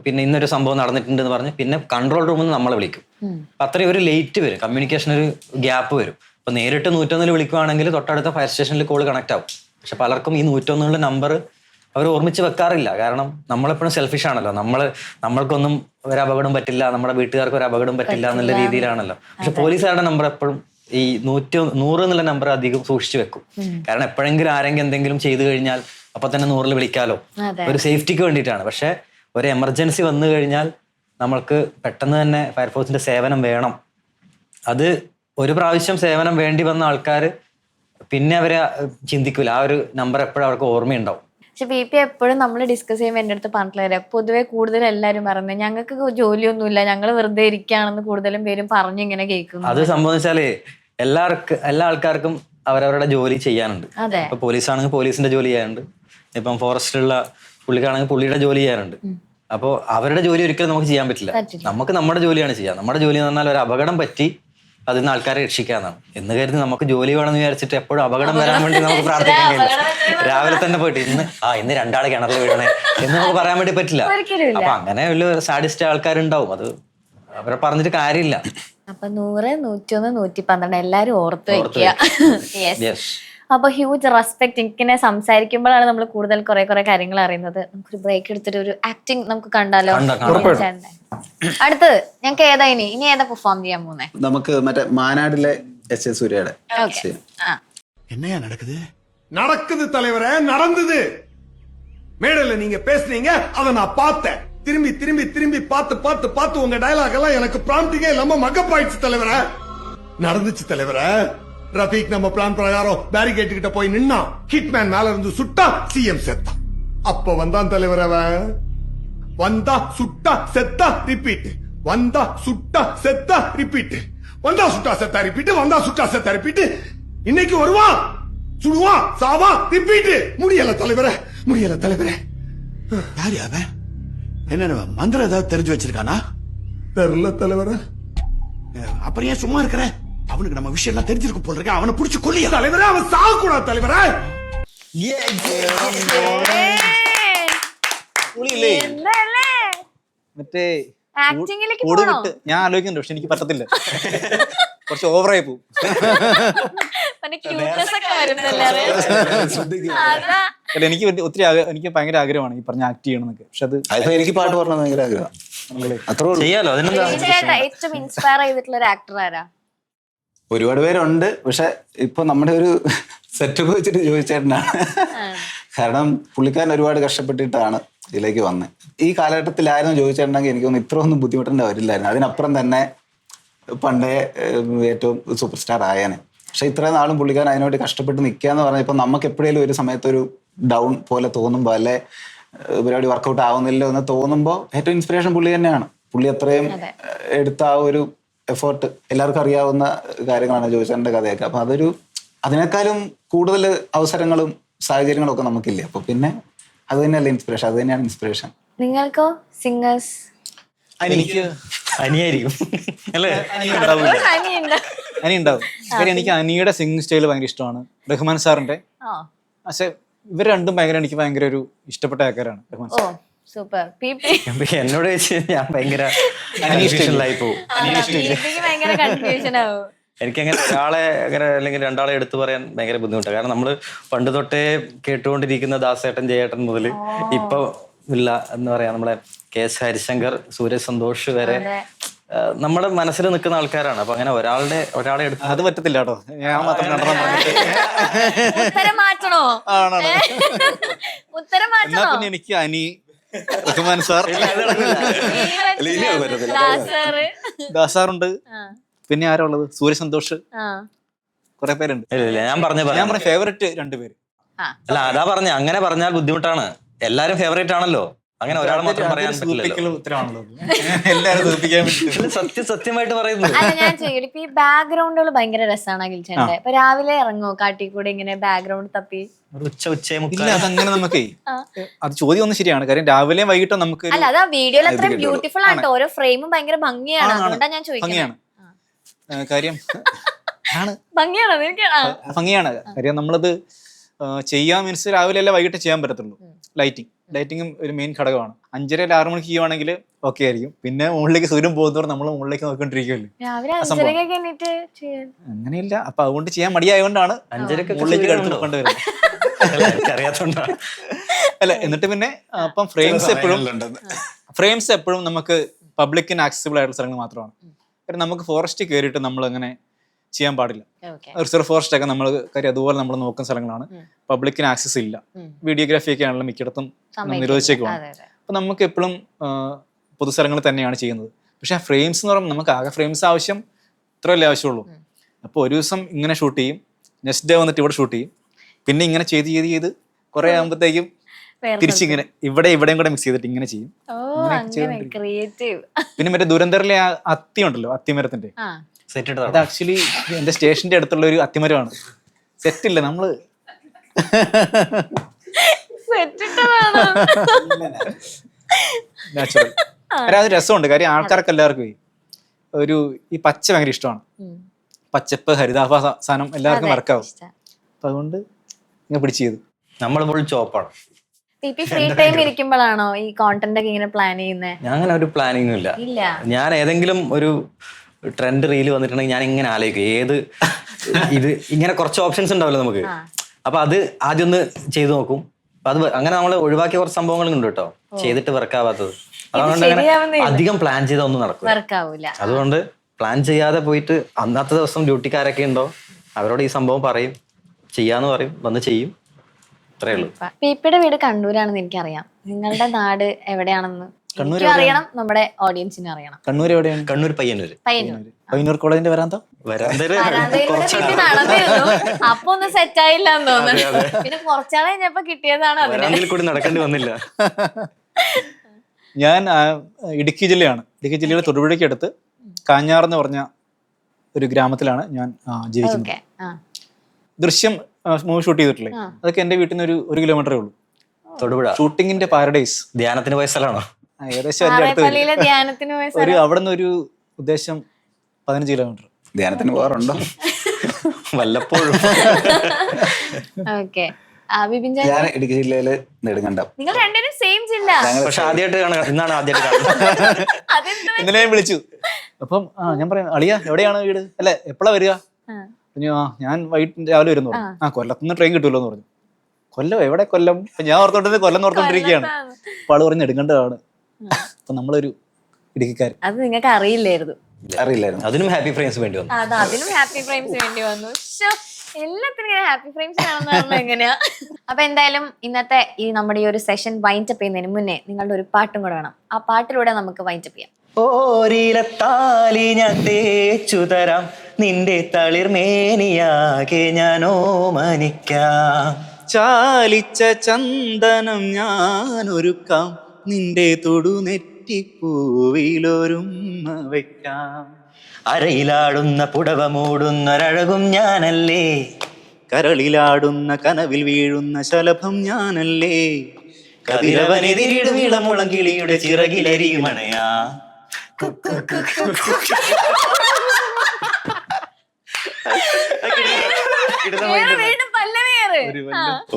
പിന്നെ ഇന്നൊരു സംഭവം നടന്നിട്ടുണ്ട് എന്ന് പറഞ്ഞ് പിന്നെ കൺട്രോൾ റൂമിൽ നിന്ന് നമ്മളെ വിളിക്കും. അപ്പൊ അത്രയും ഒരു ലേറ്റ് വരും, കമ്മ്യൂണിക്കേഷൻ ഒരു ഗ്യാപ്പ് വരും. അപ്പൊ നേരിട്ട് 101-ൽ വിളിക്കുവാണെങ്കിൽ തൊട്ടടുത്ത ഫയർ സ്റ്റേഷനിൽ കോൾ കണക്ട് ആവും. പക്ഷെ പലർക്കും ഈ 101-യുടെ നമ്പർ അവർ ഓർമ്മിച്ച് വെക്കാറില്ല. കാരണം നമ്മളെപ്പോഴും സെൽഫിഷ് ആണല്ലോ, നമ്മൾക്കൊന്നും ഒരു അപകടം പറ്റില്ല, നമ്മുടെ വീട്ടുകാർക്ക് ഒരു അപകടം പറ്റില്ല എന്നുള്ള രീതിയിലാണല്ലോ. പക്ഷെ പോലീസുകാരുടെ നമ്പർ എപ്പോഴും ഈ 100 എന്നുള്ള നമ്പർ അധികം സൂക്ഷിച്ചു വെക്കും. കാരണം എപ്പോഴെങ്കിലും ആരെങ്കിലും എന്തെങ്കിലും ചെയ്തു കഴിഞ്ഞാൽ അപ്പൊ തന്നെ 100-ൽ വിളിക്കാലോ, ഒരു സേഫ്റ്റിക്ക് വേണ്ടിയിട്ടാണ്. പക്ഷെ ഒരു എമർജൻസി വന്നു കഴിഞ്ഞാൽ നമ്മൾക്ക് പെട്ടെന്ന് തന്നെ ഫയർഫോഴ്സിന്റെ സേവനം വേണം. അത് ഒരു പ്രാവശ്യം സേവനം വേണ്ടി വന്ന ആൾക്കാർ പിന്നെ അവരെ ചിന്തിക്കില്ല, ആ ഒരു നമ്പർ എപ്പോഴും അവർക്ക് ഓർമ്മയുണ്ടാവും. പക്ഷെ പി എപ്പോഴും നമ്മൾ ഡിസ്കസ് ചെയ്യുമ്പോൾ എൻ്റെ അടുത്ത് പറഞ്ഞിട്ടില്ല, പൊതുവെ കൂടുതൽ എല്ലാവരും പറയുന്നത് ഞങ്ങൾക്ക് ജോലിയൊന്നുമില്ല, ഞങ്ങൾ വെറുതെ ഇരിക്കുകയാണെന്ന് കൂടുതലും പേരും പറഞ്ഞിങ്ങനെ കേൾക്കുന്നു. അത് സംബന്ധിച്ചാലേ എല്ലാ ആൾക്കാർക്കും അവരവരുടെ ജോലി ചെയ്യാനുണ്ട്. ഇപ്പൊ പോലീസാണെങ്കിൽ പോലീസിന്റെ ജോലി ചെയ്യാനുണ്ട്, ഇപ്പം ഫോറസ്റ്റിലുള്ള പുള്ളിക്കാണെങ്കിൽ പുള്ളിയുടെ ജോലി ചെയ്യാനുണ്ട്. അപ്പോൾ അവരുടെ ജോലി ഒരിക്കലും നമുക്ക് ചെയ്യാൻ പറ്റില്ല. നമുക്ക് നമ്മുടെ ജോലിയാണ് ചെയ്യുക. നമ്മുടെ ജോലി എന്ന് പറഞ്ഞാൽ ഒരു അപകടം പറ്റി അതിൽ നിന്ന് ആൾക്കാരെ രക്ഷിക്കാന്നാണ്. എന്ന് കരുതി നമുക്ക് ജോലി വേണമെന്ന് വിചാരിച്ചിട്ട് എപ്പോഴും അപകടം വരാൻ വേണ്ടി നമുക്ക് പ്രാർത്ഥിക്കാൻ കഴിയില്ല. രാവിലെ തന്നെ പോയിട്ട് ഇന്ന് 2 കിണറിൽ വീഴണേ എന്ന് നമുക്ക് പറയാൻ വേണ്ടി പറ്റില്ല. അപ്പൊ അങ്ങനെ ഒരു സാഡിസ്റ്റ് ആൾക്കാരുണ്ടാവും, അത് അവരെ പറഞ്ഞിട്ട് കാര്യമില്ല. അപ്പൊ 100, 101, 112 എല്ലാരും ഓർത്ത് വെക്കുക. അപ്പൊ ഹ്യൂജ് റെസ്പെക്ട്. ഇങ്ങനെ സംസാരിക്കുമ്പോഴാണ് നമ്മൾ കൂടുതൽ കുറെ കാര്യങ്ങൾ അറിയുന്നത്. നമുക്കൊരു ബ്രേക്ക് എടുത്തിട്ട് ഒരു ആക്ടിങ് നമുക്ക് കണ്ടാലോ? അടുത്തത് ഞങ്ങൾക്ക് ഏതാ ഇനി ഏതാ പെർഫോം ചെയ്യാൻ പോകുന്നേ? നമുക്ക് മറ്റേ മാനാടിലെ എസ് എ സൂര്യയുടെ. என்னையா நடக்குது? நடக்குது தலைவரே, நடந்தது. மேடையில நீங்க பேசுனீங்க, அத நான் பார்த்தேன். திரும்பி திரும்பி திரும்பி பார்த்து உங்க டயலாக் எல்லாம் எனக்கு ப்ராம்ப்டிங்கே இல்லாம மக்கப்பாயிடுச்சு தலைவரே. நடந்துச்சு தலைவரே. ரஃபீக் நம்ம பிளான் பிரகாரம் பேரிகேட் கிட்ட போய் நின்னா, ஹிட்மேன் மேல இருந்து சுட்டா, சிஎம் செத்தா. அப்ப வந்தான் தலைவர் அவன். வந்தா சுட்டா செத்தா ரிப்பீட், வந்தா சுட்டா செத்தா ரிப்பீட், வந்தா சுட்டா செத்தா ரிப்பீட், வந்தா சுட்டா செத்தா ரிப்பீட். இன்னைக்கு வருவான், சுடுவான், சாவான், ரிப்பீட். முடியல தலைவரே, முடியல தலைவரே. யாரு அவன்? என்ன மந்திரம் ஏதாவது தெரிஞ்சு வச்சிருக்கானா? தெரியல தலைவரே. அப்புறம் ஏன் சும்மா இருக்கிற? அவனுக்கு நம்ம விஷயம் எல்லாம் தெரிஞ்சிருக்கு போல இருக்கு. அவனை புடிச்சு கொல்லியா தலைவரே. அவன் சாக கூடாது தலைவரே. മറ്റേ ആക്ടിങ്ങിലേക്ക് കൂട് വിട്ട് ഞാൻ ആലോചിക്കുന്നുണ്ട്, പക്ഷെ എനിക്ക് പറ്റത്തില്ല, കുറച്ച് ഓവറായി പോകും. അല്ല എനിക്ക് ഒത്തിരി എനിക്ക് ഭയങ്കര ആഗ്രഹമാണ് ഈ പറഞ്ഞ ആക്ട് ചെയ്യണം എന്നൊക്കെ. പക്ഷെ അത് എനിക്ക് പാട്ട് പറഞ്ഞ ഭയങ്കര ആഗ്രഹം. ചെയ്യാലോ. ഏറ്റവും ഇൻസ്പയർ ചെയ്തിട്ടുള്ള ഒരു ആക്ടർ ആരാ? ഒരുപാട് പേരുണ്ട്. പക്ഷെ ഇപ്പൊ നമ്മുടെ ഒരു സെറ്റപ്പ് വെച്ചിട്ട് ചോദിച്ചേട്ടനാണ്. കാരണം പുള്ളിക്കാരൻ ഒരുപാട് കഷ്ടപ്പെട്ടിട്ടാണ് ഇതിലേക്ക് വന്നത്. ഈ കാലഘട്ടത്തിലായിരുന്നു ചോദിച്ചിട്ടുണ്ടെങ്കിൽ എനിക്കൊന്നും ഇത്ര ഒന്നും ബുദ്ധിമുട്ടേണ്ട വരില്ലായിരുന്നു. അതിനപ്പുറം തന്നെ പണ്ടേ ഏറ്റവും സൂപ്പർ സ്റ്റാർ ആയേനെ. പക്ഷെ ഇത്രയും നാളും പുള്ളിക്കാരൻ അതിനുവേണ്ടി കഷ്ടപ്പെട്ട് നിൽക്കുക എന്ന് പറഞ്ഞാൽ ഇപ്പം നമുക്ക് എപ്പോഴേലും ഒരു സമയത്തൊരു ഡൗൺ പോലെ തോന്നുമ്പോൾ, അല്ലെ പരിപാടി വർക്കൗട്ട് ആവുന്നില്ലോ എന്ന് തോന്നുമ്പോൾ ഏറ്റവും ഇൻസ്പിറേഷൻ പുള്ളി തന്നെയാണ്. പുള്ളി അത്രയും എടുത്ത ആ ഒരു എഫേർട്ട് എല്ലാവർക്കും അറിയാവുന്ന കാര്യങ്ങളാണ് ജോയിച്ചേട്ടൻ്റെ കഥയൊക്കെ. അപ്പം അതിനേക്കാളും കൂടുതൽ അവസരങ്ങളും സാഹചര്യങ്ങളും ഒക്കെ നമുക്കില്ല. അപ്പൊ പിന്നെ അത് തന്നെയല്ലേ ഇൻസ്പിറേഷൻ, അത് തന്നെയാണ് ഇൻസ്പിറേഷൻ. നിങ്ങൾക്കോ സിംഗേഴ്സ്? എനിക്ക് അനിയായിരിക്കും അല്ലേ? അനി ഉണ്ടാവും. എനിക്ക് അനിയുടെ സിംഗിങ് സ്റ്റൈൽ ഭയങ്കര ഇഷ്ടമാണ്. റഹ്മാൻ സാറിന്റെ. പക്ഷെ ഇവർ രണ്ടും എനിക്ക് ഭയങ്കര ഒരു ഇഷ്ടപ്പെട്ട ആൾക്കാരാണ്. Rahman sir super. എന്നോട് ഞാൻ ഭയങ്കര കൺഫ്യൂഷനിലായി പോകും. ഭയങ്കര കൺഫ്യൂഷൻ ആവും. എനിക്കങ്ങനെ ഒരാളെ അങ്ങനെ അല്ലെങ്കിൽ രണ്ടാളെ എടുത്തു പറയാൻ ഭയങ്കര ബുദ്ധിമുട്ടാണ്. കാരണം നമ്മൾ പണ്ട് തൊട്ടേ കേട്ടുകൊണ്ടിരിക്കുന്ന ദാസേട്ടൻ, ജയേട്ടൻ മുതൽ ഇപ്പൊ ഇല്ല എന്താ പറയാ നമ്മളെ KS ഹരിശങ്കർ, സൂര്യ സന്തോഷ് വരെ നമ്മുടെ മനസ്സിൽ നിൽക്കുന്ന ആൾക്കാരാണ്. അപ്പൊ അങ്ങനെ ഒരാളെ എടുത്ത് അത് പറ്റത്തില്ല കേട്ടോ. ഞാൻ മാത്രം രണ്ടെണ്ണം പറഞ്ഞിട്ട് ഉത്തരം മാറ്റണോ? ആണാണ്. ഉത്തരം എന്നാ മാറ്റണോ? പിന്നെ എനിക്ക് അനി, റഹ്മാൻ സാർ, ദാസാറുണ്ട്, പിന്നെ ആരാ ഉള്ളത്? സൂര്യ സന്തോഷ്, കുറെ പേരുണ്ട്. ഇല്ല ഞാൻ ഞാൻ പറഞ്ഞ ഫേവറേറ്റ് രണ്ടുപേര്. അല്ല അതാ പറഞ്ഞ, അങ്ങനെ പറഞ്ഞാൽ ബുദ്ധിമുട്ടാണ്. എല്ലാരും ഫേവറേറ്റ് ആണല്ലോ, അങ്ങനെ ഒരാൾ മാത്രം പറയാൻ പറ്റില്ലല്ലോ. ഉത്തരവാണല്ലോ എല്ലാരും സൂചിപ്പിക്കാൻ വേണ്ടി. സത്യമായിട്ട് പറയുന്നത്. അല്ല ഞാൻ ചോദിക്കട്ടെ, ഇപ്പൊ ഈ ബാക്ക്ഗ്രൗണ്ടുകൾ ഭയങ്കര രസമാണ് അഖിൽച്ചേട്ടന്റെ. ഇപ്പൊ രാവിലെ ഇറങ്ങോ കാട്ടി കൂടെ ഇങ്ങനെ ബാക്ക്ഗ്രൗണ്ട് തപ്പി? ഒരു ഉച്ചയെ ഇല്ല, അതങ്ങനെ നമുക്കേ അത് ചോദ്യം ഒന്നും ശരിയാണ്. കാര്യം രാവിലെയും വൈകിട്ടും നമുക്ക് അല്ല അതാ വീഡിയോയിൽ അത്ര ബ്യൂട്ടിഫുൾ ആണ്. ഓരോ ഫ്രെയിമും ഭയങ്കര ഭംഗിയാണ്. അതുകൊണ്ടാണ് ഞാൻ ചോദിക്കുന്നത്. കാര്യം ഭംഗിയാണ്. കാര്യം നമ്മളത് ചെയ്യാൻ മീൻസ് രാവിലെ അല്ല വൈകിട്ട് ചെയ്യാൻ പറ്റത്തുള്ളൂ. ലൈറ്റിങ്ങും ഒരു മെയിൻ ഘടകമാണ്. 5:30 6 മണിക്ക് ചെയ്യുവാണെങ്കിൽ ഓക്കെ ആയിരിക്കും. പിന്നെ മുകളിലേക്ക് സൂര്യൻ പോകുന്നവർ നമ്മൾ മുകളിലേക്ക് നോക്കിക്കൊണ്ടിരിക്കുമല്ലേ. അങ്ങനെയില്ല. അപ്പൊ അതുകൊണ്ട് ചെയ്യാൻ മടിയായതുകൊണ്ടാണ് 5:30 മുകളിലേക്ക് കൊണ്ടുവരുന്നത്. അല്ല എന്നിട്ട് പിന്നെ അപ്പം ഫ്രെയിംസ് എപ്പോഴും നമുക്ക് പബ്ലിക്കിന് ആക്സസിബിൾ ആയിട്ടുള്ള സ്ഥലങ്ങൾ മാത്രമാണ്. കാരണം നമുക്ക് ഫോറസ്റ്റ് കയറിയിട്ട് നമ്മൾ അങ്ങനെ ചെയ്യാൻ പാടില്ല. റിസർവ് ഫോറസ്റ്റ് ഒക്കെ നമ്മൾ കാര്യം അതുപോലെ നമ്മൾ നോക്കുന്ന സ്ഥലങ്ങളാണ്. പബ്ലിക്കിന് ആക്സസ് ഇല്ല. വീഡിയോഗ്രാഫി ഒക്കെ ആണല്ലോ മിക്കയിടത്തും നിരോധിച്ചേക്കുവാണ്. അപ്പൊ നമുക്ക് എപ്പോഴും പൊതുസ്ഥലങ്ങളിൽ തന്നെയാണ് ചെയ്യുന്നത്. പക്ഷെ ആ ഫ്രെയിംസ് എന്ന് പറയുമ്പോൾ നമുക്ക് ആകെ ഫ്രെയിംസ് ആവശ്യം ഇത്രയല്ലേ ആവശ്യമുള്ളൂ. അപ്പോൾ ഒരു ദിവസം ഇങ്ങനെ ഷൂട്ട് ചെയ്യും, നെക്സ്റ്റ് ഡേ വന്നിട്ട് ഇവിടെ ഷൂട്ട് ചെയ്യും, പിന്നെ ഇങ്ങനെ ചെയ്ത് കുറെ ആകുമ്പോഴത്തേക്കും തിരിച്ചിങ്ങനെ ഇവിടെയും കൂടെ മിക്സ് ചെയ്തിട്ട് ഇങ്ങനെ ചെയ്യും. പിന്നെ മറ്റേ ദുരന്തറിലെ ആ അത്തി ഉണ്ടല്ലോ, അത്തിമരത്തിന്റെ, അത് ആക്ച്വലി എന്റെ സ്റ്റേഷന്റെ അടുത്തുള്ള ഒരു അത്തിമരമാണ്. സെറ്റില്ല നമ്മള് നാച്ചുറൽ. അത് രസമുണ്ട്. കാര്യം ആൾക്കാർക്ക് എല്ലാവർക്കും ഒരു ഈ പച്ച ഭയങ്കര ഇഷ്ടമാണ്. പച്ചപ്പ് ഹരിതാഭ സാധനം എല്ലാവർക്കും വർക്കാവും. അപ്പൊ അതുകൊണ്ട് ഇങ്ങനെ പിടിച്ച് ചെയ്തു. നമ്മൾ ഫുൾ ചോപ്പാണ്. ഫ്രീ ടൈം ഇരിക്കുമ്പോഴാണോ ഈ കോണ്ടന്റ് ഒക്കെ ഇങ്ങനെ പ്ലാൻ ചെയ്യുന്നത്? ഞാൻ അങ്ങനെ ഒരു പ്ലാനിങ്ങും ഇല്ല. ഞാൻ ഏതെങ്കിലും ഒരു ട്രെൻഡ് റീല് വന്നിട്ടുണ്ടെങ്കിൽ ഞാൻ ഇങ്ങനെ ആലോചിക്കും ഇത് ഇങ്ങനെ കുറച്ച് ഓപ്ഷൻസ് ഉണ്ടാവല്ലോ നമുക്ക്. അപ്പൊ അത് ആദ്യം ഒന്ന് ചെയ്തു നോക്കും. അത് അങ്ങനെ നമ്മൾ ഒഴിവാക്കിയ കുറച്ച് സംഭവങ്ങളുണ്ട് കേട്ടോ, ചെയ്തിട്ട് വർക്കാവാത്തത്. അതുകൊണ്ട് അങ്ങനെ അധികം പ്ലാൻ ചെയ്താൽ ഒന്നും നടക്കില്ല. അതുകൊണ്ട് പ്ലാൻ ചെയ്യാതെ പോയിട്ട് അന്നത്തെ ദിവസം ഡ്യൂട്ടിക്കാരൊക്കെ ഉണ്ടോ അവരോട് ഈ സംഭവം പറയും, ചെയ്യാന്ന് പറയും, വന്ന് ചെയ്യും, അത്രേ ഉള്ളൂ. പീപ്പിയുടെ വീട് കണ്ണൂരാണെന്ന് എനിക്കറിയാം. നിങ്ങളുടെ നാട് എവിടെയാണെന്ന് അറിയണം, നമ്മുടെ ഓഡിയൻസിന് അറിയണം. കണ്ണൂർ എവിടെയാണ്? കണ്ണൂർ പയ്യന്നൂർ കോളേജിന്റെ വരാന്തോ? അപ്പൊ ഒന്ന് സെറ്റ് ആയില്ല എന്ന് തോന്നുന്നു. പിന്നെ കുറച്ചാളെ കഴിഞ്ഞപ്പോ കിട്ടിയതാണ്. അതിൽ കൂടി നടക്കേണ്ടി വന്നില്ല. ഞാൻ ഇടുക്കി ജില്ലയാണ്. ഇടുക്കി ജില്ലയുടെ തൊടുപുഴയ്ക്ക് അടുത്ത് കാഞ്ഞാർ എന്ന് പറഞ്ഞ ഒരു ഗ്രാമത്തിലാണ് ഞാൻ ജീവിക്കുന്നത്. ദൃശ്യം മൂവി ഷൂട്ട് ചെയ്തിട്ടില്ലേ, അതൊക്കെ എന്റെ വീട്ടിൽ നിന്ന് ഒരു കിലോമീറ്ററേ ഉള്ളൂ. തൊടുപുഴ ഷൂട്ടിങ്ങിന്റെ പാരഡൈസ്. ധ്യാനത്തിന് പോയ സ്ഥലമാണോ? ഏകദേശം അവിടെ നിന്ന് ഒരു ഉദ്ദേശം 15 കിലോമീറ്റർ. ധ്യാനത്തിന് പോകാറുണ്ടോ? വല്ലപ്പോഴും. ഞാൻ ഇടുക്കി ജില്ലയില് നെടുങ്കണ്ടം. നിങ്ങൾ രണ്ടുപേരും സെയിം ജില്ല. പക്ഷെ ഇന്നാണ് ആദ്യമായിട്ട് കാണുന്നത്. ഇന്നലെ ഞാൻ വിളിച്ചു. അപ്പം ഞാൻ പറയാം, അളിയ എവിടെയാണ് വീട്, അല്ല എപ്പോഴാ വരിക? ഞാൻ വൈകിട്ട് രാവിലെ വരുന്നു. കൊല്ലത്തുനിന്ന് ട്രെയിൻ കിട്ടുമല്ലോ എന്ന് പറഞ്ഞു. കൊല്ലം എവിടെ? കൊല്ലം. ഞാൻ ഓർത്തോണ്ടത് കൊല്ലം ഓർത്തോണ്ടിരിക്കുകയാണ്. അപ്പൊ ആള് പറഞ്ഞ് നെടുങ്കണ്ടമാണ്. അപ്പൊ നമ്മളൊരു ഇടുക്കിക്കാരൻ. അത് നിങ്ങൾക്ക് അറിയില്ലായിരുന്നു? അതിനും ഹാപ്പി ഫ്രെയിംസ് വേണ്ടി വന്നു. അതിനും ഹാപ്പി ഫ്രെയിംസ് വേണ്ടി വന്നു. എല്ലാത്തിനും ഹാപ്പി ഫ്രെയിംസ് ആണെന്ന് പറഞ്ഞാൽ എങ്ങനെയാ? അപ്പൊ എന്തായാലും ഇന്നത്തെ ഈ നമ്മുടെ ഈ ഒരു സെഷൻ വൈൻഡപ്പ് ചെയ്യുന്നതിന് മുന്നേ നിങ്ങളുടെ ഒരു പാട്ടും കൂടെ വേണം. ആ പാട്ടിലൂടെ നമുക്ക് വൈൻഡപ്പ് ചെയ്യാം. ഓരിലത്താലി ഞാൻ തേച്ചു തരാം, നിന്റെ തളിർമേനിയാകെ ഞാനോ മനിക്കാം. ചാലിച്ച ചന്ദനം ഞാൻ ഒരുക്കാം, നിന്റെ തൊടുനെറ്റിപ്പൂവിലൊരുമ്മ വയ്ക്കാം. അരയിലാടുന്ന പുടവ മൂടുന്നൊരഴകും ഞാനല്ലേ, കരളിലാടുന്ന കനവിൽ വീഴുന്ന ശലഭം ഞാനല്ലേ, കതിരവനെതിരിടും ഇളമുളം കിളിയുടെ ചിറകിലരിയുമണയാ.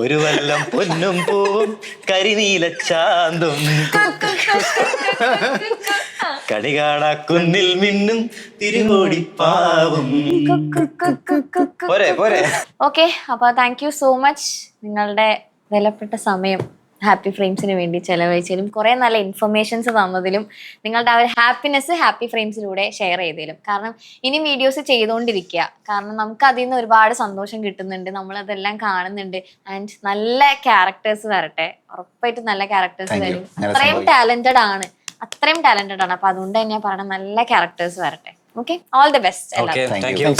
ഒരു വല്ലം പൊന്നും പൂവും കരിനീല ചാന്തും കണികാണാ കുന്നിൽ മിന്നും തിരുവോടിപ്പാവും. പോരെ പോരെ. ഓക്കെ, അപ്പോൾ താങ്ക് യു സോ മച്ച് നിങ്ങളുടെ വിലപ്പെട്ട സമയം ഹാപ്പി ഫ്രെയിംസിന് വേണ്ടി ചെലവഴിച്ചതിലും കുറേ നല്ല ഇൻഫർമേഷൻസ് തന്നതിലും നിങ്ങളുടെ ആ ഒരു ഹാപ്പിനെസ് ഹാപ്പി ഫ്രെയിംസിലൂടെ ഷെയർ ചെയ്തതിലും. കാരണം ഇനി വീഡിയോസ് ചെയ്തുകൊണ്ടിരിക്കുക, കാരണം നമുക്ക് അതിൽ നിന്ന് ഒരുപാട് സന്തോഷം കിട്ടുന്നുണ്ട്, നമ്മളതെല്ലാം കാണുന്നുണ്ട്. ആൻഡ് നല്ല ക്യാരക്ടേഴ്സ് വരട്ടെ, ഉറപ്പായിട്ടും നല്ല ക്യാരക്ടേഴ്സ് വരും. അത്രയും ടാലന്റഡ് ആണ്, അപ്പൊ അതുകൊണ്ട് തന്നെ പറയണം, നല്ല ക്യാരക്ടേഴ്സ് വരട്ടെ. Okay, all the best. Okay, thank you.